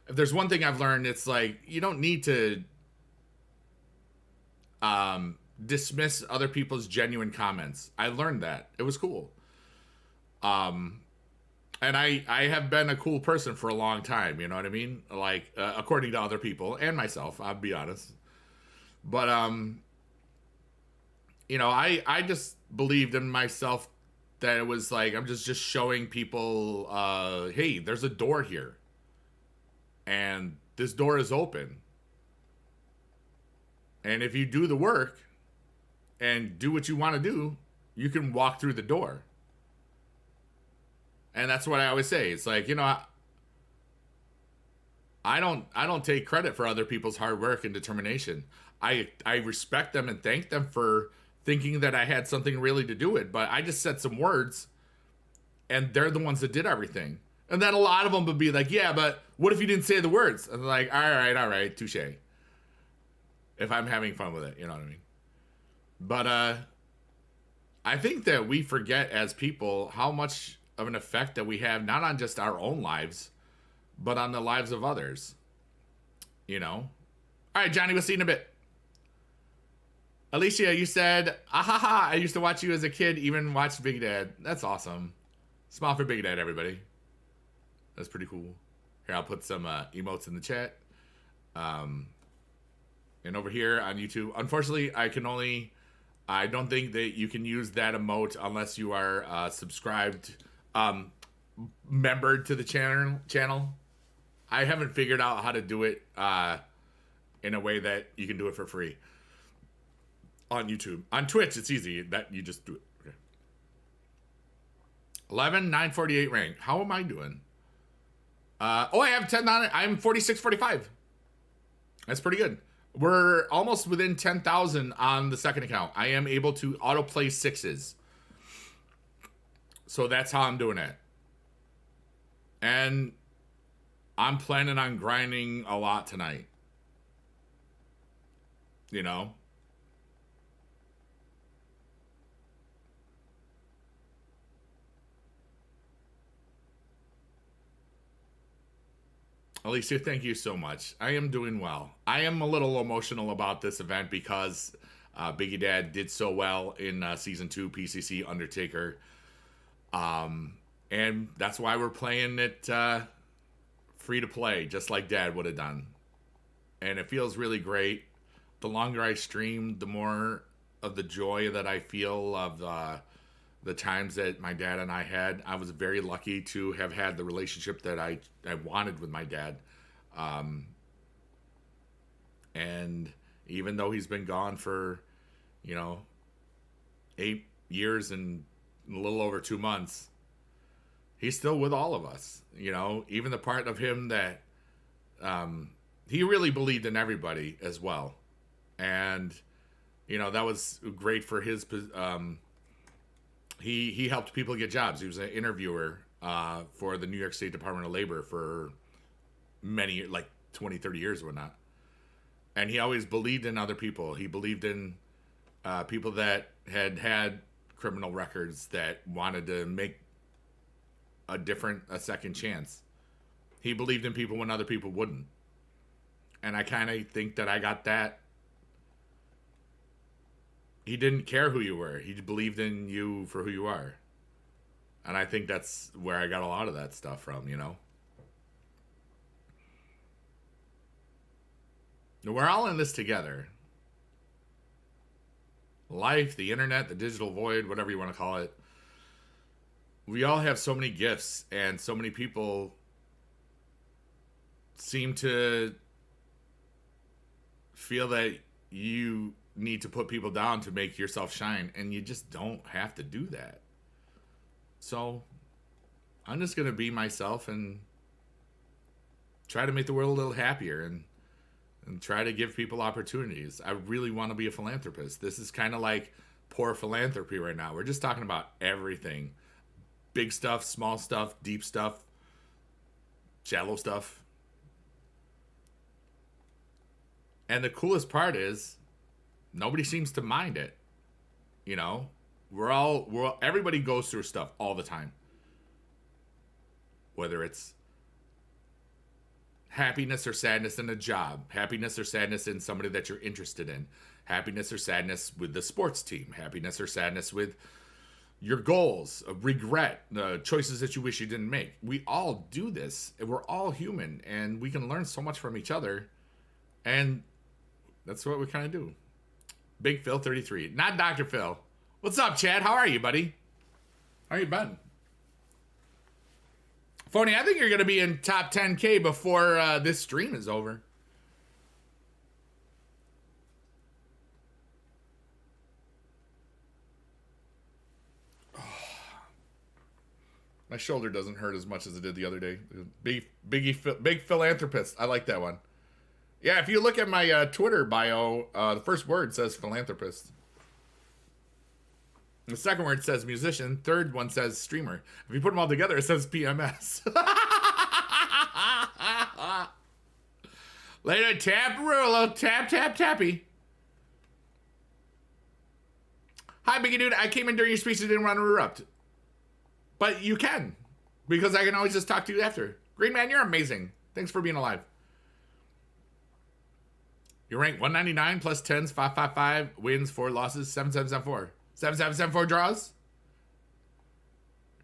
if there's one thing I've learned, it's like, you don't need to dismiss other people's genuine comments. I learned that. It was cool. And I have been a cool person for a long time, you know what I mean? Like, according to other people and myself, I'll be honest. But, you know, I just believed in myself that it was like, I'm just showing people, hey, there's a door here. And this door is open. And if you do the work and do what you want to do, you can walk through the door. And that's what I always say. It's like, you know, I don't take credit for other people's hard work and determination. I respect them and thank them for thinking that I had something really to do it, but I just said some words and they're the ones that did everything. And then a lot of them would be like, yeah, but what if you didn't say the words? And they're like, all right, touche. If I'm having fun with it, you know what I mean? But I think that we forget as people how much of an effect that we have, not on just our own lives, but on the lives of others. You know? All right, Johnny, we'll see you in a bit. Alicia, you said, ahaha, I used to watch you as a kid, even watched Bigedad. That's awesome. Smile for Bigedad, everybody. That's pretty cool. Here, I'll put some emotes in the chat. And over here on YouTube, unfortunately, I don't think that you can use that emote unless you are subscribed, membered to the channel. I haven't figured out how to do it in a way that you can do it for free on YouTube. On Twitch, it's easy. That you just do it. Okay. 11,948 rank. How am I doing? I have 10 on it. I'm 4645. That's pretty good. We're almost within 10,000 on the second account. I am able to autoplay sixes. So that's how I'm doing it. And I'm planning on grinding a lot tonight. You know? Alicia, thank you so much. I am doing well. I am a little emotional about this event because Bigedad did so well in season 2 PCC Undertaker. And that's why we're playing it free to play, just like Dad would have done. And it feels really great. The longer I stream, the more of the joy that I feel of the times that my dad and I had. I was very lucky to have had the relationship that I wanted with my dad. And even though he's been gone for, 8 years and a little over 2 months, he's still with all of us. Even the part of him that he really believed in everybody as well. And, that was great for his he helped people get jobs. He was an interviewer for the New York State Department of Labor for many, like 20, 30 years or whatnot. And he always believed in other people. He believed in people that had criminal records that wanted to make a second chance. He believed in people when other people wouldn't. And I kind of think that I got that. He didn't care who you were. He believed in you for who you are. And I think that's where I got a lot of that stuff from, We're all in this together. Life, the internet, the digital void, whatever you want to call it. We all have so many gifts, and so many people seem to feel that you need to put people down to make yourself shine, and you just don't have to do that. So I'm just going to be myself and try to make the world a little happier and try to give people opportunities. I really want to be a philanthropist. This is kind of like poor philanthropy right now. We're just talking about everything. Big stuff, small stuff, deep stuff, shallow stuff. And the coolest part is nobody seems to mind it. Everybody goes through stuff all the time. Whether it's happiness or sadness in a job, happiness or sadness in somebody that you're interested in, happiness or sadness with the sports team, happiness or sadness with your goals, regret, choices that you wish you didn't make. We all do this. We're all human, and we can learn so much from each other. And that's what we kind of do. Big Phil 33, not Dr. Phil. What's up, Chad? How are you, buddy? How you been? Phony, I think you're going to be in top 10K before this stream is over. Oh. My shoulder doesn't hurt as much as it did the other day. Big philanthropist. I like that one. Yeah, if you look at my Twitter bio, the first word says philanthropist. The second word says musician. Third one says streamer. If you put them all together, it says PMS. Later, tap Rulo. Tap, tap, tappy. Hi, Biggie Dude. I came in during your speech and didn't want to interrupt. But you can. Because I can always just talk to you after. Green Man, you're amazing. Thanks for being alive. You're ranked 199 plus 10s, 555, wins, 4 losses, 7774. 7774 draws.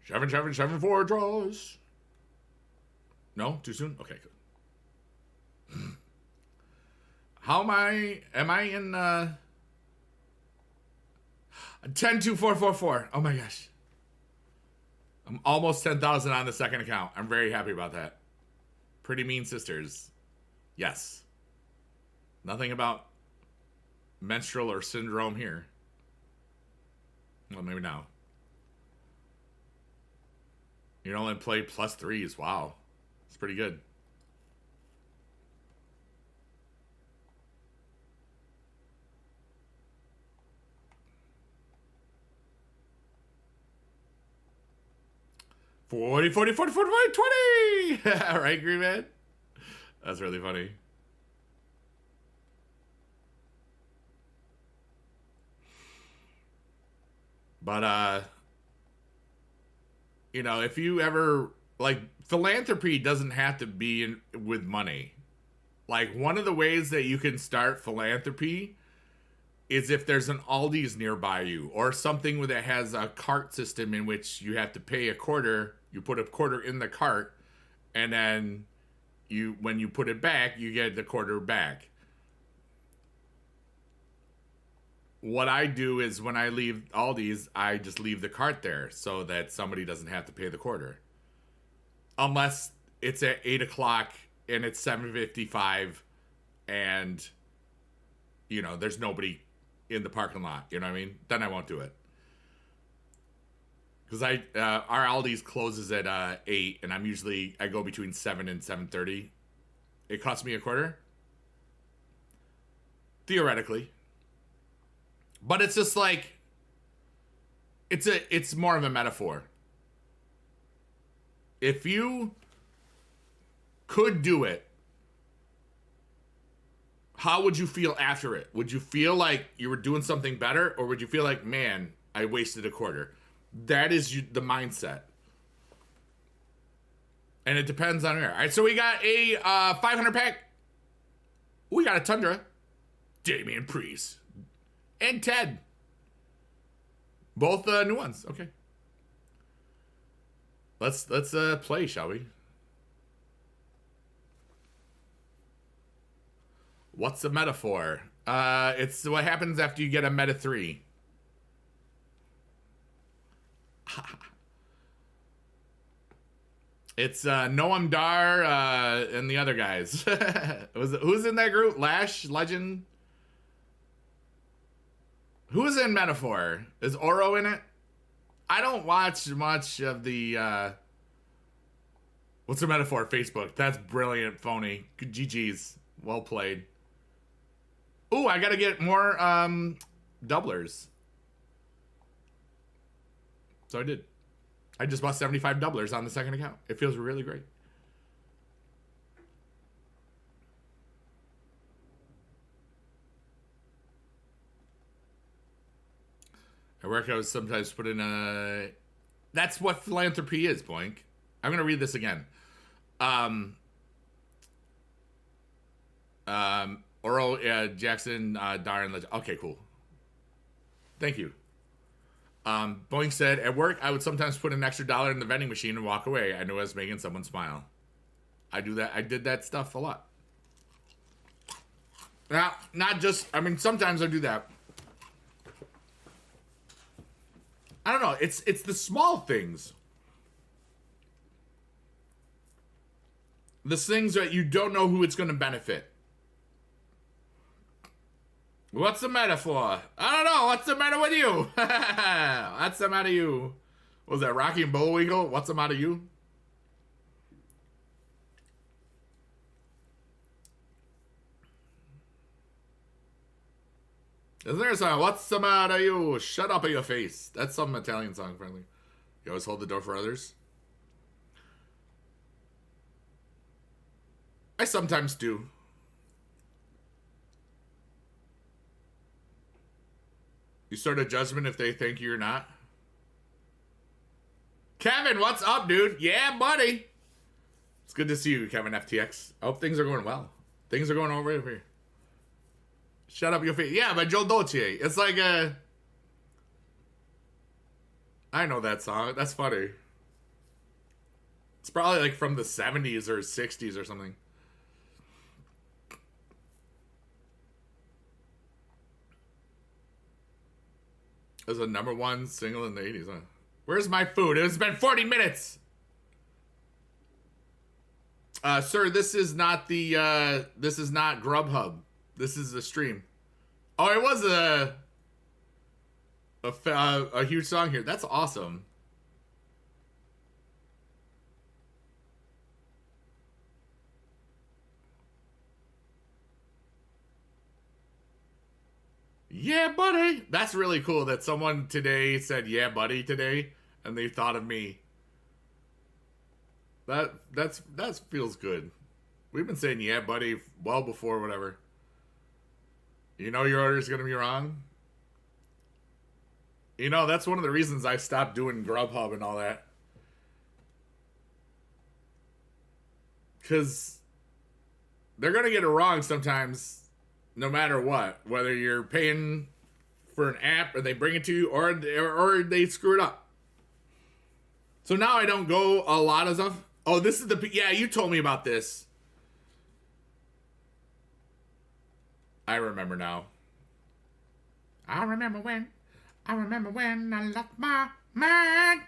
7774 draws. No? Too soon? Okay, good. How am I? Am I in 102444? Oh my gosh. I'm almost 10,000 on the second account. I'm very happy about that. Pretty Mean Sisters. Yes. Nothing about menstrual or syndrome here. Well, maybe now. You only play plus 3s. Wow. It's pretty good. $40, $40, $40, $40, $20! All right, Green Man? That's really funny. But, if you ever, like philanthropy doesn't have to be with money. Like one of the ways that you can start philanthropy is if there's an Aldi's nearby you or something that has a cart system in which you have to pay a quarter, you put a quarter in the cart, and then when you put it back, you get the quarter back. What I do is when I leave Aldi's, I just leave the cart there so that somebody doesn't have to pay the quarter. Unless it's at 8 o'clock and it's 7:55 and, you know, there's nobody in the parking lot. You know what I mean? Then I won't do it. Because our Aldi's closes at 8 and I go between 7 and 7:30. It costs me a quarter. Theoretically. But it's just like, it's more of a metaphor. If you could do it, how would you feel after it? Would you feel like you were doing something better? Or would you feel like, man, I wasted a quarter? That is the mindset. And it depends on where. All right, so we got a 500 pack. We got a Tundra. Damian Priest. And Ted. Both new ones. Okay. Let's play, shall we? What's a metaphor? It's what happens after you get a meta 3. It's Noam Dar and the other guys. Who's in that group? Lash, Legend. Who's in Metaphor? Is Oro in it? I don't watch much of the what's the Metaphor? Facebook. That's brilliant, phony. Good GG's. Well played. Ooh, I gotta get more doublers. So I did. I just bought 75 doublers on the second account. It feels really great. At work, I was sometimes put in a... That's what philanthropy is, Boink. I'm going to read this again. Oral Jackson, Darren... Okay, cool. Thank you. Boink said, at work, I would sometimes put an extra $1 in the vending machine and walk away. I knew I was making someone smile. I do that. I did that stuff a lot. Now, not just... I mean, sometimes I do that. I don't know. It's the small things. The things that you don't know who it's going to benefit. What's the metaphor? I don't know. What's the matter with you? What's the matter with you? What was that, Rocky and Bullwinkle? What's the matter with you? Isn't there a song? What's the matter with you? Shut up in your face. That's some Italian song, friendly. You always hold the door for others. I sometimes do. You start a judgment if they think you're not. Kevin, what's up, dude? Yeah, buddy. It's good to see you, Kevin FTX. I hope things are going well. Things are going over here. Shut up your face. Yeah, by Joe Dolce. It's like a... I know that song. That's funny. It's probably like from the 70s or 60s or something. It was a #1 single in the 80s, huh? Where's my food? It's been 40 minutes! Sir, this is not the, this is not Grubhub. This is the stream. Oh, it was a huge song here. That's awesome. Yeah, buddy. That's really cool that someone today said, yeah, buddy, today, and they thought of me. That feels good. We've been saying, yeah, buddy, well before whatever. You know your order's going to be wrong? You know, that's one of the reasons I stopped doing Grubhub and all that. because they're gonna get it wrong sometimes, no matter what. Whether you're paying for an app or they bring it to you, or they screw it up. So now I don't go a lot of stuff. Oh, this is yeah. You told me about this. I remember now. I remember when I lost my mind.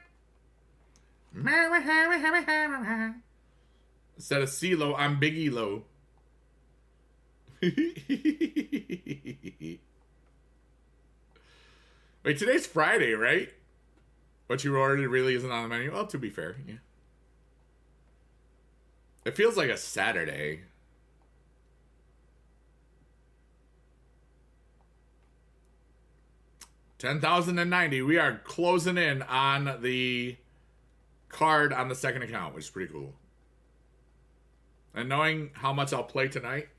Instead of CeeLo, I'm Biggie Low. Wait, today's Friday, right? What you ordered really isn't on the menu. Well, to be fair, yeah. It feels like a Saturday. $10,090. We are closing in on the card on the second account, which is pretty cool. And knowing how much I'll play tonight,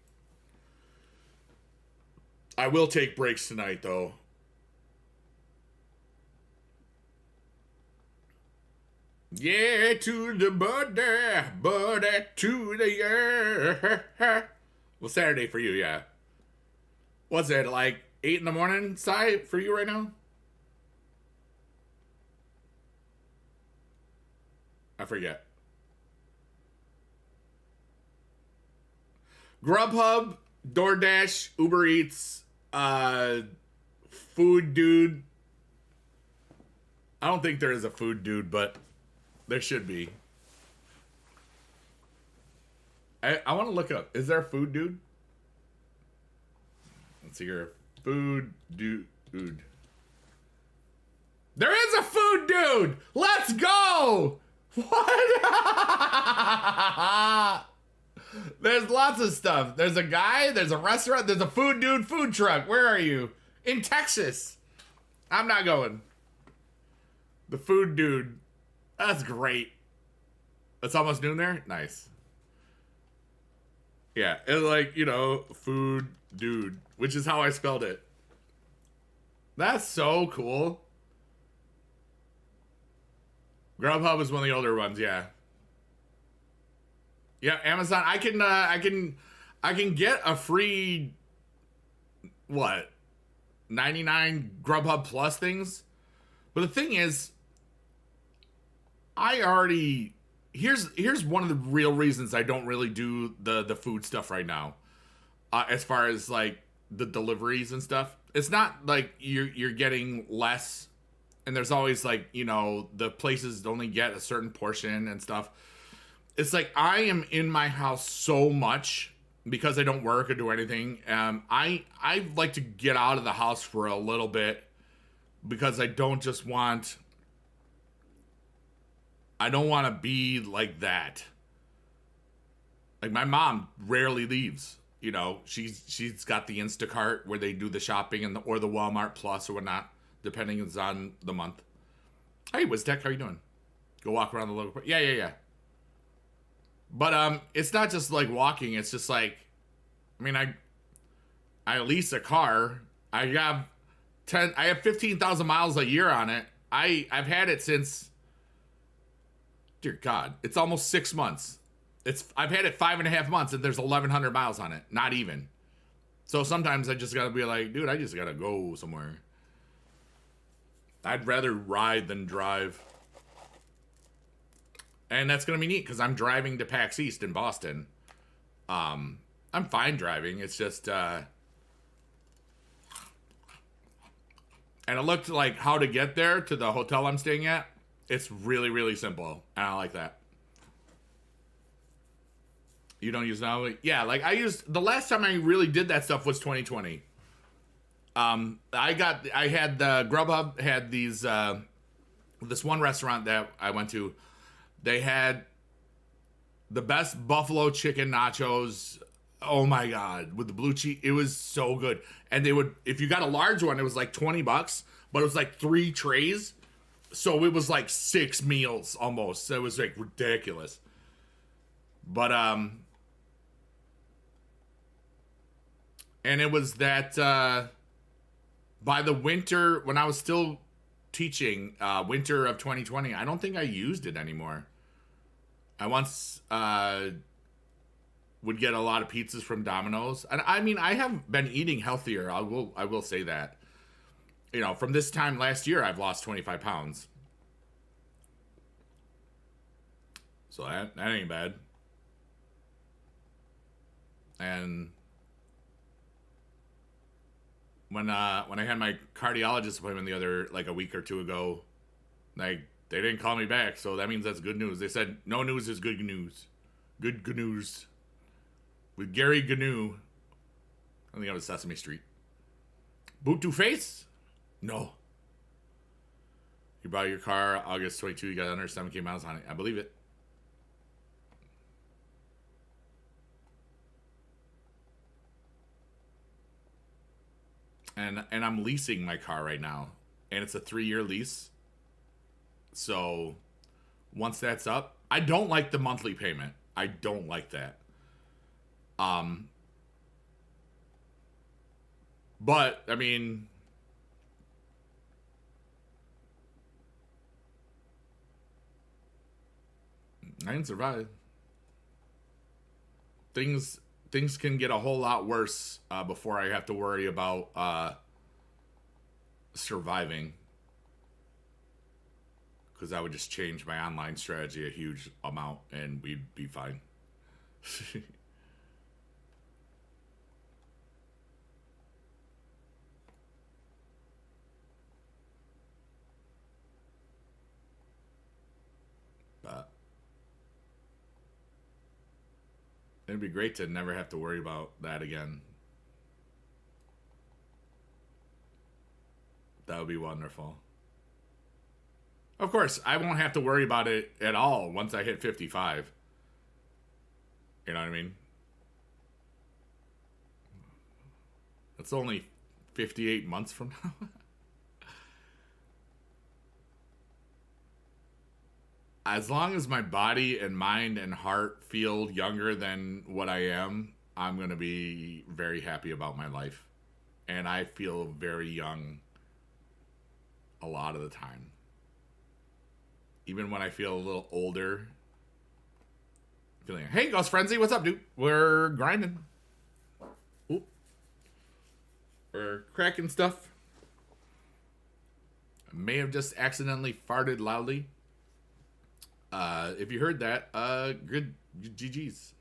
I will take breaks tonight, though. Yeah, to the buddy to the year. Well, Saturday for you, yeah. What's it, like 8 in the morning, Si, for you right now? I forget. Grubhub, DoorDash, Uber Eats, Food Dude. I don't think there is a Food Dude, but there should be. I want to look up. Is there a Food Dude? Let's see here. Food Dude. There is a Food Dude! Let's go! What? There's lots of stuff. There's a guy, there's a restaurant, there's a Food Dude food truck. Where are you? In Texas. I'm not going. The Food Dude. That's great. It's almost noon there? Nice. Yeah, it's like, you know, Food Dude, which is how I spelled it. That's so cool. Grubhub is one of the older ones, yeah. Yeah, Amazon. I can get a free 99 Grubhub Plus things. But the thing is, here's one of the real reasons I don't really do the food stuff right now. As far as like the deliveries and stuff, it's not like you're getting less, and there's always like, you know, the places only get a certain portion and stuff. It's like I am in my house so much because I don't work or do anything. I like to get out of the house for a little bit because I don't want to be like that. Like my mom rarely leaves. You know, she's got the Instacart where they do the shopping or the Walmart Plus or whatnot, depending on the month. Hey, Wiztech, how you doing? Go walk around the local. Yeah. But it's not just like walking. It's just like, I mean, I lease a car. I have 15,000 miles a year on it. I've had it since, dear God, it's almost 6 months. I've had it 5.5 months and there's 1,100 miles on it. Not even. So sometimes I just gotta be like, dude, I just gotta go somewhere. I'd rather ride than drive. And that's going to be neat because I'm driving to PAX East in Boston. I'm fine driving. It's just... and it looked like how to get there to the hotel I'm staying at. It's really, really simple. And I like that. You don't use now? Yeah, like the last time I really did that stuff was 2020. I had the Grubhub had these, this one restaurant that I went to. They had the best buffalo chicken nachos. Oh my God. With the blue cheese. It was so good. And if you got a large one, it was like $20, but it was like 3 trays. So it was like 6 meals almost. So it was like ridiculous. But, and it was that, by the winter, when I was still teaching, winter of 2020, I don't think I used it anymore. I once would get a lot of pizzas from Domino's. And I mean, I have been eating healthier. I will say that. You know, from this time last year, I've lost 25 pounds. So that ain't bad. And when I had my cardiologist appointment a week or two ago, like, they didn't call me back, so that means that's good news. They said no news is good news. Good news. With Gary Gnu. I think that was Sesame Street. Boot to face? No. You bought your car August 22, you got 107k miles on it. I believe it. And I'm leasing my car right now. And it's a 3-year lease. So once that's up, I don't like the monthly payment. I don't like that. But I mean, I can survive. Things can get a whole lot worse before I have to worry about surviving. Because I would just change my online strategy a huge amount and we'd be fine. But it'd be great to never have to worry about that again. That would be wonderful. Of course, I won't have to worry about it at all once I hit 55. You know what I mean? It's only 58 months from now. As long as my body and mind and heart feel younger than what I am, I'm going to be very happy about my life. And I feel very young a lot of the time. Even when I feel a little older. Feeling, hey, Ghost Frenzy, what's up, dude? We're grinding. Ooh. We're cracking stuff. I may have just accidentally farted loudly. If you heard that, good GG's.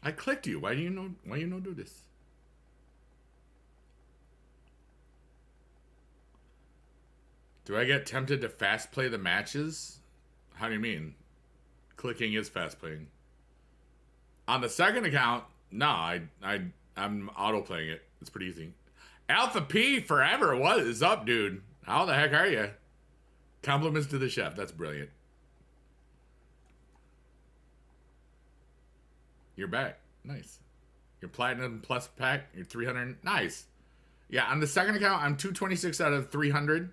I clicked you. Why you no do this? Do I get tempted to fast play the matches? How do you mean? Clicking is fast playing. On the second account, no, I'm auto playing it. It's pretty easy. Alpha P forever. What is up, dude? How the heck are you? Compliments to the chef. That's brilliant. You're back. Nice. Your Platinum Plus pack. You're 300. Nice. Yeah, on the second account, I'm 226 out of 300.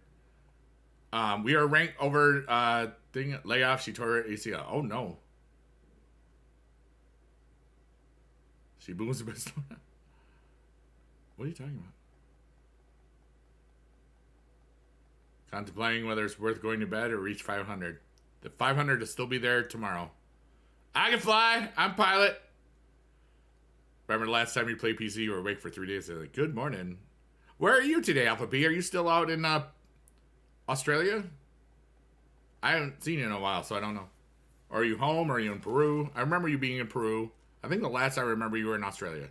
We are ranked over layoff. She tore her ACL. Oh, no. She booms the best. What are you talking about? Contemplating whether it's worth going to bed or reach 500. The 500 will still be there tomorrow. I can fly. I'm pilot. Remember the last time you played PC, you were awake for 3 days. They're like, good morning. Where are you today, Alpha B? Are you still out in Australia? I haven't seen you in a while, so I don't know. Are you home? Or are you in Peru? I remember you being in Peru. I think the last I remember you were in Australia.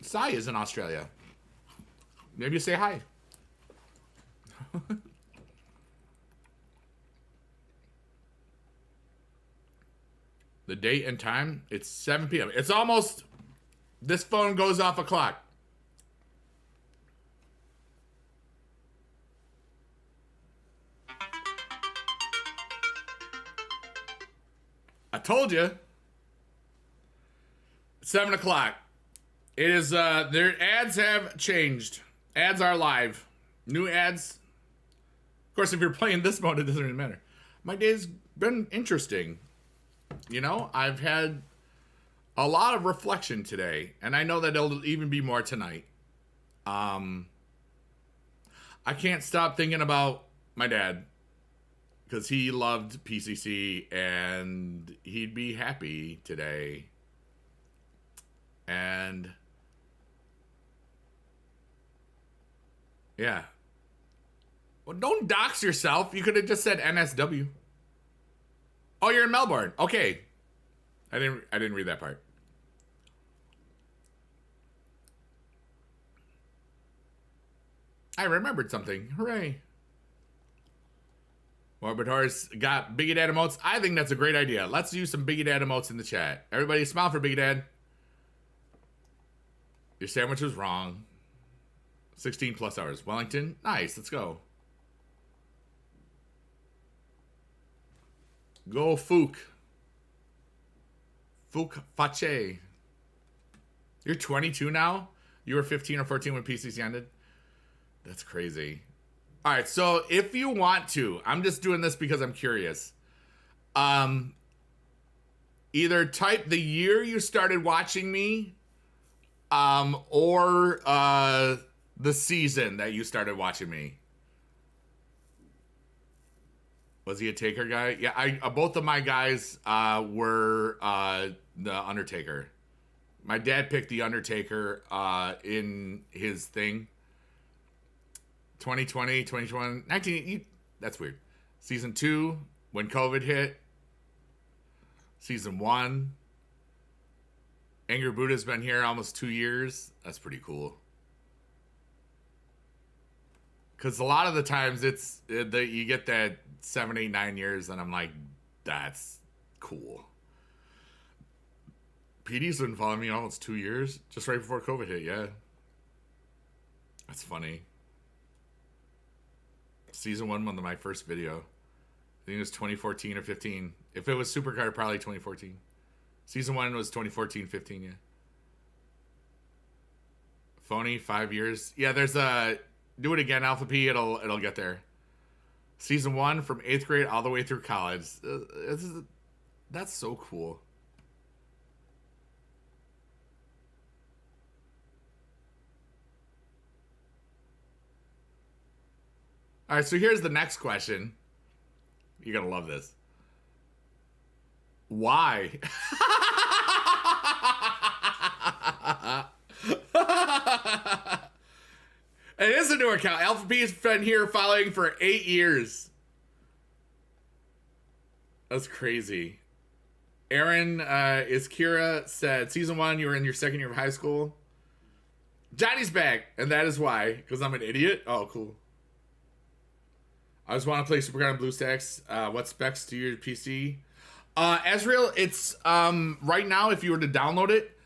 Sai is in Australia. Maybe you say hi. The date and time, it's 7 p.m. It's almost, this phone goes off a clock. I told you. 7 o'clock. It is, their ads have changed. Ads are live. New ads. Of course, if you're playing this mode, it doesn't really matter. My day's been interesting. You know, I've had A lot of reflection today, and I know that there'll even be more tonight. I can't stop thinking about my dad because he loved PCC and he'd be happy today. And yeah. Well, don't dox yourself. You could have just said NSW. Oh, you're in Melbourne. Okay. I didn't read that part. I remembered something. Hooray. Morbid Horse got Bigedad emotes. I think that's a great idea. Let's use some Bigedad emotes in the chat. Everybody smile for Bigedad. Your sandwich was wrong. 16 plus hours. Wellington. Nice. Let's go. Go Fook. Fook Fache. You're 22 now? You were 15 or 14 when PCC ended? That's crazy. All right, so if you want to, I'm just doing this because I'm curious. Either type the year you started watching me, or the season that you started watching me. Was he a Taker guy? Yeah, both of my guys were the Undertaker. My dad picked the Undertaker in his thing. 2020, 2021, 19, that's weird. Season 2, when COVID hit. Season 1. Angry Buddha's been here almost 2 years. That's pretty cool. Because a lot of the times you get that 7, 8, 9 years, and I'm like, that's cool. PD's been following me almost 2 years, just right before COVID hit, yeah. That's funny. Season 1 was my first video. I think it was 2014 or 15. If it was Supercard, probably 2014. Season 1 was 2014, 15, yeah. Phony, 5 years. Yeah, there's a... Do it again, Alpha P, it'll get there. Season 1 from 8th grade all the way through college. That's so cool. All right, so here's the next question. You're going to love this. Why? It is a new account. Alpha P has been here following for 8 years. That's crazy. Aaron Iskira said, Season 1, you were in your second year of high school. Johnny's back, and that is why. Because I'm an idiot? Oh, cool. I just want to play Supercard and BlueStacks. What specs do your PC? Azrael, it's right now, if you were to download it,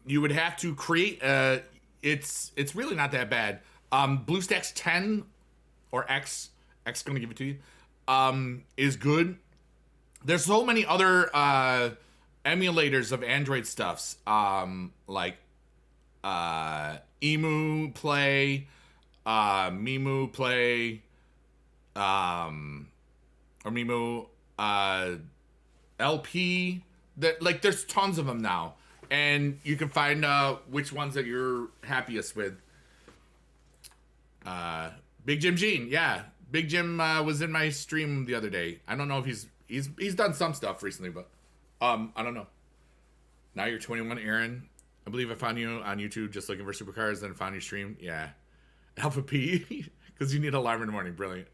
you would have to create it's really not that bad. BlueStacks 10 or X gonna give it to you, is good. There's so many other emulators of Android stuffs, like Emu Play, Mimu Play, or Mimu LP. That, like, there's tons of them now, and you can find which ones that you're happiest with. Big Jim Gene, yeah, Big Jim was in my stream the other day. I don't know if he's done some stuff recently, but I don't know. Now you're 21, Aaron. I believe I found you on YouTube just looking for supercars, then found your stream. Yeah, Alpha P, because you need an alarm in the morning. Brilliant.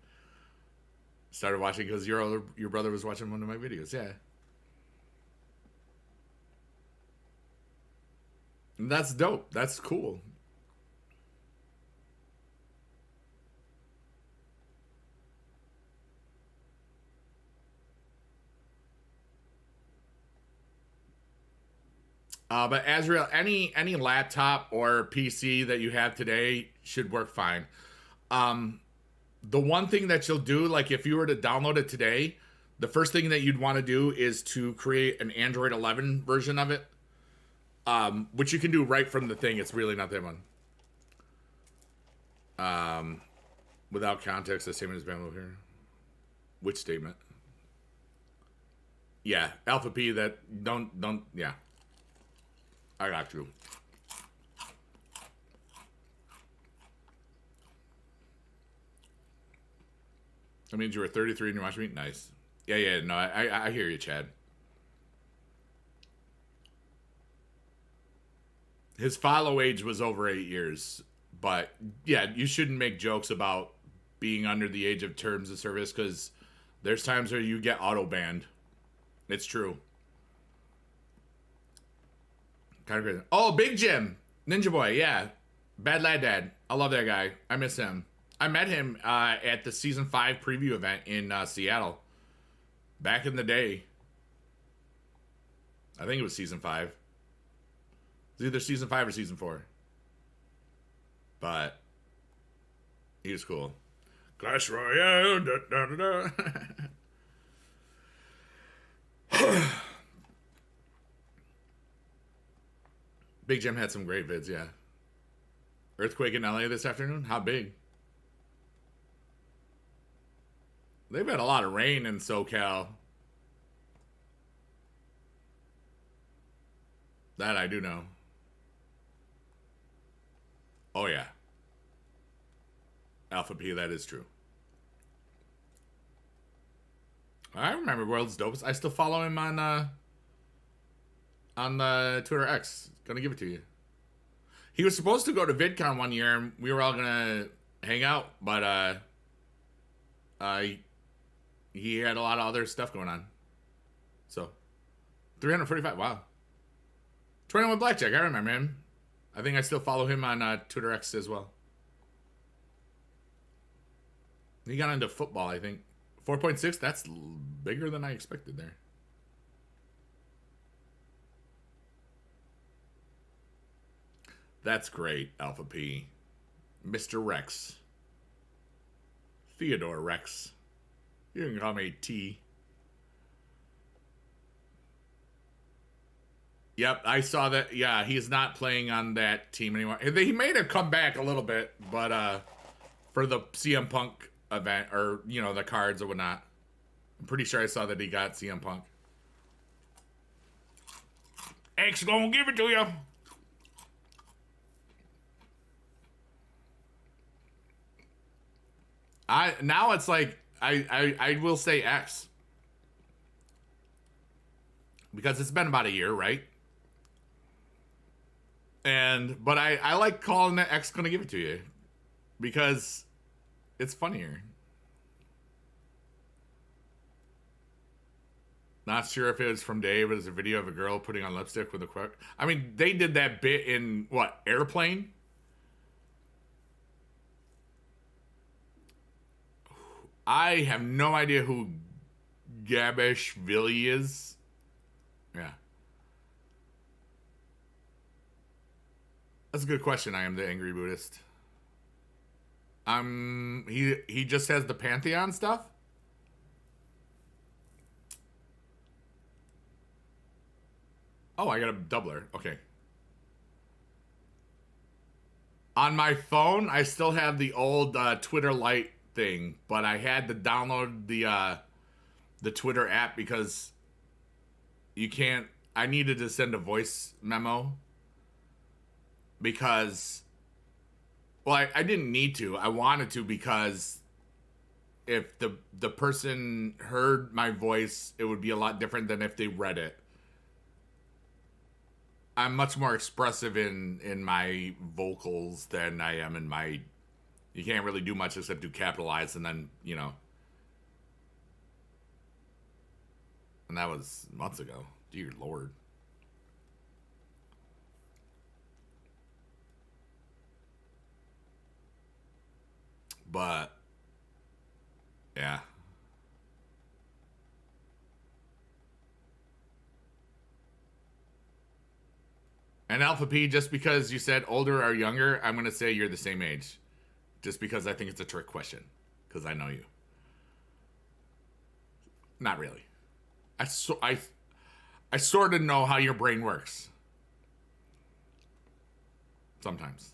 Started watching because your brother was watching one of my videos. Yeah. And that's dope. That's cool. But Azrael, any laptop or PC that you have today should work fine. The one thing that you'll do, like if you were to download it today, the first thing that you'd want to do is to create an Android 11 version of it, which you can do right from the thing. It's really not that one. Without context, the statement is banned here. Which statement? Yeah, Alpha P. That don't. Yeah. I got you. That means you were 33 and you're watching me? Nice. Yeah, no, I hear you, Chad. His follow age was over 8 years. But, yeah, you shouldn't make jokes about being under the age of terms of service because there's times where you get auto-banned. It's true. Kind of crazy. Oh, Big Jim. Ninja Boy, yeah. Bad Lad Dad. I love that guy. I miss him. I met him at the Season 5 preview event in Seattle. Back in the day. I think it was Season 5. It was either Season 5 or Season 4. But he was cool. Clash Royale. Da, da, da, da. Big Jim had some great vids, yeah. Earthquake in LA this afternoon? How big? They've had a lot of rain in SoCal. That I do know. Oh, yeah. Alpha P, that is true. I remember World's Dopest. I still follow him on the Twitter X. Gonna give it to you. He was supposed to go to VidCon one year, and we were all gonna hang out, but he had a lot of other stuff going on. So, 345. Wow. 21 Blackjack. I remember him. I think I still follow him on Twitter X as well. He got into football, I think. 4.6. That's bigger than I expected there. That's great, Alpha P. Mr. Rex. Theodore Rex. You can call me T. Yep, I saw that. Yeah, he's not playing on that team anymore. He made a comeback a little bit, but for the CM Punk event, or, you know, the cards or whatnot. I'm pretty sure I saw that he got CM Punk. X gonna give it to you. Now it's like I will say X because it's been about a year, right? But I like calling it X gonna give it to you because it's funnier. Not sure if it was from Dave, but it's a video of a girl putting on lipstick with a quick. I mean, they did that bit in what, Airplane? I have no idea who Gabishvili is. Yeah. That's a good question. I am the Angry Buddhist. He just has the Pantheon stuff? Oh, I got a doubler. Okay. On my phone, I still have the old Twitter Lite thing, but I had to download the Twitter app because you can't. I needed to send a voice memo because, well, I didn't need to. I wanted to because if the person heard my voice, it would be a lot different than if they read it. I'm much more expressive in my vocals than I am in my. You can't really do much except do capitalize and then, you know. And that was months ago. Dear Lord. But, yeah. And Alpha P, just because you said older or younger, I'm going to say you're the same age. Just because I think it's a trick question. Because I know you. Not really. I sort of know how your brain works. Sometimes.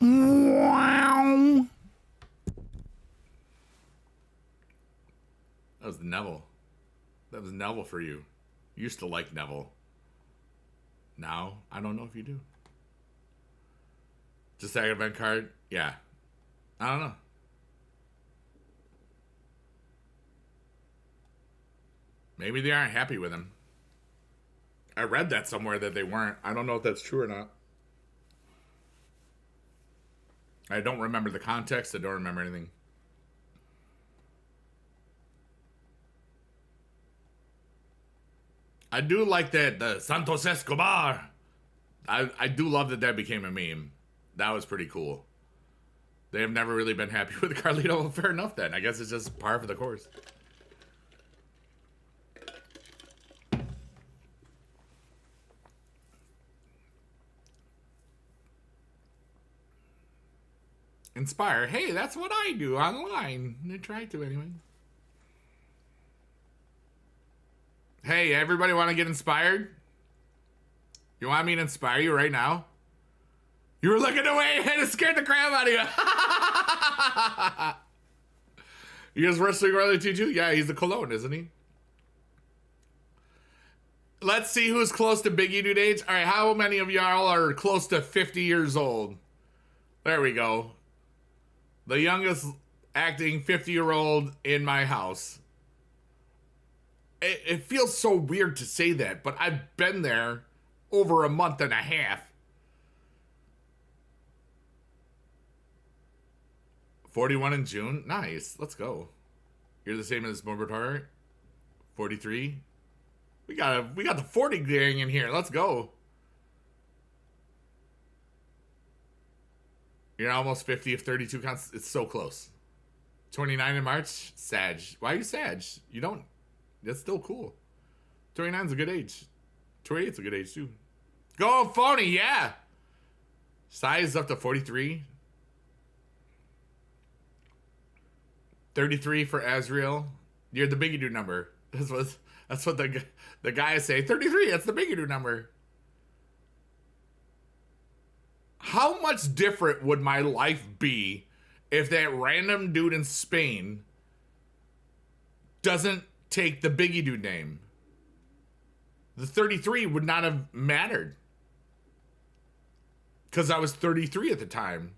Wow. That was Neville. That was Neville for you. You used to like Neville. Now, I don't know if you do. Just that event card? Yeah. I don't know. Maybe they aren't happy with him. I read that somewhere that they weren't. I don't know if that's true or not. I don't remember the context. I don't remember anything. I do like that the Santos Escobar. I do love that became a meme. That was pretty cool. They have never really been happy with Carlito. Fair enough then. I guess it's just par for the course. Inspire. Hey, that's what I do online. I try to anyway. Hey, everybody want to get inspired? You want me to inspire you right now? You were looking away and it scared the crap out of you. You guys wrestling royalty too? Yeah, he's the Cologne, isn't he? Let's see who's close to Biggie Dude age. All right, how many of y'all are close to 50 years old? There we go. The youngest acting 50-year-old in my house. It feels so weird to say that, but I've been there over a month and a half. 41 in June? Nice. Let's go. You're the same as Morbidor? 43? We got the 40 gang in here. Let's go. You're almost 50 if 32 counts. It's so close. 29 in March? Sag. Why are you Sag? You don't... That's still cool. 29's a good age. 28's a good age, too. Go phony, yeah! Size up to 43. 33 for Azriel. You're the Biggie Dude number. That's what the guys say. 33, that's the Biggie Dude number. How much different would my life be if that random dude in Spain doesn't take the Biggie Dude name? The 33 would not have mattered. Because I was 33 at the time.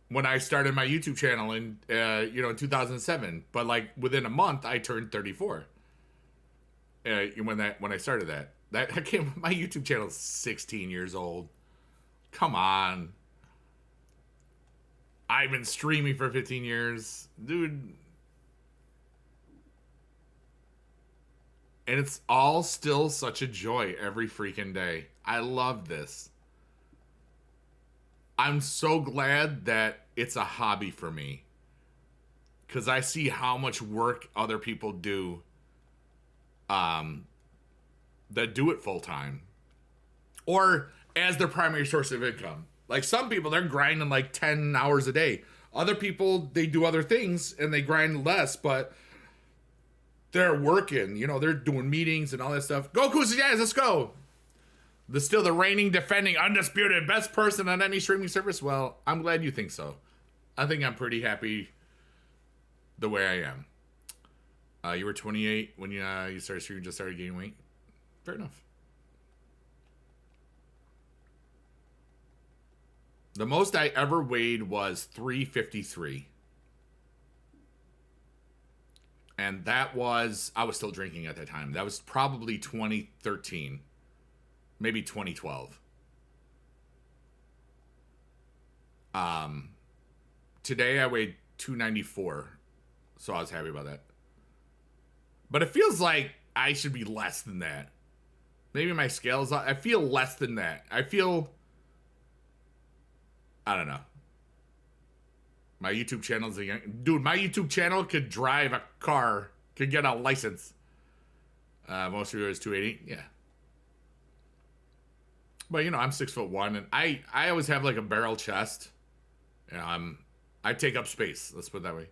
When I started my YouTube channel in 2007. But like within a month, I turned 34. When I started that. My YouTube channel is 16 years old. Come on. I've been streaming for 15 years. Dude. And it's all still such a joy every freaking day. I love this. I'm so glad that it's a hobby for me. Because I see how much work other people do that do it full time. Or as their primary source of income. Like some people, they're grinding like 10 hours a day. Other people, they do other things and they grind less, but they're working. They're doing meetings and all that stuff. Go Cousins, yes, let's go. Still the reigning, defending, undisputed best person on any streaming service. Well, I'm glad you think so. I think I'm pretty happy the way I am. You were 28 when you started streaming, just started gaining weight. Fair enough. The most I ever weighed was 353. And that was, I was still drinking at that time. That was probably 2013. Maybe 2012. Today I weighed 294. So I was happy about that. But it feels like I should be less than that. Maybe my scale's up. I feel less than that. I don't know. My YouTube channel's dude, my YouTube channel could drive a car, could get a license. Most of yours 280, yeah. But I'm 6'1", and I always have like a barrel chest. I take up space. Let's put it that way.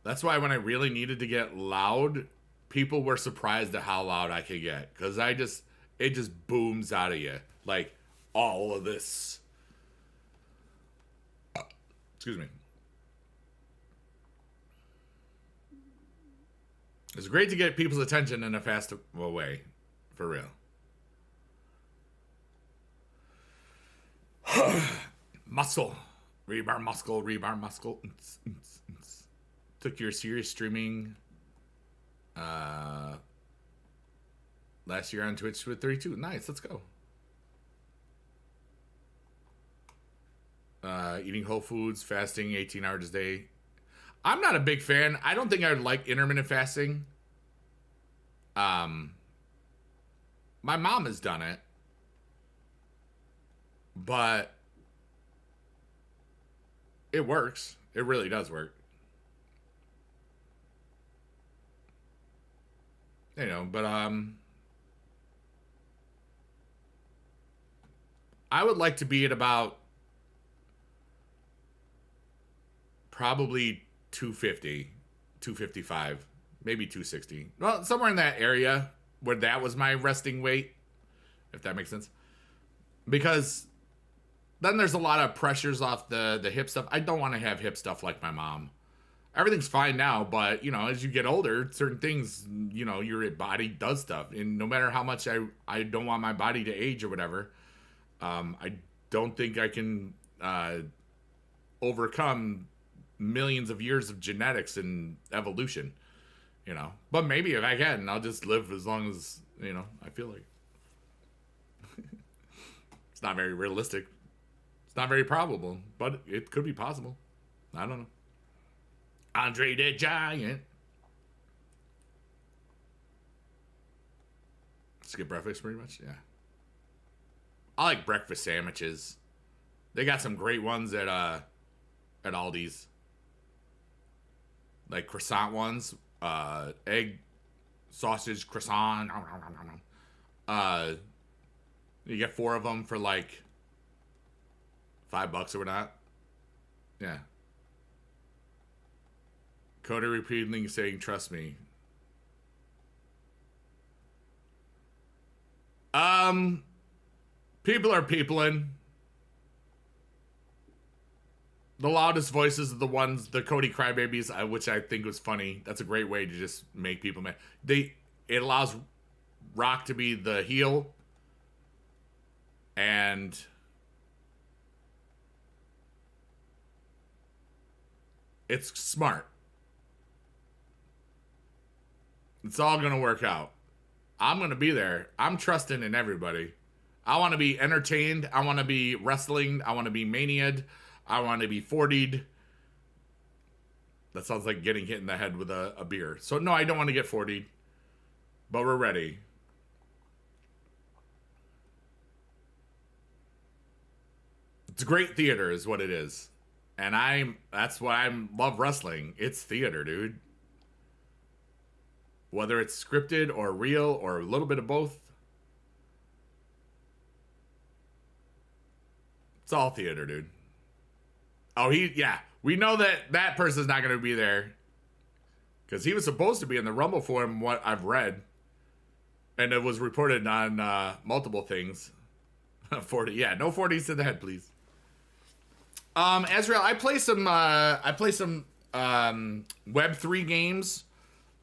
That's why when I really needed to get loud, people were surprised at how loud I could get, because it just booms out of you like all of this. Excuse me. It's great to get people's attention in a fast way, for real. Muscle. Rebar muscle, rebar muscle. Took your serious streaming last year on Twitch with 32. Nice, let's go. Eating whole foods, fasting 18 hours a day. I'm not a big fan. I don't think I would like intermittent fasting. My mom has done it. But it works. It really does work. You know, but I would like to be at about probably 250, 255, maybe 260. Well, somewhere in that area where that was my resting weight, if that makes sense. Because then there's a lot of pressures off the hip stuff. I don't want to have hip stuff like my mom. Everything's fine now, but, you know, as you get older, certain things, you know, your body does stuff. And no matter how much I don't want my body to age or whatever, I don't think I can overcome millions of years of genetics and evolution, you know. But maybe if I can, I'll just live as long as, you know, I feel like. It's not very realistic. It's not very probable, but it could be possible. I don't know. Andre the Giant. Skip breakfast pretty much, yeah. I like breakfast sandwiches. They got some great ones at Aldi's. Like croissant ones. Egg, sausage, croissant. You get 4 of them for like $5 or whatnot. Yeah. Coda repeatedly saying, trust me. People are peopling. The loudest voices are the ones, the Cody crybabies, which I think was funny. That's a great way to just make people mad. It allows Rock to be the heel. And it's smart. It's all going to work out. I'm going to be there. I'm trusting in everybody. I want to be entertained. I want to be wrestling. I want to be mania'd. I want to be 40'd. That sounds like getting hit in the head with a beer. So, no, I don't want to get 40'd. But we're ready. It's great theater is what it is. And that's why I love wrestling. It's theater, dude. Whether it's scripted or real or a little bit of both. It's all theater, dude. Oh, yeah. We know that person's not going to be there. Because he was supposed to be in the Rumble for him, what I've read. And it was reported on multiple things. 40, yeah, no 40s to the head, please. Azrael, I play some Web3 games.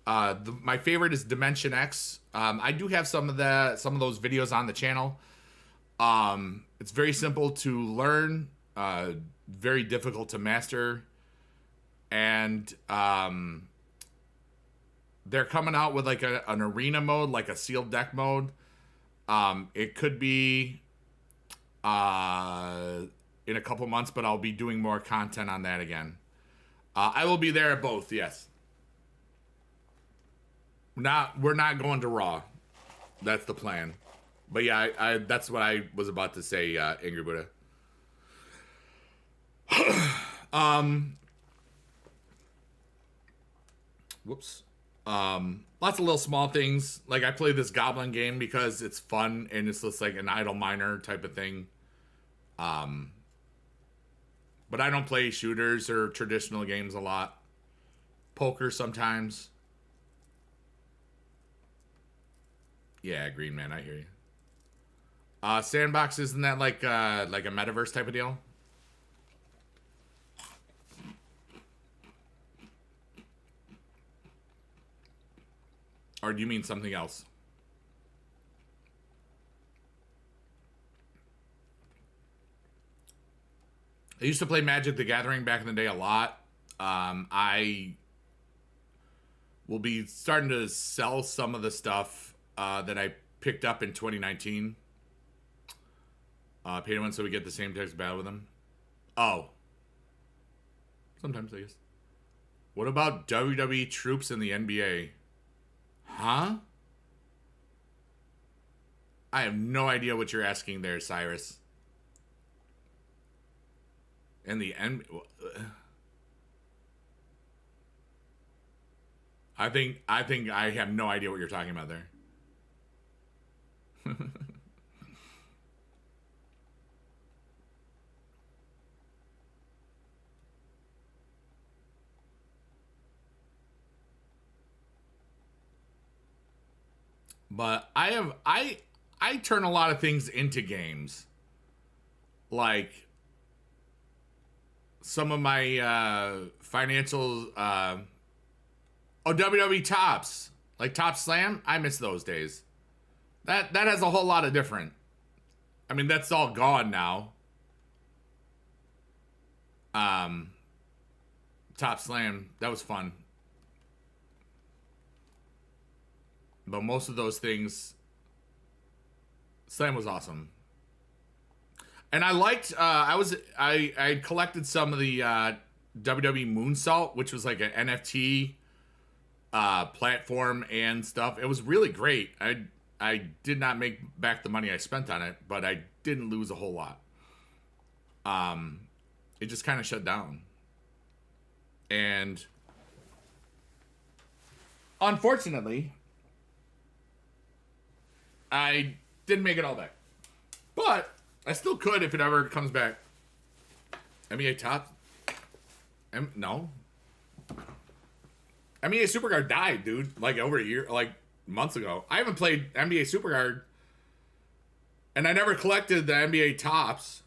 My favorite is Dimension X. I do have some of those videos on the channel. It's very simple to learn, very difficult to master, and they're coming out with like an arena mode, like a sealed deck mode. It could be in a couple months, but I'll be doing more content on that again. I will be there at both, yes. We're not going to Raw. That's the plan. But yeah, I that's what I was about to say, Angry Buddha. Whoops. Lots of little small things. Like I play this Goblin game because it's fun and it's just like an idle miner type of thing. But I don't play shooters or traditional games a lot. Poker sometimes. Yeah, Green Man, I hear you. Sandbox, isn't that like a metaverse type of deal? Or do you mean something else? I used to play Magic the Gathering back in the day a lot. I will be starting to sell some of the stuff that I picked up in 2019. Pay to win so we get the same text battle with them. Oh. Sometimes, I guess. What about WWE troops in the NBA? Huh? I have no idea what you're asking there, Cyrus. And the NBA... I think I have no idea what you're talking about there. But I turn a lot of things into games. Like some of my financial WWE Tops. Like Top Slam, I miss those days. That has a whole lot of different. I mean, that's all gone now. Top Slam, that was fun. But most of those things, Slam was awesome. And I liked, I collected some of the WWE Moonsault, which was like an NFT platform and stuff. It was really great. I did not make back the money I spent on it, but I didn't lose a whole lot. It just kind of shut down. And unfortunately, I didn't make it all back. But I still could if it ever comes back. MEA Top? No. MEA Supercard died, dude. Like over a year, like months ago. I haven't played NBA Supercard. And I never collected the NBA Tops.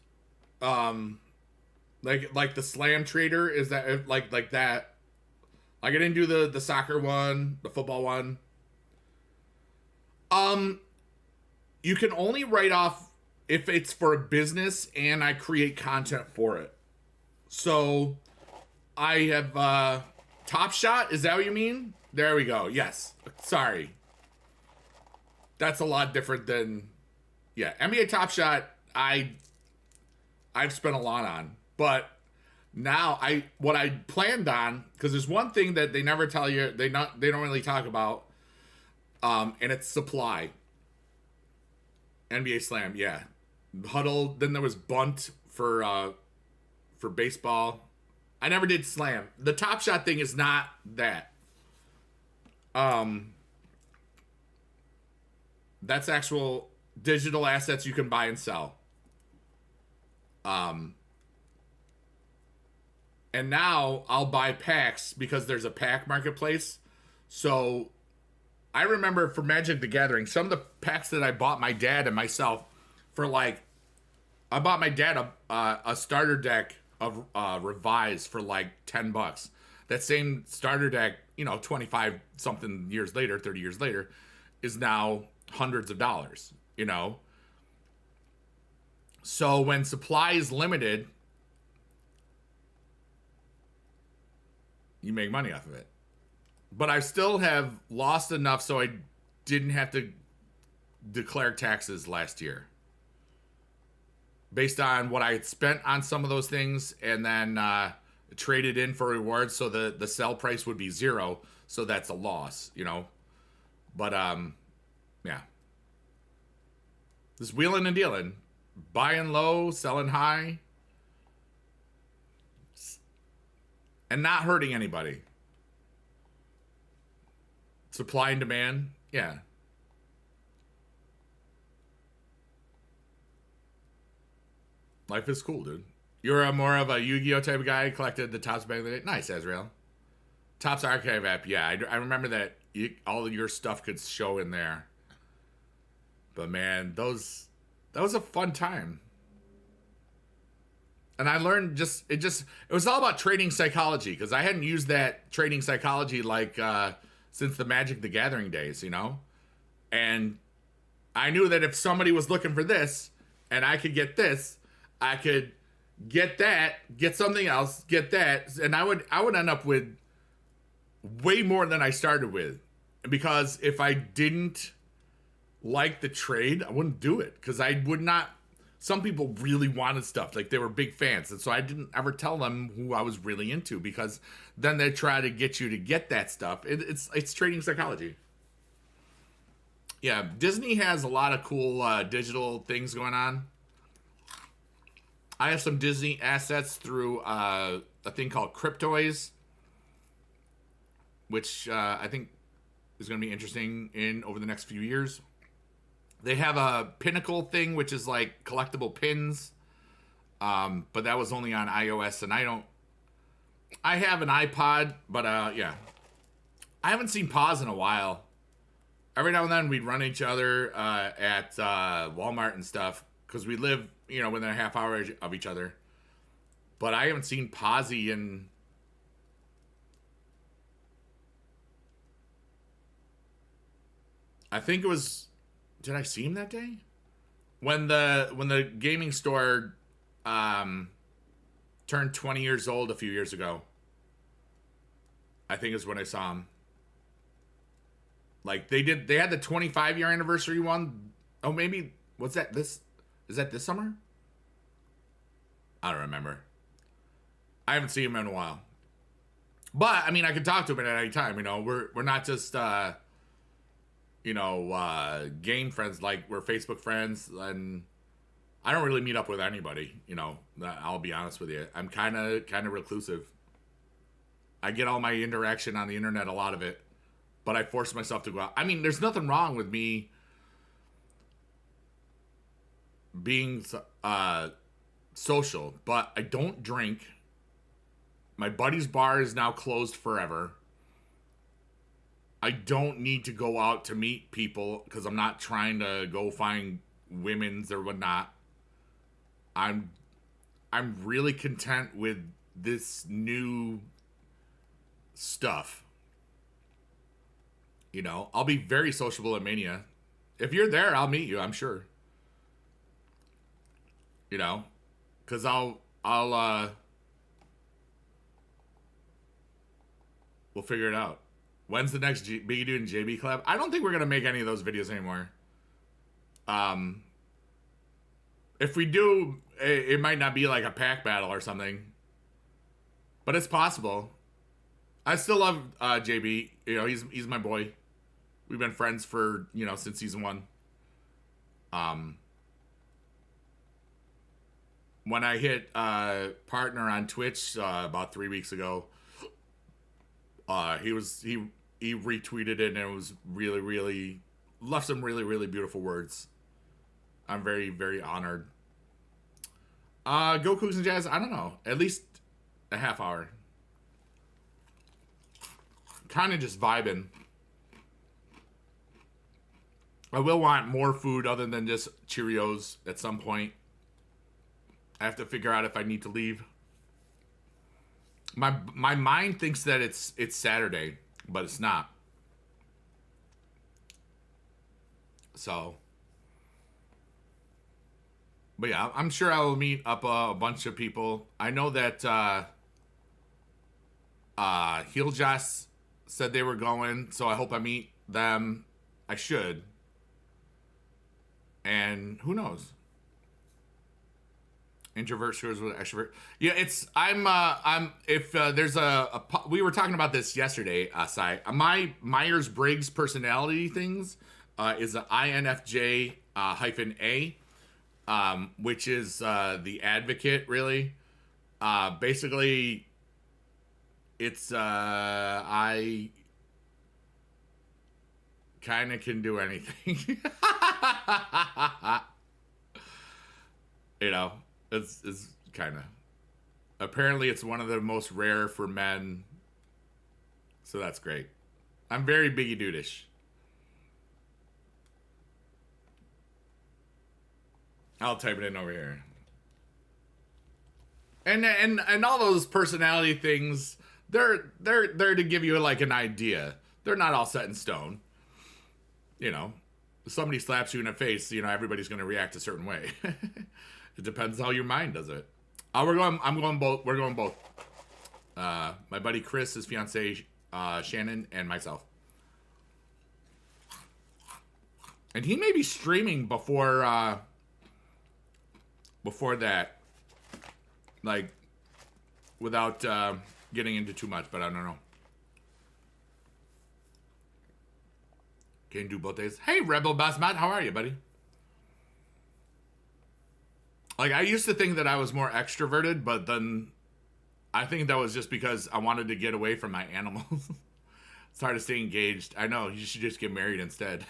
Like the Slam Trader is that like that. Like I didn't do the soccer one, the football one. You can only write off if it's for a business and I create content for it. So I have Top Shot, is that what you mean? There we go. Yes. Sorry. That's a lot different than NBA Top Shot I've spent a lot on. But now what I planned on, because there's one thing that they never tell you, they don't really talk about, and it's supply. NBA Slam, yeah. Huddle, then there was Bunt for baseball. I never did Slam. The Top Shot thing is not that. That's actual digital assets you can buy and sell. And now I'll buy packs because there's a pack marketplace. So I remember for Magic the Gathering, some of the packs that I bought my dad and myself for like, I bought my dad a starter deck of Revise for like $10. That same starter deck, 25 something years later, 30 years later, is now hundreds of dollars, So when supply is limited, you make money off of it. But I still have lost enough so I didn't have to declare taxes last year. Based on what I had spent on some of those things and then traded in for rewards, so the sell price would be zero. So that's a loss, But, yeah. Just wheeling and dealing. Buying low, selling high. And not hurting anybody. Supply and demand, yeah. Life is cool, dude. You're more of a Yu-Gi-Oh type of guy. Collected the Tops back in the day. Nice, Azrael. Tops Archive app, yeah. I remember that all of your stuff could show in there. But man, that was a fun time. And I learned it was all about trading psychology, because I hadn't used that trading psychology like since the Magic the Gathering days, you know? And I knew that if somebody was looking for this and I could get this, I could get that, get something else, get that, and I would end up with way more than I started with. Because if I didn't like the trade, I wouldn't do it, because I would not. Some people really wanted stuff, like they were big fans, and so I didn't ever tell them who I was really into, because then they try to get you to get that stuff. It's trading psychology. Yeah, Disney has a lot of cool digital things going on. I have some Disney assets through a thing called Cryptoys, which I think is going to be interesting in over the next few years. They have a Pinnacle thing, which is like collectible pins, but that was only on iOS, and I have an iPod, but yeah. I haven't seen Pause in a while. Every now and then we'd run each other at Walmart and stuff, because we live, within a half hour of each other. But I haven't seen Posy in... I think it was... Did I see him that day? When the gaming store turned 20 years old a few years ago. I think is when I saw him. Like they had the 25-year anniversary one. Oh, maybe is that this summer? I don't remember. I haven't seen him in a while. But I mean, I can talk to him at any time. We're not just game friends, like we're Facebook friends, and I don't really meet up with anybody, I'll be honest with you. I'm kind of reclusive. I get all my interaction on the internet, a lot of it, but I force myself to go out. I mean, there's nothing wrong with me being social, but I don't drink. My buddy's bar is now closed forever. I don't need to go out to meet people because I'm not trying to go find women's or whatnot. I'm really content with this new stuff. I'll be very sociable at Mania. If you're there, I'll meet you, I'm sure. Because we'll figure it out. When's the next Bigedad and JB collab? I don't think we're going to make any of those videos anymore. If we do, it might not be like a pack battle or something. But it's possible. I still love JB. He's my boy. We've been friends for, since season 1. When I hit partner on Twitch about 3 weeks ago, he retweeted it, and it was really, really left some really, really beautiful words. I'm very, very honored. Go Cougs and Jazz, I don't know. At least a half hour. Kind of just vibing. I will want more food other than just Cheerios at some point. I have to figure out if I need to leave. My mind thinks that it's Saturday, but it's not. So, but yeah, I'm sure I will meet up a bunch of people. I know that Heel Joss said they were going, so I hope I meet them. I should. And who knows? Introvert shares with extrovert. Yeah, if there's we were talking about this yesterday, Sai. My Myers-Briggs personality things is an INFJ -A, which is the advocate, really. Basically, it's I kind of can do anything. It's kind of. Apparently, it's one of the most rare for men. So that's great. I'm very Bigedad-ish. I'll type it in over here. And all those personality things, they're to give you like an idea. they're not all set in stone. You know, if somebody slaps you in the face, you know, everybody's going to react a certain way. It depends how your mind does it. I'm going both. We're going both. My buddy Chris, his fiance Shannon, and myself. And he may be streaming before that, like, without getting into too much, but I don't know. Can do both days. Hey, Rebel Basmat, how are you, buddy? Like, I used to think that I was more extroverted, but then I think that was just because I wanted to get away from my animals. It's hard to stay engaged. I know, you should just get married instead.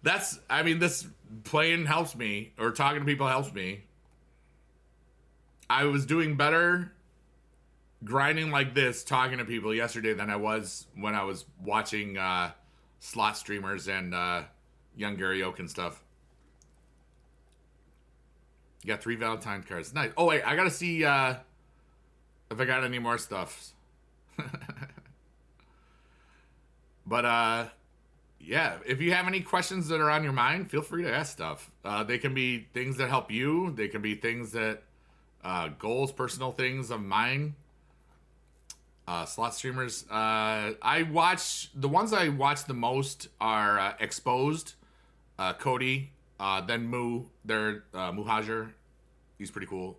This playing helps me, or talking to people helps me. I was doing better grinding like this, talking to people yesterday than I was when I was watching slot streamers and young Gary Oak and stuff. You got 3 Valentine cards. Nice. Oh, wait, I gotta see if I got any more stuff. But, yeah, if you have any questions that are on your mind, feel free to ask stuff. They can be things that help you. They can be things that, goals, personal things of mine. Slot streamers. The ones I watch the most are Exposed, Cody, then Muhajir. He's pretty cool.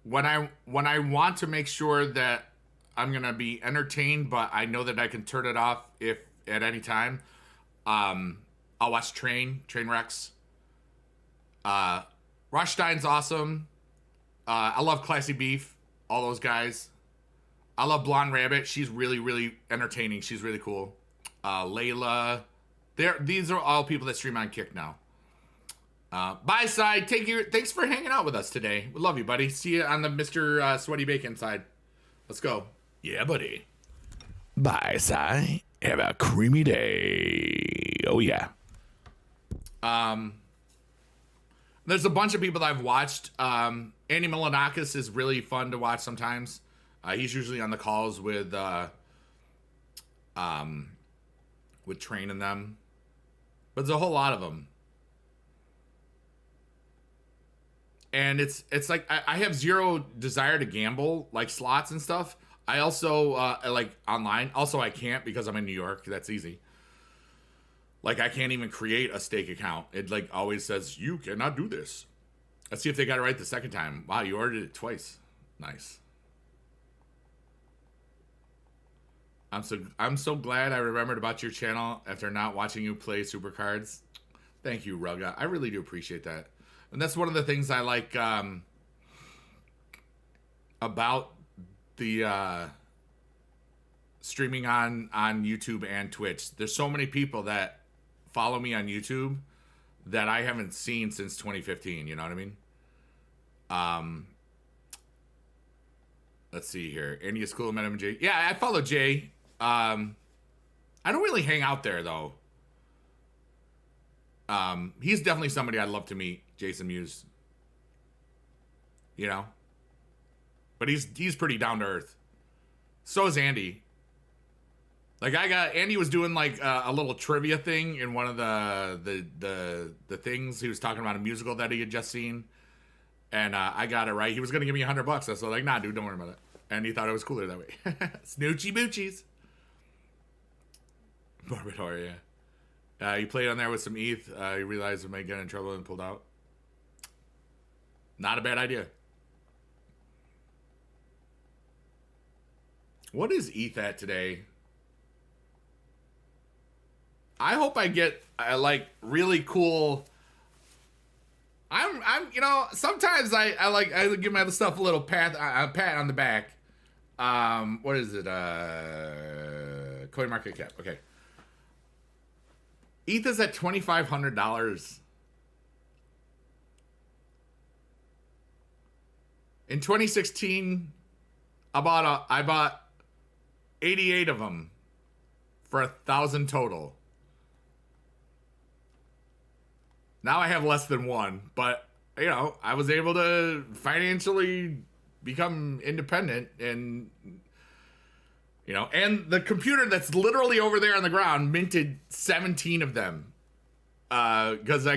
When I want to make sure that I'm gonna be entertained, but I know that I can turn it off if at any time, I'll watch Trainwrecks. Rothstein's awesome. I love Classy Beef. All those guys. I love Blonde Rabbit. She's really, really entertaining. She's really cool. Layla. These are all people that stream on Kick now. Bye, Side. Thanks for hanging out with us today. We love you, buddy. See you on the Mr. Sweaty Bacon side. Let's go. Yeah, buddy. Bye, Side. Have a creamy day. Oh, yeah. There's a bunch of people that I've watched. Andy Milanakis is really fun to watch sometimes. He's usually on the calls with Train and them. But there's a whole lot of them. And it's like I have zero desire to gamble, like slots and stuff. I also like online. Also, I can't because I'm in New York. That's easy. Like, I can't even create a stake account. It, like, always says, you cannot do this. Let's see if they got it right the second time. Wow, you ordered it twice. Nice. I'm so glad I remembered about your channel after not watching you play Supercards. Thank you, Rugga. I really do appreciate that. And that's one of the things I like about the streaming on YouTube and Twitch. There's so many people that follow me on YouTube that I haven't seen since 2015. You know what I mean? Let's see here. Andy is cool. Met him, Jay. Yeah, I follow Jay. I don't really hang out there though. He's definitely somebody I'd love to meet, Jason Mewes. You know? But he's pretty down to earth. So is Andy. Like, Andy was doing like a little trivia thing in one of the things. He was talking about a musical that he had just seen, and I got it right. He was gonna give me $100. I was like, nah, dude, don't worry about it. And he thought it was cooler that way. Snoochie boochies. Barbador, yeah. He played on there with some ETH. He realized he might get in trouble and pulled out. Not a bad idea. What is ETH at today? I hope I get like really cool. I'm you know, sometimes I give my stuff a little pat on the back. What is it? Coin market cap. Okay. ETH is at $2,500. In 2016, I bought 88 of them for 1,000 total. Now I have less than one, but you know, I was able to financially become independent, and and the computer that's literally over there on the ground minted 17 of them. Because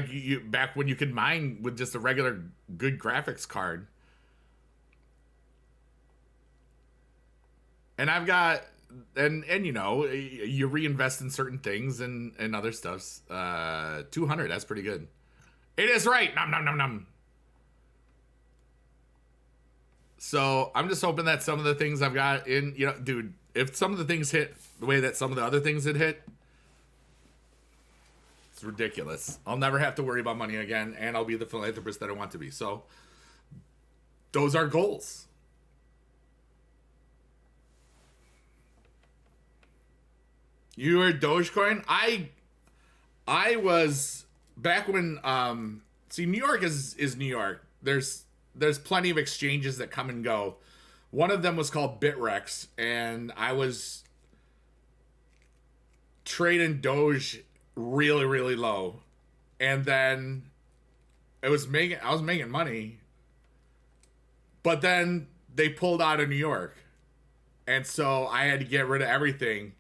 back when you could mine with just a regular good graphics card. And I've got and you reinvest in certain things and other stuffs. 200, that's pretty good. It is right. Nom nom nom nom. So I'm just hoping that some of the things I've got in, dude, if some of the things hit the way that some of the other things had hit, it's ridiculous. I'll never have to worry about money again, and I'll be the philanthropist that I want to be. So those are goals. You were Dogecoin? I was back when see, New York is New York. There's plenty of exchanges that come and go. One of them was called Bitrex, and I was trading Doge really, really low. And then I was making money. But then they pulled out of New York. And so I had to get rid of everything.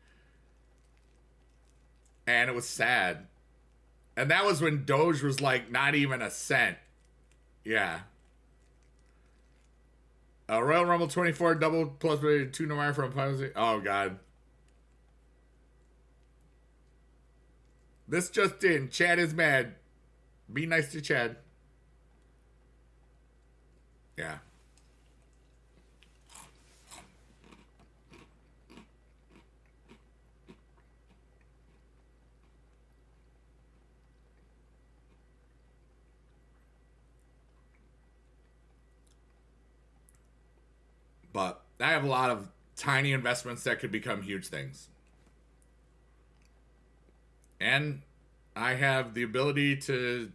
And it was sad. And that was when Doge was like not even a cent. Yeah. Royal Rumble 24 double plus 2 Noir from Piracy. Oh, God. This just in. Chad is mad. Be nice to Chad. Yeah. But I have a lot of tiny investments that could become huge things. And I have the ability to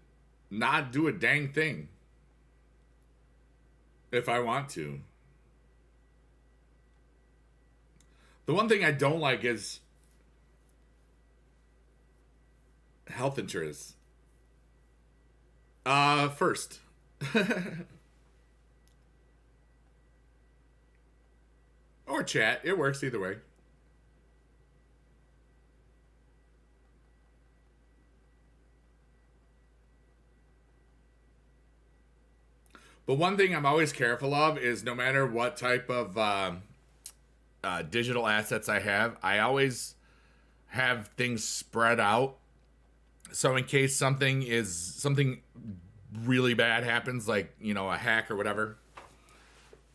not do a dang thing if I want to. The one thing I don't like is health insurance. First. Or chat. It works either way. But one thing I'm always careful of is no matter what type of digital assets I have, I always have things spread out. So in case something really bad happens, like, a hack or whatever,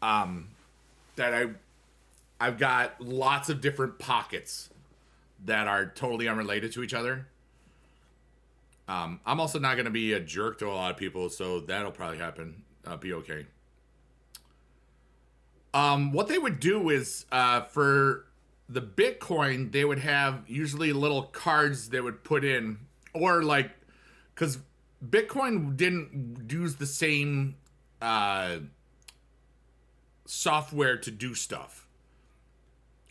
that I've got lots of different pockets that are totally unrelated to each other. I'm also not going to be a jerk to a lot of people, so that'll probably happen. Be okay. What they would do is, for the Bitcoin, they would have usually little cards they would put in, or like, because Bitcoin didn't use the same software to do stuff.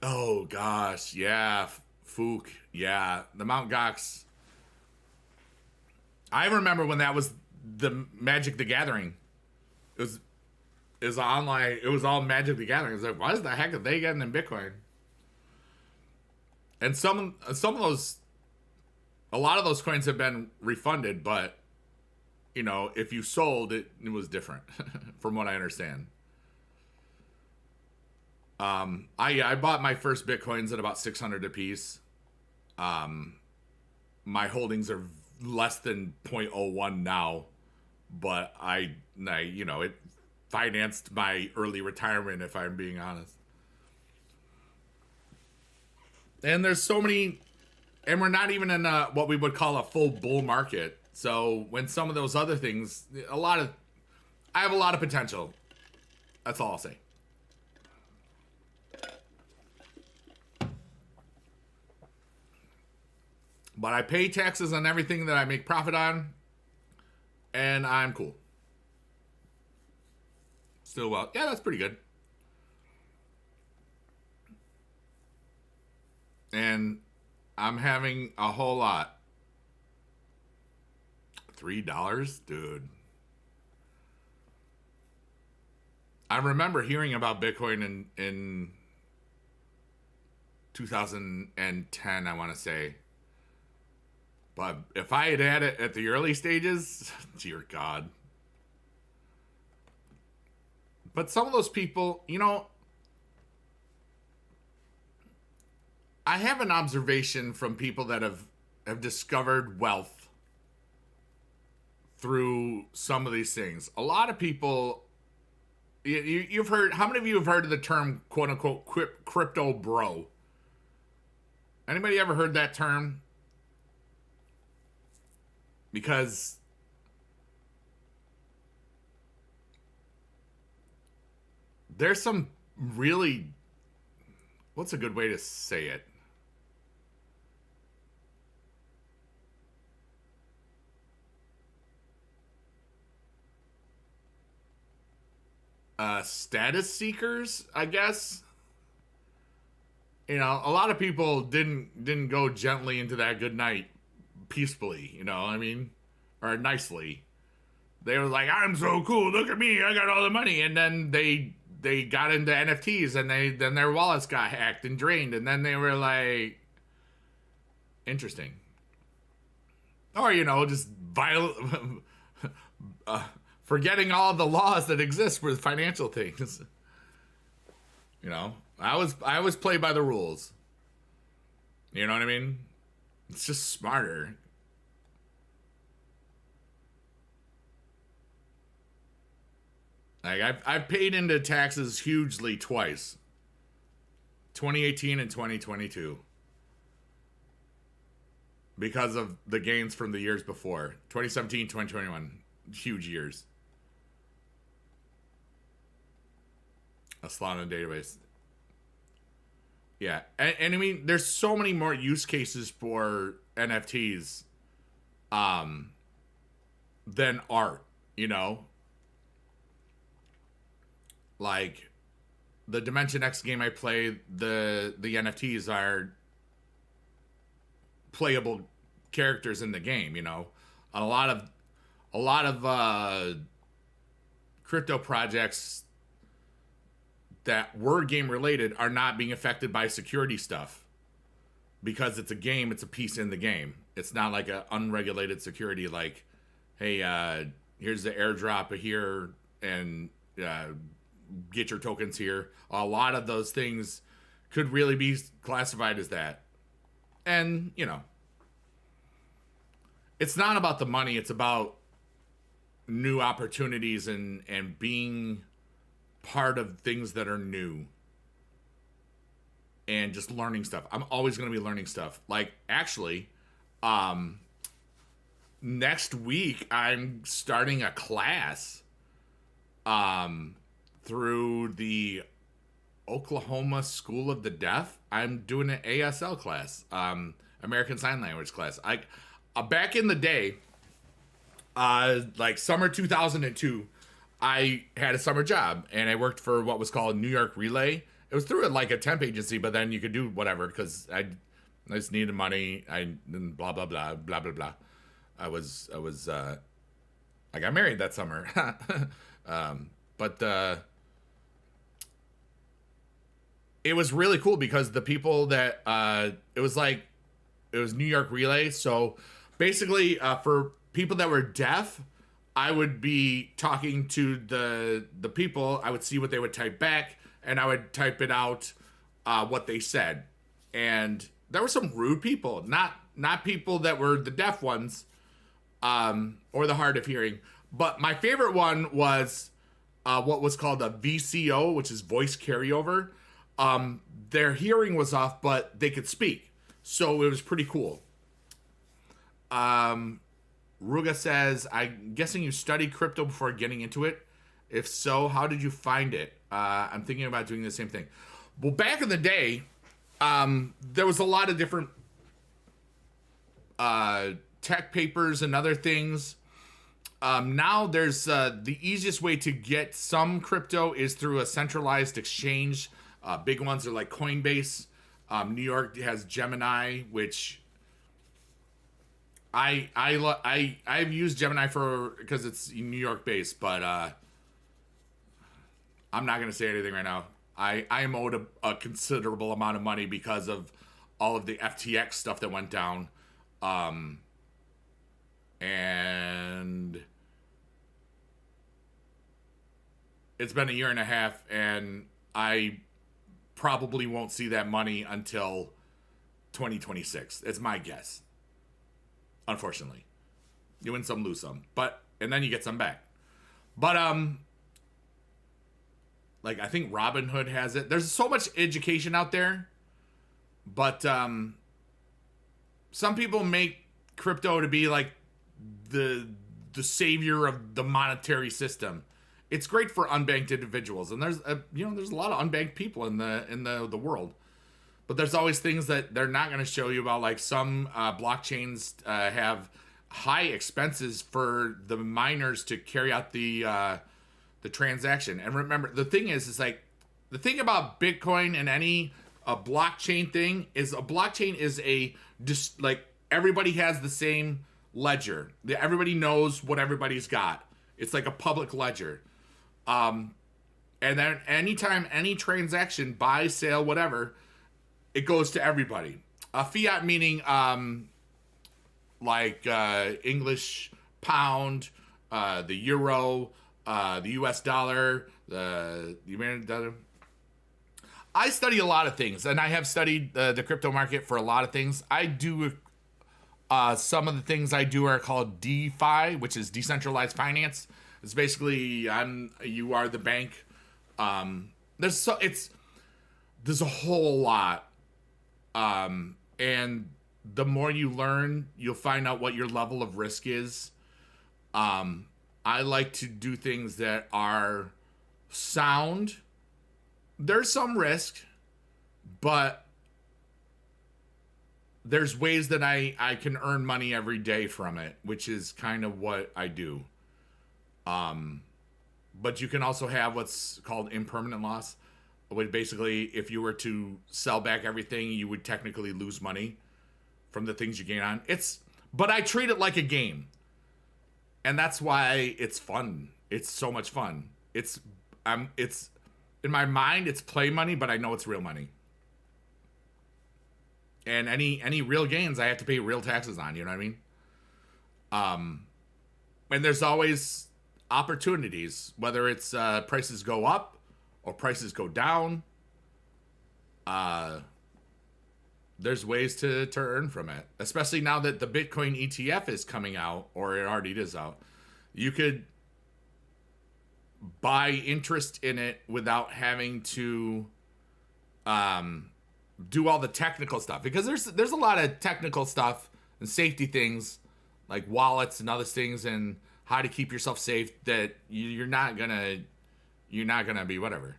Oh gosh, yeah, Fook, yeah, the Mt. Gox. I remember when that was the Magic the Gathering. It was online. It was all Magic the Gathering. It's like, why the heck are they getting in Bitcoin? And some of those, a lot of those coins have been refunded, but if you sold it, it was different, from what I understand. I bought my first Bitcoins at about 600 a piece. My holdings are less than 0.01 now, but I it financed my early retirement, if I'm being honest. And there's so many, and we're not even in what we would call a full bull market. So when some of those other things, I have a lot of potential. That's all I'll say. But I pay taxes on everything that I make profit on, and I'm cool. Still well. Yeah, that's pretty good. And I'm having a whole lot. $3? Dude. I remember hearing about Bitcoin in 2010, I want to say. But if I had it at the early stages, dear God. But some of those people, I have an observation from people that have discovered wealth through some of these things. A lot of people, you've heard, how many of you have heard of the term quote unquote crypto bro? Anybody ever heard that term? Because there's some really, what's a good way to say it? Status seekers, I guess. A lot of people didn't go gently into that good night peacefully, I mean, or nicely. They were like, I'm so cool, look at me, I got all the money. And then they got into NFTs, and then their wallets got hacked and drained, and then they were like, interesting. Or, just violent forgetting all the laws that exist with financial things. I was played by the rules. You know what I mean? It's just smarter. Like I've paid into taxes hugely twice. 2018 and 2022. Because of the gains from the years before. 2017, 2021. Huge years. A slot in the database. Yeah. And I mean, there's so many more use cases for NFTs than art, Like the Dimension X game I play, the NFTs are playable characters in the game, A lot of crypto projects that were game related are not being affected by security stuff because it's a game, it's a piece in the game. It's not like an unregulated security like, hey, here's the airdrop here and get your tokens here. A lot of those things could really be classified as that. And, it's not about the money, it's about new opportunities and being part of things that are new and just learning stuff. I'm always going to be learning stuff. Like, actually, next week I'm starting a class through the Oklahoma School of the Deaf. I'm doing an ASL class, American Sign Language class. Back in the day, like summer 2002, I had a summer job and I worked for what was called New York Relay. It was through like a temp agency, but then you could do whatever because I just needed money. Blah blah blah blah blah blah. I got married that summer, but it was really cool because the people that it was New York Relay. So basically, for people that were deaf, I would be talking to the people. I would see what they would type back, and I would type it out what they said. And there were some rude people, not people that were the deaf ones or the hard of hearing. But my favorite one was what was called a VCO, which is voice carryover. Their hearing was off, but they could speak. So it was pretty cool. Ruga says, I'm guessing you studied crypto before getting into it. If so, how did you find it? I'm thinking about doing the same thing. Well, back in the day, there was a lot of different tech papers and other things. Now there's the easiest way to get some crypto is through a centralized exchange. Big ones are like Coinbase. New York has Gemini, which I've used Gemini because it's New York based, but I'm not going to say anything right now. I am owed a considerable amount of money because of all of the FTX stuff that went down. And it's been a year and a half, and I probably won't see that money until 2026. It's my guess. Unfortunately. You win some, lose some. And then you get some back. But, like, I think Robinhood has it. There's so much education out there. But, some people make crypto to be, like, the savior of the monetary system. It's great for unbanked individuals. And there's a lot of unbanked people in the world. But there's always things that they're not going to show you about. Like, some blockchains have high expenses for the miners to carry out the transaction. And remember, the thing is like, the thing about Bitcoin and any blockchain thing is, a blockchain is just like, everybody has the same ledger. Everybody knows what everybody's got. It's like a public ledger. And then anytime any transaction, buy, sale, whatever, it goes to everybody. Fiat meaning like English pound, the euro, the US dollar, the American dollar. I study a lot of things, and I have studied the crypto market for a lot of things. I do some of the things I do are called DeFi, which is decentralized finance. It's basically you are the bank. There's a whole lot, and the more you learn, you'll find out what your level of risk is. I like to do things that are sound. There's some risk, but there's ways that I can earn money every day from it, which is kind of what I do. But you can also have what's called impermanent loss, which basically, if you were to sell back everything, you would technically lose money from the things you gain on. But I treat it like a game. And that's why it's fun. It's so much fun. It's in my mind, it's play money, but I know it's real money. And any real gains, I have to pay real taxes on. You know what I mean? And there's always opportunities, whether it's prices go up or prices go down. There's ways to earn from it, especially now that the Bitcoin ETF is coming out, or it already is out. You could buy interest in it without having to do all the technical stuff, because there's a lot of technical stuff and safety things like wallets and other things and how to keep yourself safe that you're not gonna be whatever.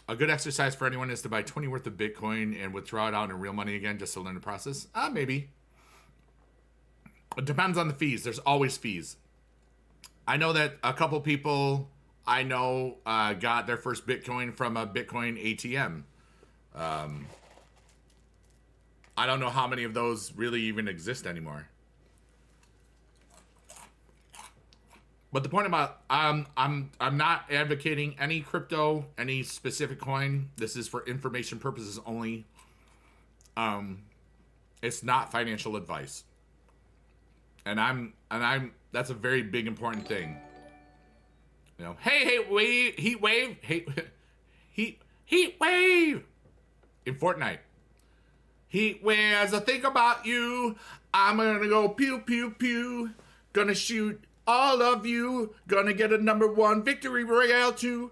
A good exercise for anyone is to buy 20 worth of Bitcoin and withdraw it out in real money again just to learn the process. Maybe. It depends on the fees. There's always fees. I know that a couple people I know got their first Bitcoin from a Bitcoin ATM. I don't know how many of those really even exist anymore. But the point about I'm not advocating any crypto, any specific coin. This is for information purposes only. It's not financial advice. And I'm that's a very big important thing. You know, heat wave in Fortnite. Heat wave, as I think about you, I'm gonna go pew pew pew, gonna shoot all of you, gonna get a #1 victory royale too.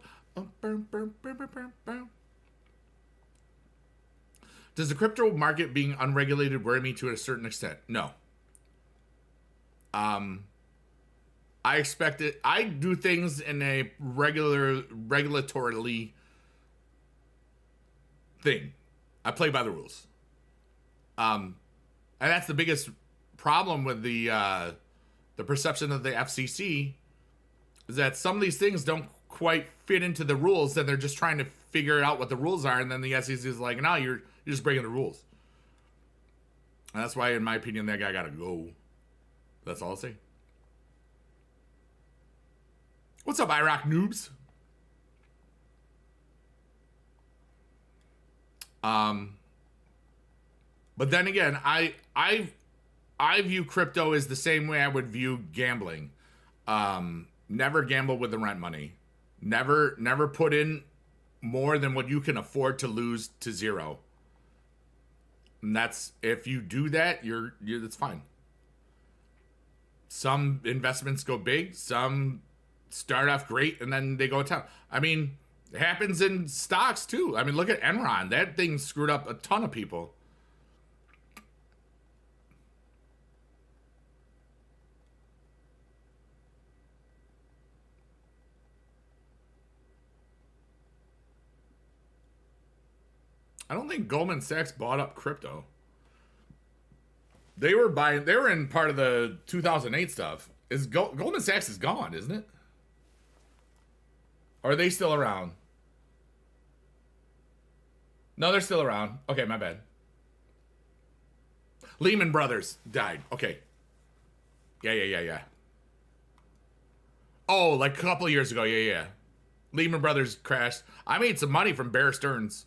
Does the crypto market being unregulated worry me to a certain extent? No. I expect it. I do things in a regulatorily thing. I play by the rules. And that's the biggest problem with the perception of the FCC, is that some of these things don't quite fit into the rules, and they're just trying to figure out what the rules are, and then the SEC is like, no, you're just breaking the rules. And that's why, in my opinion, that guy gotta go. That's all I'll say. What's up, Iraq noobs? But then again, I view crypto as the same way I would view gambling. Never gamble with the rent money. Never put in more than what you can afford to lose to zero. And that's, if you do that, you're that's fine. Some investments go big, some start off great, and then they go to town. I mean, it happens in stocks too. I mean, look at Enron. That thing screwed up a ton of people. I don't think Goldman Sachs bought up crypto. They were in part of the 2008 stuff. Goldman Sachs is gone, isn't it? Or are they still around? No, they're still around. Okay, my bad. Lehman Brothers died. Okay. Yeah. Oh, like a couple of years ago. Yeah. Lehman Brothers crashed. I made some money from Bear Stearns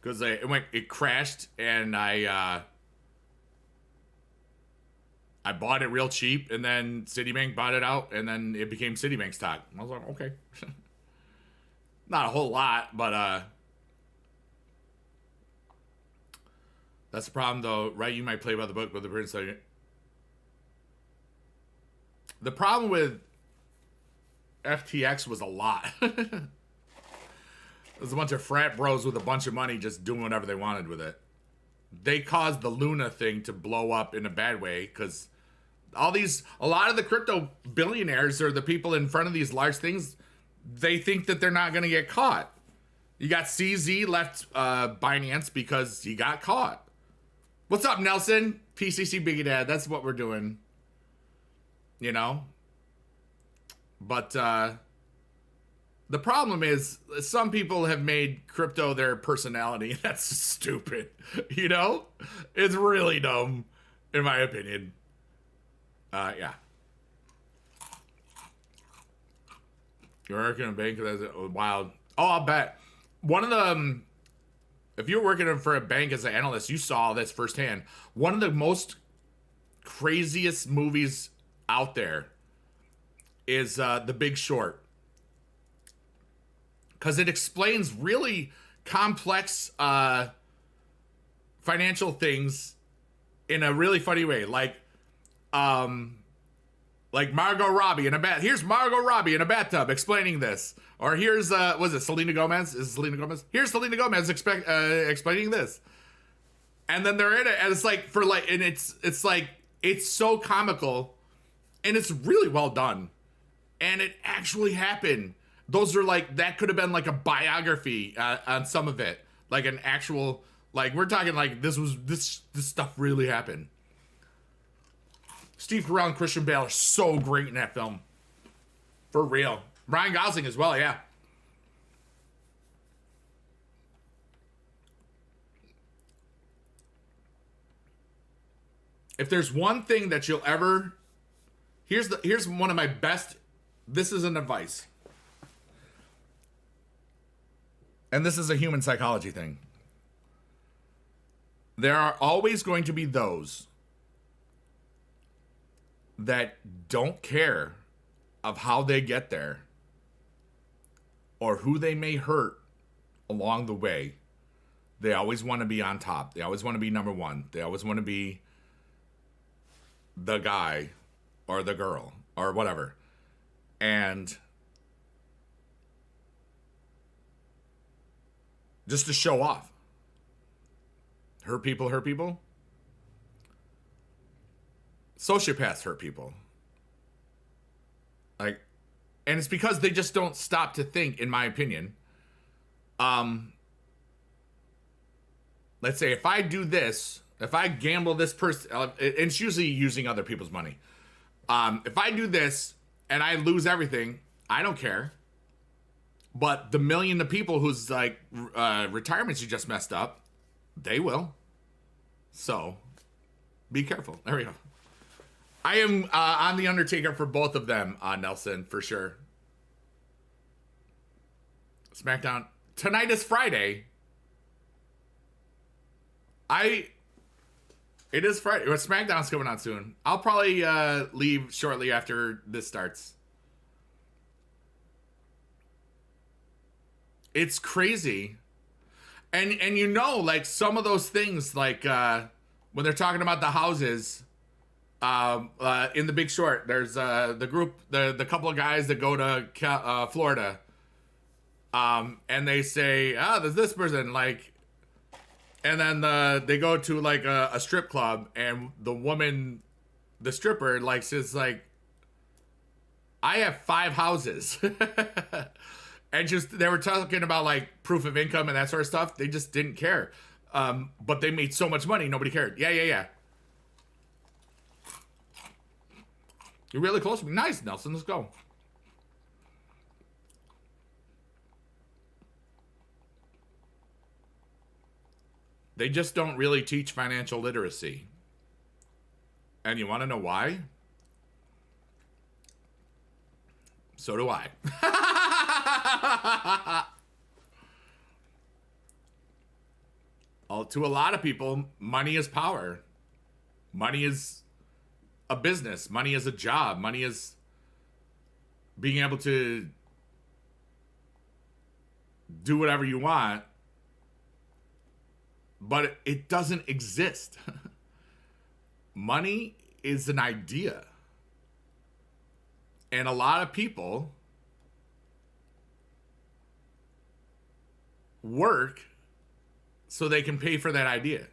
because it crashed, and I bought it real cheap, and then Citibank bought it out, and then it became Citibank stock. I was like, okay. Not a whole lot, but that's the problem, though, right? You might play by the book, but the prince. The problem with FTX was a lot. There's a bunch of frat bros with a bunch of money just doing whatever they wanted with it. They caused the Luna thing to blow up in a bad way because a lot of the crypto billionaires or the people in front of these large things, they think that they're not going to get caught. You got CZ left Binance because he got caught. What's up, Nelson? PCC Bigedad. That's what we're doing. You know? But the problem is some people have made crypto their personality. That's stupid. You know? It's really dumb, in my opinion. Yeah. You're working in a bank, that's wild. Oh, I'll bet. One of the, if you're working for a bank as an analyst, you saw this firsthand. One of the most craziest movies out there is The Big Short. Because it explains really complex financial things in a really funny way. Like Margot Robbie in a bath. Here's Margot Robbie in a bathtub explaining this. Or here's was it Selena Gomez? Is it Selena Gomez? Here's Selena Gomez explaining this. And then they're in it, and it's like it's so comical, and it's really well done, and it actually happened. Those are that could have been like a biography on some of it, like an actual, we're talking this stuff really happened. Steve Carell and Christian Bale are so great in that film. For real. Ryan Gosling as well, yeah. If there's one thing that you'll ever... Here's one of my best... This is an advice. And this is a human psychology thing. There are always going to be those that don't care of how they get there or who they may hurt along the way. They always want to be on top. They always want to be number one. They always want to be the guy or the girl or whatever. And just to show off. Hurt people hurt people. Sociopaths hurt people. And it's because they just don't stop to think, in my opinion. Let's say if I do this, if I gamble this person, and it's usually using other people's money. If I do this and I lose everything, I don't care. But the million of people whose retirements you just messed up, they will. So, be careful. There we go. I am on the Undertaker for both of them, Nelson, for sure. SmackDown. Tonight is Friday. It is Friday. Well, SmackDown's coming out soon. I'll probably leave shortly after this starts. It's crazy. And you know, like some of those things, like when they're talking about the houses, in The Big Short, there's the group, the couple of guys that go to Florida, and they say, there's this person, like, and then they go to like a strip club, and the woman, the stripper, like says like, I have 5 houses. And just, they were talking about like proof of income and that sort of stuff. They just didn't care. But they made so much money, nobody cared. Yeah. You're really close to me. Nice, Nelson, let's go. They just don't really teach financial literacy. And you want to know why? So do I. To a lot of people, money is power. Money is a business. Money is a job. Money is being able to do whatever you want. But it doesn't exist. Money is an idea. And a lot of people work so they can pay for that idea.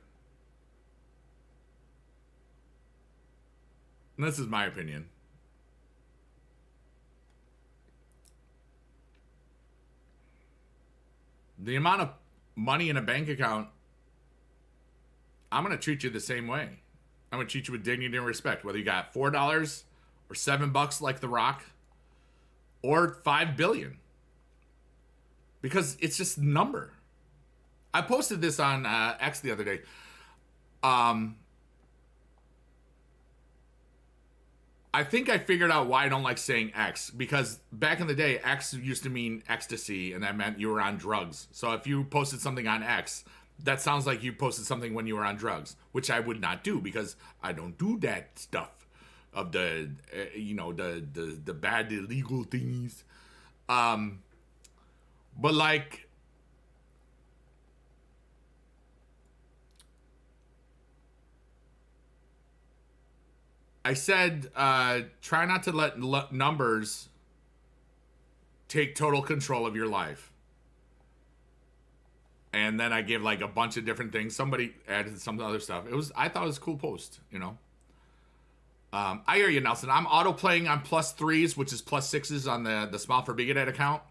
And this is my opinion. The amount of money in a bank account, I'm going to treat you the same way. I'm going to treat you with dignity and respect. Whether you got $4 or $7 like The Rock or $5 billion. Because it's just a number. I posted this on X the other day. I think I figured out why I don't like saying X. Because back in the day, X used to mean ecstasy, and that meant you were on drugs. So if you posted something on X, that sounds like you posted something when you were on drugs, which I would not do because I don't do that stuff of the, the bad illegal things. But like, I said, try not to let numbers take total control of your life. And then I gave like a bunch of different things. Somebody added some other stuff. I thought it was a cool post, you know. I hear you, Nelson. I'm auto playing on +3s, which is +6s on the Smile for Bigedad account.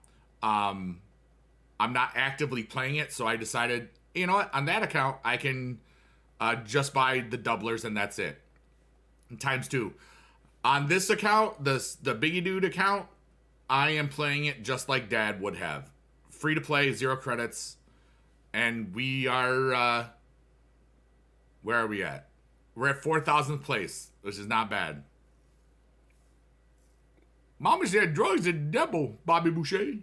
I'm not actively playing it, so I decided, you know what, on that account, I can just buy the doublers and that's it. ×2. On this account, the Biggie Dude account, I am playing it just like Dad would have. Free to play, 0 credits. And we are, where are we at? We're at 4,000th place, which is not bad. Mama said drugs are the devil, Bobby Boucher.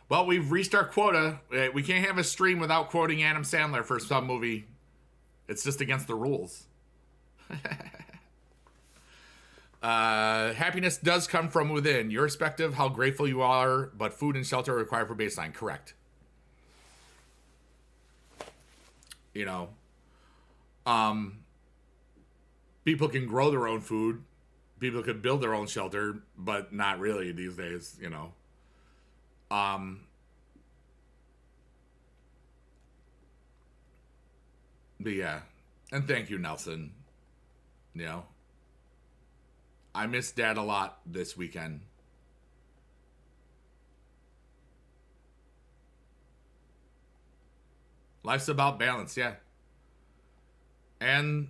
Well, we've reached our quota. We can't have a stream without quoting Adam Sandler for some movie. It's just against the rules. Happiness does come from within. Irrespective of how grateful you are, but food and shelter are required for baseline. Correct. You know, people can grow their own food. People can build their own shelter, but not really these days, you know. But yeah, and thank you, Nelson. You know, I miss Dad a lot this weekend. Life's about balance, yeah. And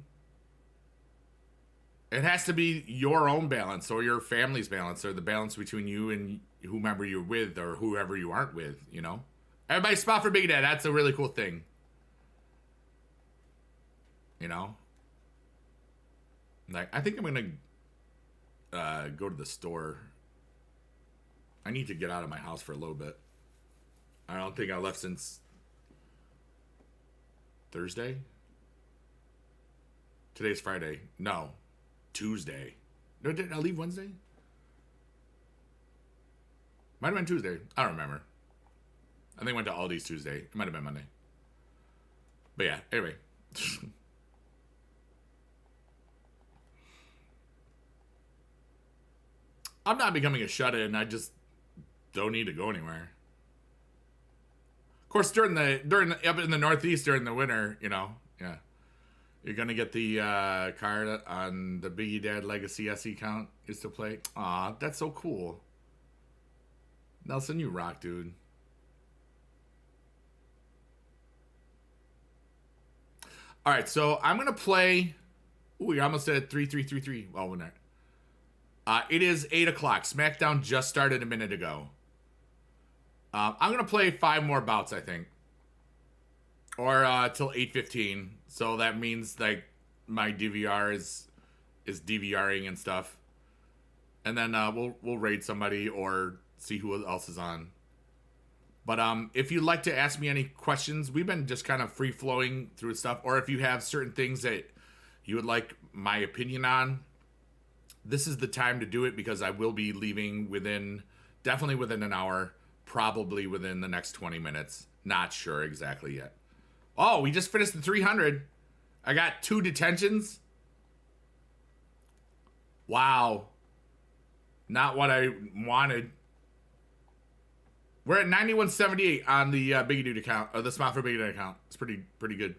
it has to be your own balance or your family's balance or the balance between you and whomever you're with or whoever you aren't with, you know? Everybody spot for Bigedad. That's a really cool thing. You know? Like, I think I'm going to go to the store I need to get out of my house for a little bit. I don't think I left since Thursday. Today's Friday. No, Tuesday. No, did I leave Wednesday? Might have been Tuesday. I don't remember. I think I went to Aldi's Tuesday. It might have been Monday. But yeah, anyway. I'm not becoming a shut-in. I just don't need to go anywhere. Of course, during up in the Northeast during the winter, you know, yeah, you're gonna get the card on the Bigedad Legacy SE account is to play. Aw, that's so cool. Nelson, you rock, dude. All right, so I'm gonna play. Ooh, we almost at 3-3-3-3. Well, we're not. It is 8 o'clock. SmackDown just started a minute ago. I'm gonna play 5 more bouts, I think, or till 8:15. So that means like my DVR is DVRing and stuff, and then we'll raid somebody or see who else is on. But if you'd like to ask me any questions, we've been just kind of free flowing through stuff, or if you have certain things that you would like my opinion on, this is the time to do it, because I will be leaving definitely within an hour, probably within the next 20 minutes. Not sure exactly yet. Oh, we just finished the 300. I got 2 detentions. Wow. Not what I wanted. We're at 9178 on the Bigedad account, or the Smart for Bigedad account. It's pretty good.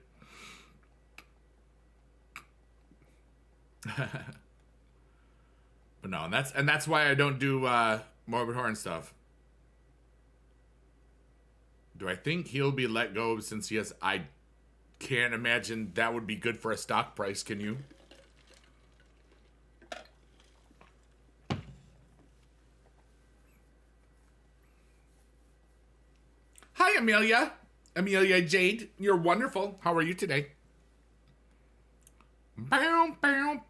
But no, and that's why I don't do Morbid Horn stuff. Do I think he'll be let go since yes? I can't imagine that would be good for a stock price. Can you? Hi, Amelia. Amelia Jade, you're wonderful. How are you today? Baka baka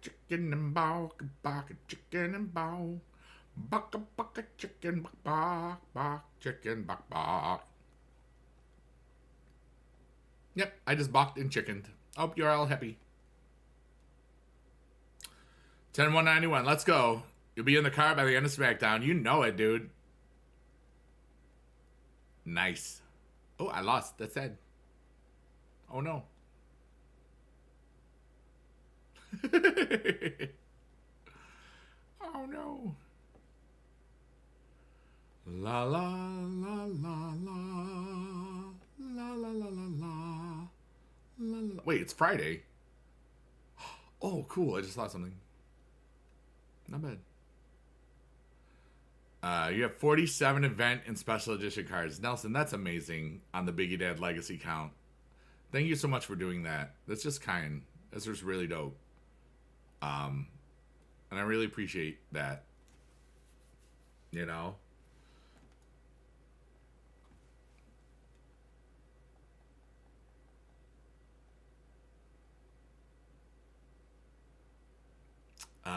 chicken and baka chicken and bow. Baka chicken baka chicken baka. Yep, I just balked and chickened. Hope you're all happy. 10-191, let's go. You'll be in the car by the end of SmackDown. You know it, dude. Nice. Oh, I lost. That's sad. Oh, no. Oh, no. La, la, la, la, la. La, la, la, la, la. La, la. Wait, it's Friday. Oh, cool. I just saw something. Not bad. You have 47 event and special edition cards. Nelson, that's amazing on the Bigedad Legacy count. Thank you so much for doing that. That's just kind. That's just really dope. And I really appreciate that. You know?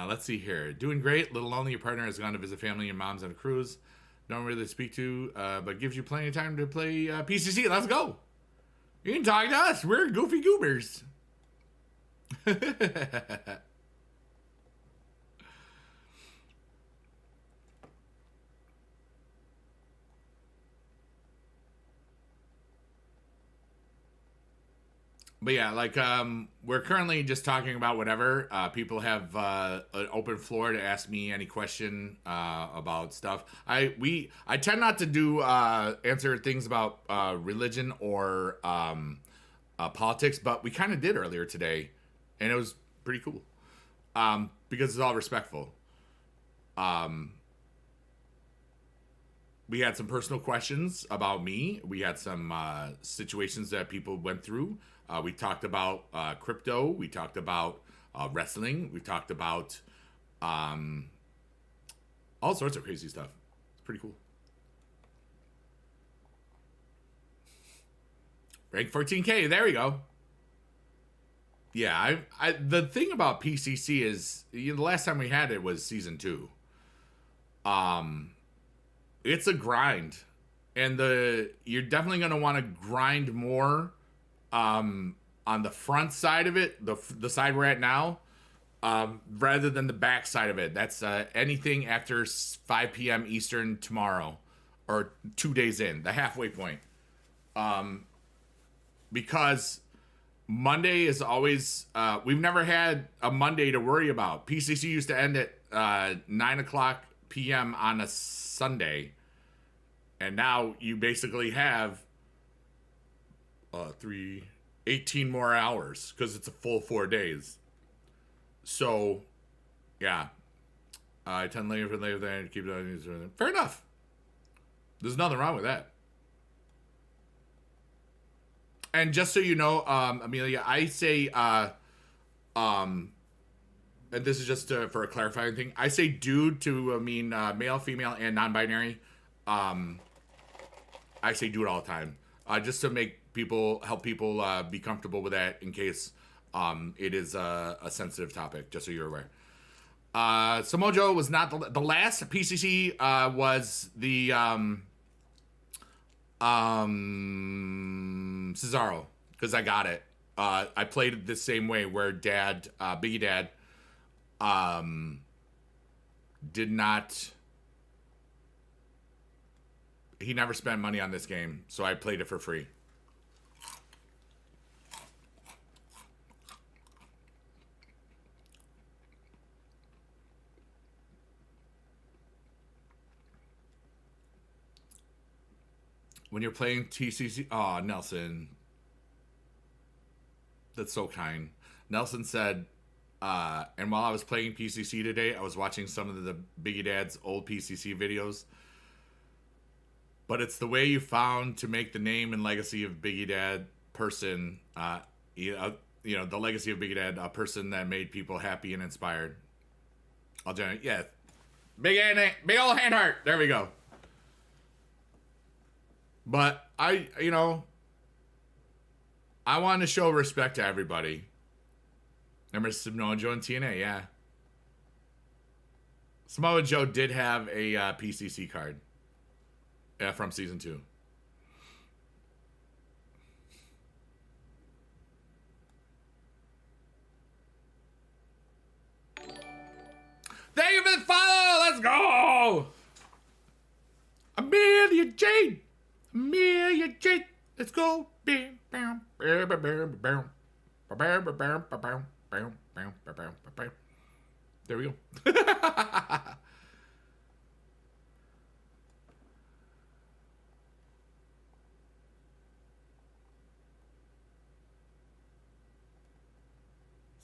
Let's see here. Doing great. Little lonely. Your partner has gone to visit family and mom's on a cruise. Don't really speak to, but gives you plenty of time to play PCC. Let's go. You can talk to us. We're goofy goobers. But yeah, like we're currently just talking about whatever. People have an open floor to ask me any question about stuff. I tend not to do answer things about religion or politics, but we kind of did earlier today, and it was pretty cool because it's all respectful. We had some personal questions about me. We had some situations that people went through. We talked about crypto. We talked about wrestling. We talked about all sorts of crazy stuff. It's pretty cool. Rank 14K. There we go. Yeah, the thing about PCC is, the last time we had it was season 2. Um, it's a grind, and you're definitely gonna want to grind more, on the front side of it, the side we're at now, rather than the back side of it. That's anything after 5 p.m. Eastern tomorrow, or 2 days in, the halfway point. Because Monday is always, we've never had a Monday to worry about. PCC used to end at 9 o'clock p.m. on a Sunday, and now you basically have 18 more hours because it's a full 4 days. So, yeah. I tend later for later than to keep it. Fair enough. There's nothing wrong with that. And just so you know, Amelia, I say, and this is just for a clarifying thing, I say dude to mean male, female, and non-binary. I say dude all the time, just to help people be comfortable with that in case it is a sensitive topic, just so you're aware. Samoa Joe was not the last PCC, was the Cesaro, because I got it. I played it the same way where Bigedad did not. He never spent money on this game, so I played it for free. When you're playing TCC, oh, Nelson, that's so kind. Nelson said, and while I was playing PCC today, I was watching some of the Bigedad's old PCC videos. But it's the way you found to make the name and legacy of Bigedad person, the legacy of Bigedad, a person that made people happy and inspired. Yeah, big old hand heart. There we go. But I want to show respect to everybody. Remember Samoa Joe and TNA, yeah. Samoa Joe did have a PCC card. Yeah, from season 2. Thank you for the follow! Let's go! Amelia Jade! Amelia Jade! Let's go! There we go.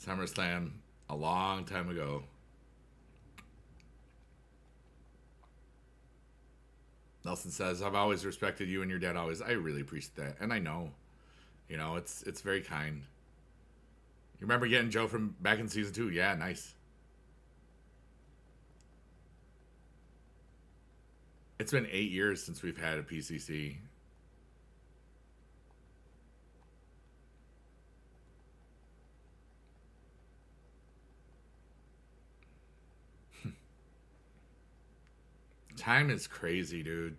SummerSlam a long time ago. Nelson says, I've always respected you and your dad always. I really appreciate that. And I know. It's very kind. You remember getting Joe from back in season 2? Yeah, nice. It's been 8 years since we've had a PCC. Time is crazy, dude.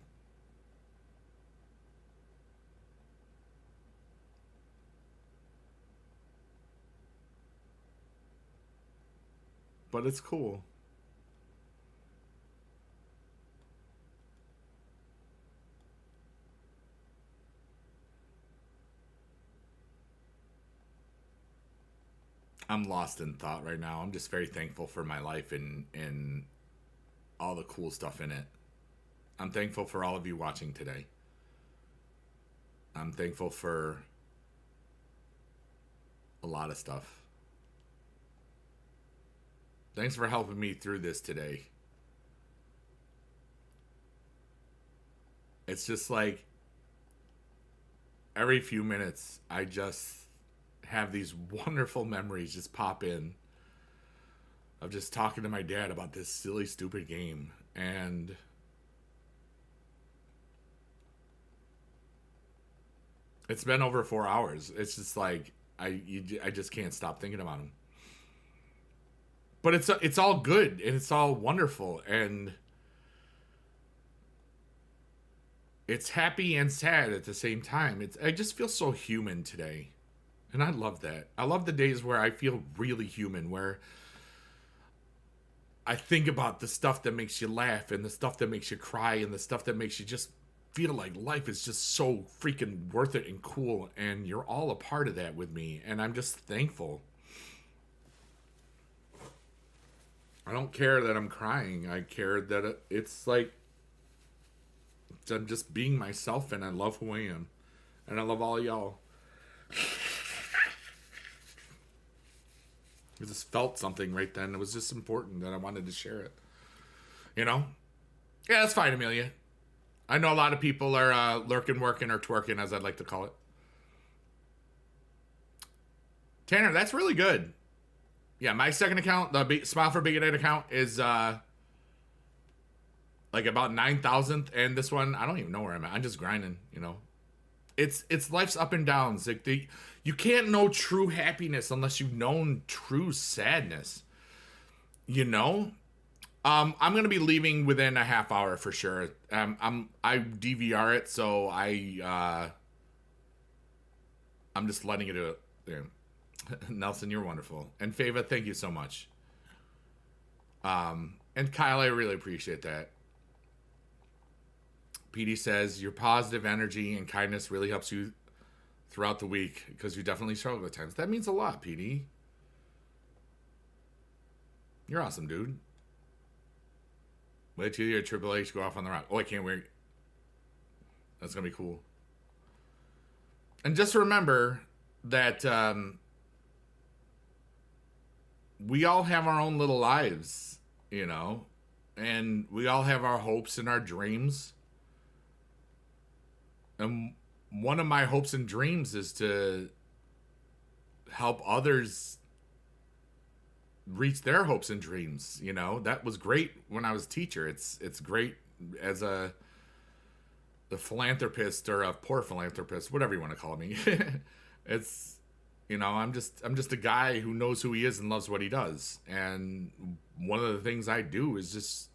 But it's cool. I'm lost in thought right now. I'm just very thankful for my life and all the cool stuff in it. I'm thankful for all of you watching today. I'm thankful for a lot of stuff. Thanks for helping me through this today. It's just like every few minutes, I just have these wonderful memories just pop in of just talking to my dad about this silly, stupid game. And it's been over 4 hours. It's just like, I just can't stop thinking about him. But it's all good and it's all wonderful and it's happy and sad at the same time. I just feel so human today. And I love that. I love the days where I feel really human, where I think about the stuff that makes you laugh and the stuff that makes you cry and the stuff that makes you just feel like life is just so freaking worth it and cool. And you're all a part of that with me. And I'm just thankful. I don't care that I'm crying. I care that it's like I'm just being myself and I love who I am. And I love all y'all. I just felt something right then. It was just important that I wanted to share it. You know? Yeah, that's fine, Amelia. I know a lot of people are lurking, working, or twerking, as I'd like to call it. Tanner, that's really good. Yeah, my second account, the Smile for Bigedad account, is like about 9,000th, and this one, I don't even know where I'm at. I'm just grinding, you know. It's life's up and downs. Like you can't know true happiness unless you've known true sadness. You know? I'm gonna be leaving within a half hour for sure. I DVR it, so I'm just letting it there. Nelson, you're wonderful. And Fava, thank you so much. And Kyle, I really appreciate that. PD says, your positive energy and kindness really helps you throughout the week because you definitely struggle at times. That means a lot, PD. You're awesome, dude. Wait till your Triple H go off on the rock. Oh, I can't wait. That's going to be cool. And just remember that we all have our own little lives, you know, and we all have our hopes and our dreams. And one of my hopes and dreams is to help others reach their hopes and dreams. You know, that was great when I was a teacher. It's great as the philanthropist or a poor philanthropist, whatever you want to call me. It's, you know, I'm just a guy who knows who he is and loves what he does. And one of the things I do is just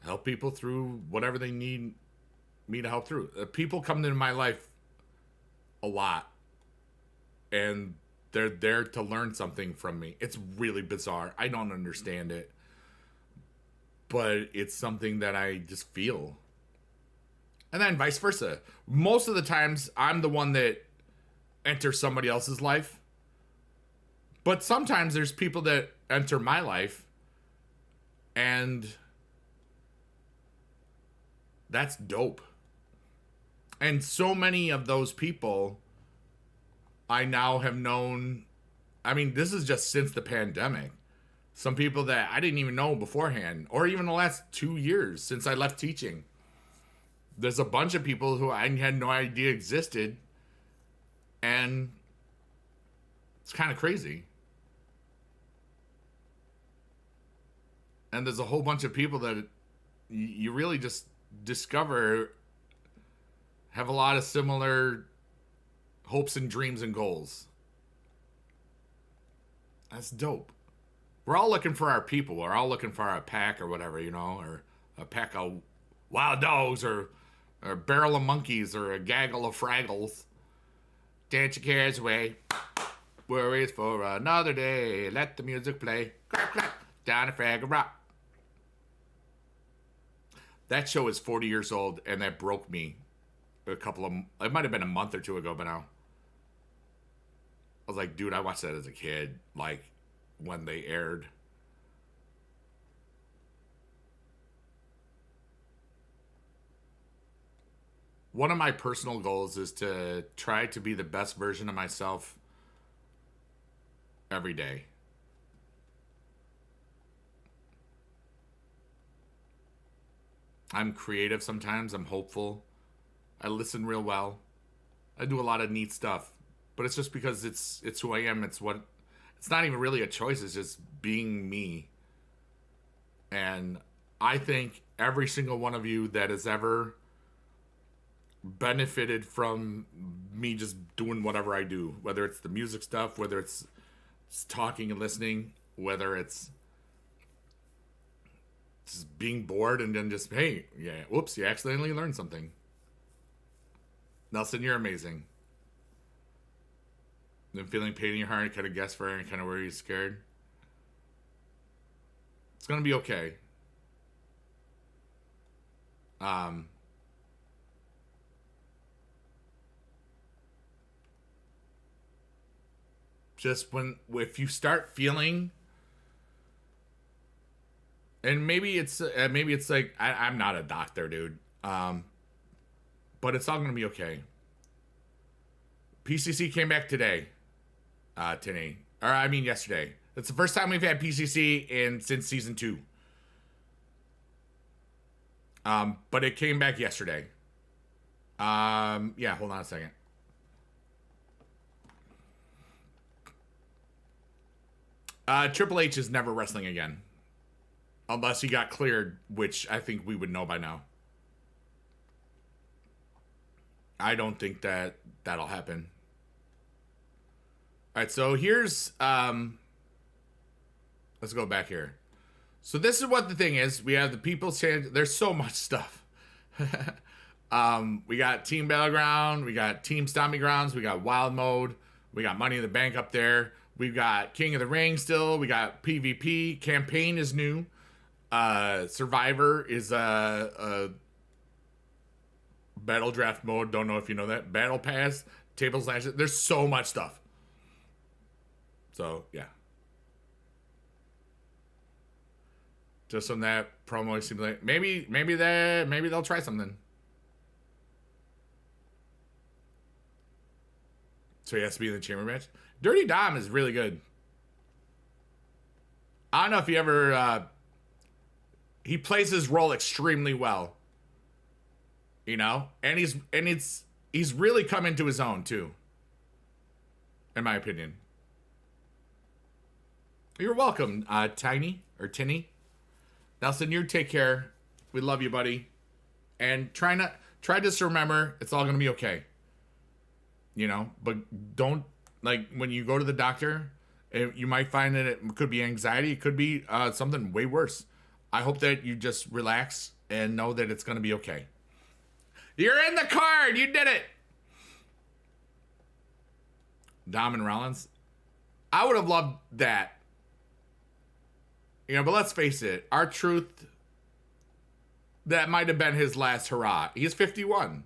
help people through whatever they need me to help through. People come into my life a lot, and they're there to learn something from me. It's really bizarre. I don't understand it, but it's something that I just feel. And then vice versa. Most of the times, I'm the one that enters somebody else's life, but sometimes there's people that enter my life, and that's dope. And so many of those people I now have known. I mean, this is just since the pandemic. Some people that I didn't even know beforehand, or even the last 2 years since I left teaching. There's a bunch of people who I had no idea existed, and it's kind of crazy. And there's a whole bunch of people that you really just discover have a lot of similar hopes and dreams and goals. That's dope. We're all looking for our people. We're all looking for our pack or whatever, you know, or a pack of wild dogs or a barrel of monkeys or a gaggle of fraggles. Dance your cares away. Worries for another day. Let the music play. Clap, clap. Down a Fraggle Rock. That show is 40 years old, and that broke me it might have been a month or two ago, but now. I was like, dude, I watched that as a kid, like, when they aired. One of my personal goals is to try to be the best version of myself every day. I'm creative sometimes. I'm hopeful. I listen real well. I do a lot of neat stuff. But it's just because it's who I am. It's not even really a choice. It's just being me. And I think every single one of you that has ever benefited from me just doing whatever I do, whether it's the music stuff, whether it's talking and listening, whether it's just being bored and then just, hey, yeah, whoops, you accidentally learned something. Nelson, you're amazing. Then feeling pain in your heart, kind of guess for and kind of where you're scared. It's gonna be okay. Just if you start feeling, and maybe it's like I'm not a doctor, dude. But it's all gonna be okay. PCC came back today, today, or I mean yesterday. It's the first time we've had PCC since season 2. But it came back yesterday. Yeah, hold on a second. Triple H is never wrestling again. Unless he got cleared, which I think we would know by now. I don't think that'll happen. Alright, so here's... let's go back here. So this is what the thing is. We have the People's Chance. There's so much stuff. We got Team Battleground. We got Team Stomping Grounds. We got Wild Mode. We got Money in the Bank up there. We've got King of the Ring still. We got PvP. Campaign is new. Survivor is a battle draft mode. Don't know if you know that. Battle Pass. Table Slash. There's so much stuff. So, yeah. Just on that promo, it seems like maybe they'll try something. So he has to be in the chamber match. Dirty Dom is really good. I don't know if he ever he plays his role extremely well. You know? And he's really come into his own too. In my opinion. You're welcome, Tiny or Tinny. Nelson, you take care. We love you, buddy. And try just to remember, it's all gonna be okay. You know, but don't, like, when you go to the doctor, you might find that it could be anxiety. It could be something way worse. I hope that you just relax and know that it's gonna be okay. You're in the card. You did it. Dom and Rollins. I would have loved that. You know, but let's face it. R-Truth, that might have been his last hurrah. He's 51.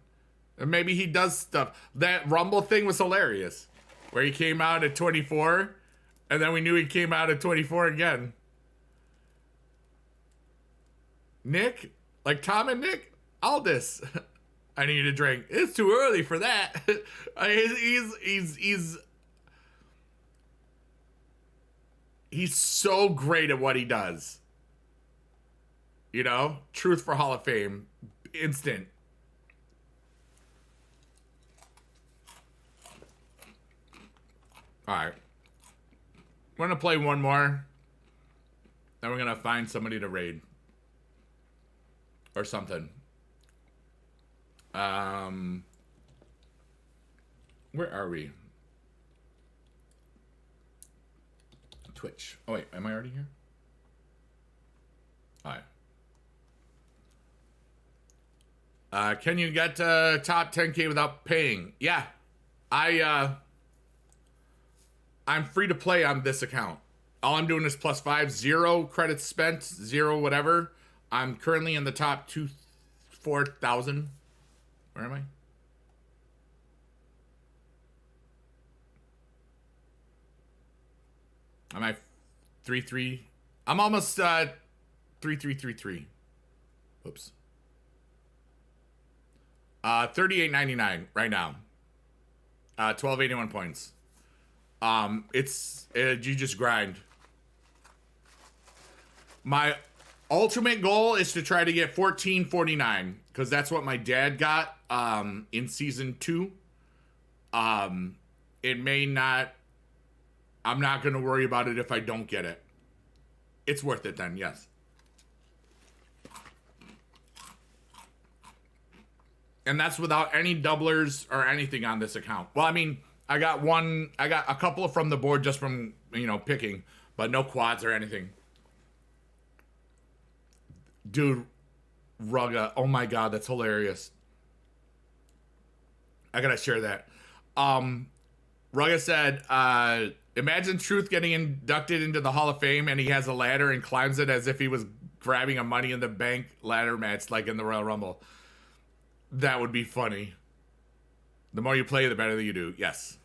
And maybe he does stuff. That Rumble thing was hilarious. Where he came out at 24. And then we knew he came out at 24 again. Nick? Like Tom and Nick? Aldis. I need a drink. It's too early for that. He's so great at what he does. You know? Truth for Hall of Fame. Instant. Alright. We're going to play one more. Then we're going to find somebody to raid. Or something. Where are we? Twitch. Oh wait, am I already here? Alright. Can you get top 10K without paying? Yeah. I'm free to play on this account. All I'm doing is +5, 0 credits spent, 0 whatever. I'm currently in the top 4,000. Where am I? Am I 3-3? I'm almost 3-3-3-3. Oops. 38.99 right now. 1281 points. You just grind. My ultimate goal is to try to get 1449 because that's what my dad got in season 2. It may not. I'm not going to worry about it if I don't get it. It's worth it then, yes. And that's without any doublers or anything on this account. Well, I mean, I got a couple from the board just from, you know, picking, but no quads or anything. Dude, Rugga, oh my god, that's hilarious. I gotta share that. Rugga said, imagine Truth getting inducted into the Hall of Fame and he has a ladder and climbs it as if he was grabbing a Money in the Bank ladder match like in the Royal Rumble. That would be funny. The more you play, the better you do. Yes.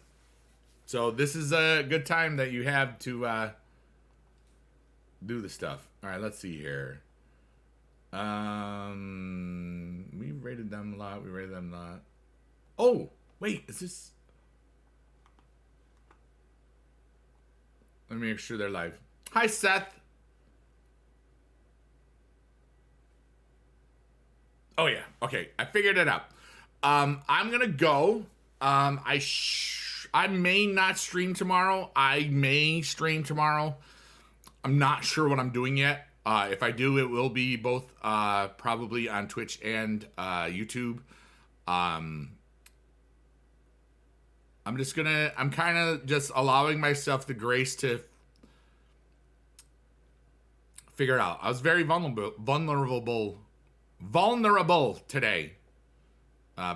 So this is a good time that you have to do the stuff. All right, let's see here. We rated them a lot. Oh, wait, is this... Let me make sure they're live. Hi, Seth. Oh, yeah. Okay, I figured it out. I'm gonna go. I may not stream tomorrow. I may stream tomorrow. I'm not sure what I'm doing yet. If I do, it will be both probably on Twitch and YouTube. I'm kind of just allowing myself the grace to figure it out. I was very vulnerable today.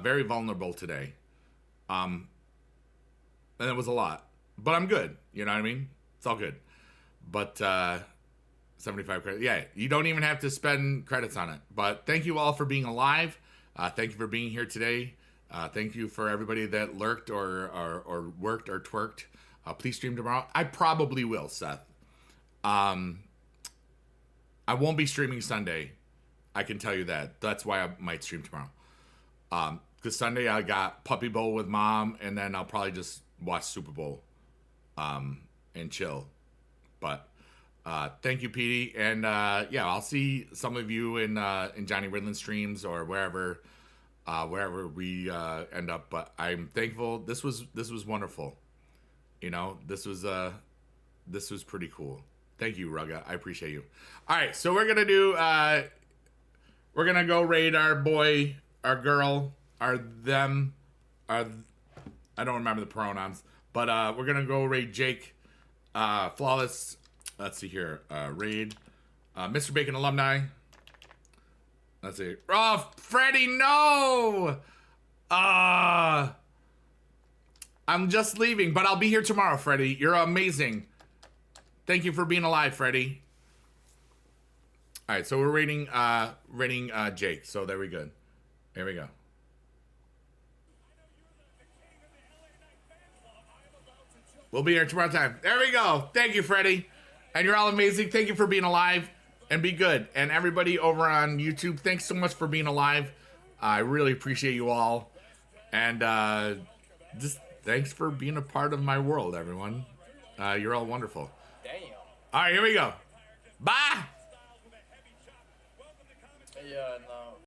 Very vulnerable today. And it was a lot. But I'm good. You know what I mean? It's all good. But 75 credits. Yeah, you don't even have to spend credits on it. But thank you all for being alive. Thank you for being here today. Thank you for everybody that lurked or worked or twerked. Please stream tomorrow. I probably will, Seth. I won't be streaming Sunday. I can tell you that. That's why I might stream tomorrow. Because Sunday I got Puppy Bowl with Mom, and then I'll probably just watch Super Bowl and chill. But thank you, Petey. And yeah, I'll see some of you in Johnny Ridland streams or wherever we end up. But I'm thankful. This was wonderful. You know, this was pretty cool. Thank you, Rugga. I appreciate you. All right, so we're gonna do. We're gonna go raid our boy, our girl, our them, our. I don't remember the pronouns, but we're gonna go raid Jake, Flawless. Let's see here. Raid, Mr. Bacon alumni. Let's see. Oh, Freddie, no! I'm just leaving, but I'll be here tomorrow, Freddie. You're amazing. Thank you for being alive, Freddie. All right, so we're rating Jake. So there we go. There we go. We'll be here tomorrow time. There we go. Thank you, Freddie. And you're all amazing. Thank you for being alive. And be good. And everybody over on YouTube, thanks so much for being alive. I really appreciate you all. And just thanks for being a part of my world, everyone. You're all wonderful. Damn. All right, here we go. Bye. Yeah, no.